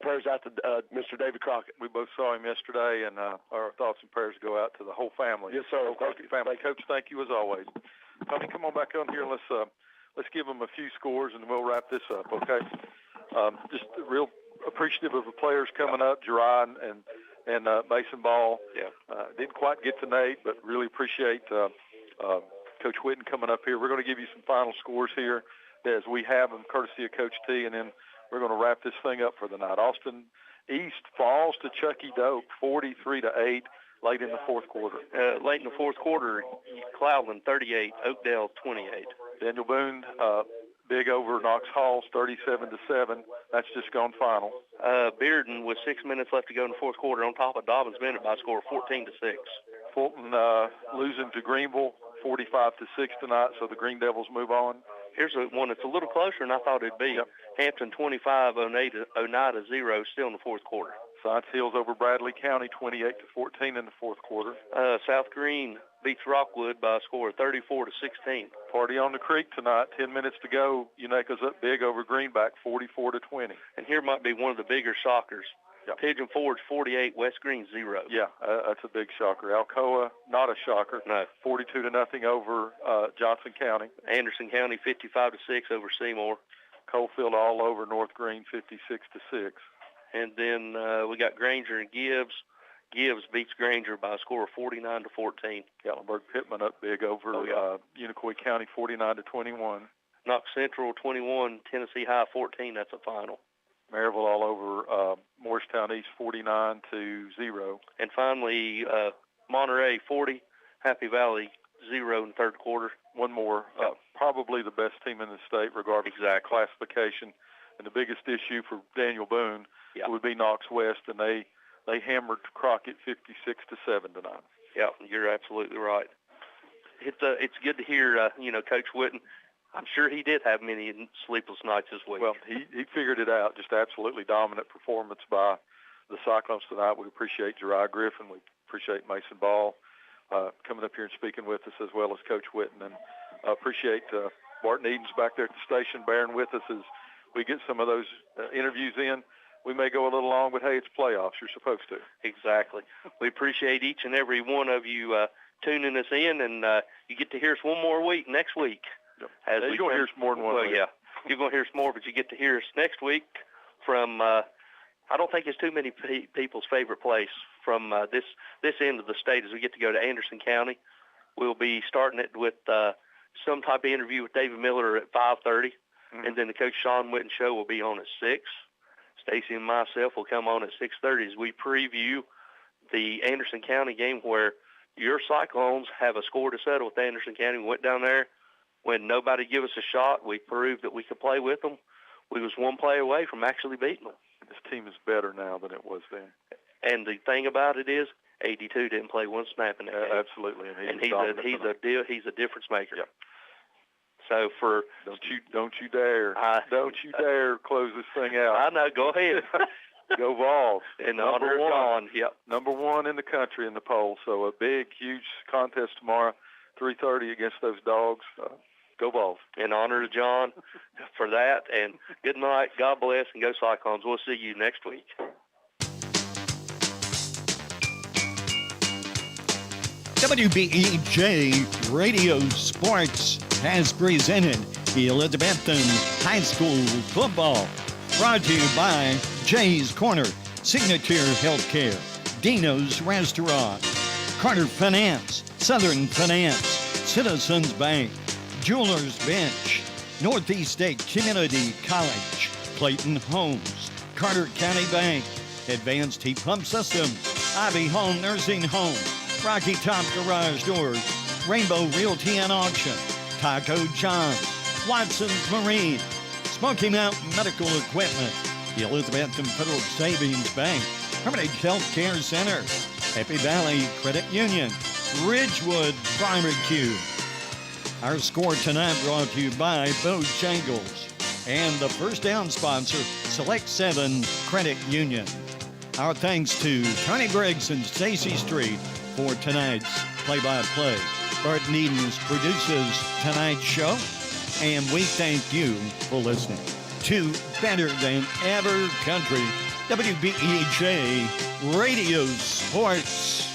Prayers out to Mr. David Crockett. We both saw him yesterday, and our thoughts and prayers go out to the whole family. Yes, sir. Family. Coach, thank you as always. Tony, come on back on here and let's give them a few scores, and we'll wrap this up, okay? Just real appreciative of the players coming up, Jerron and Mason Ball. Yeah. Didn't quite get to Nate, but really appreciate Coach Whitten coming up here. We're going to give you some final scores here as we have them, courtesy of Coach T, and then we're going to wrap this thing up for the night. Austin East falls to Chucky Doak 43-8 late in the fourth quarter. Late in the fourth quarter, Cloudland 38, Oakdale 28. Daniel Boone, big over Knox Halls 37-7. That's just gone final. Bearden with 6 minutes left to go in the fourth quarter on top of Dobbins Bennett by a score of 14-6. Fulton losing to Greenville 45-6 tonight, so the Green Devils move on. Here's one that's a little closer than I thought it'd be. Yep. Hampton 25, Oneida 0, still in the fourth quarter. Science Hills over Bradley County 28-14 in the fourth quarter. South Green beats Rockwood by a score of 34-16. Party on the Creek tonight, 10 minutes to go. Unaco's up big over Greenback, 44-20. And here might be one of the bigger shockers. Yeah. Pigeon Forge 48, West Green 0. Yeah, that's a big shocker. Alcoa, not a shocker. No. 42-0 over Johnson County. Anderson County 55-6 over Seymour. Coalfield all over North Green 56-6. And then we got Granger and Gibbs. Gibbs beats Granger by a score of 49-14. Gatlinburg Pittman up big over Unicoi County 49-21. Knox Central 21, Tennessee High 14. That's a final. Maryville all over Morristown East 49-0. And finally, Monterey 40, Happy Valley 0 in the third quarter. One more. Probably the best team in the state regardless of classification. And the biggest issue for Daniel Boone would be Knox West, and they hammered Crockett 56-7 tonight. Yeah, you're absolutely right. It's good to hear, Coach Whitten. I'm sure he did have many sleepless nights this week. Well, he figured it out. Just absolutely dominant performance by the Cyclones tonight. We appreciate Jeriah Griffin. We appreciate Mason Ball coming up here and speaking with us, as well as Coach Whitten. And appreciate Barton Edens back there at the station bearing with us as we get some of those interviews in. We may go a little long, but, hey, it's playoffs. You're supposed to. Exactly. We appreciate each and every one of you tuning us in, and you get to hear us one more week next week. Yep. You're going to hear us more than one week. Yeah, you're going to hear us more, but you get to hear us next week from I don't think it's too many people's favorite place from this end of the state as we get to go to Anderson County. We'll be starting it with some type of interview with David Miller at 5:30, and then the Coach Sean Whitten show will be on at 6. Stacy and myself will come on at 6:30 as we preview the Anderson County game where your Cyclones have a score to settle with Anderson County. We went down there when nobody gave us a shot. We proved that we could play with them. We was one play away from actually beating them. This team is better now than it was then. And the thing about it is, 82 didn't play one snap in that game. Absolutely, and he's a difference maker. Yep. So for don't you dare close this thing out. I know. Go ahead. Go Vols. And the honor is gone. Yep. Number 1 in the country in the poll. So a big, huge contest tomorrow, 3:30 against those Dogs. Go Vols. In honor to John for that. And good night. God bless, and go Cyclones. We'll see you next week. WBEJ Radio Sports has presented Elizabethton High School football. Brought to you by Jay's Corner, Signature Healthcare, Dino's Restaurant, Carter Finance, Southern Finance, Citizens Bank, Jewelers Bench, Northeast State Community College, Clayton Homes, Carter County Bank, Advanced Heat Pump Systems, Ivy Home Nursing Home, Rocky Top Garage Doors, Rainbow Realty and Auction, Taco John's, Watson's Marine, Smoky Mountain Medical Equipment, the Elizabethton Federal Savings Bank, Hermitage Health Care Center, Happy Valley Credit Union, Ridgewood Barbecue. Our score tonight brought to you by Bojangles and the first down sponsor, Select 7 Credit Union. Our thanks to Tony Briggs and Stacey Street for tonight's play-by-play. Barton Edens produces tonight's show, and we thank you for listening to Better Than Ever Country, WBEJ Radio Sports.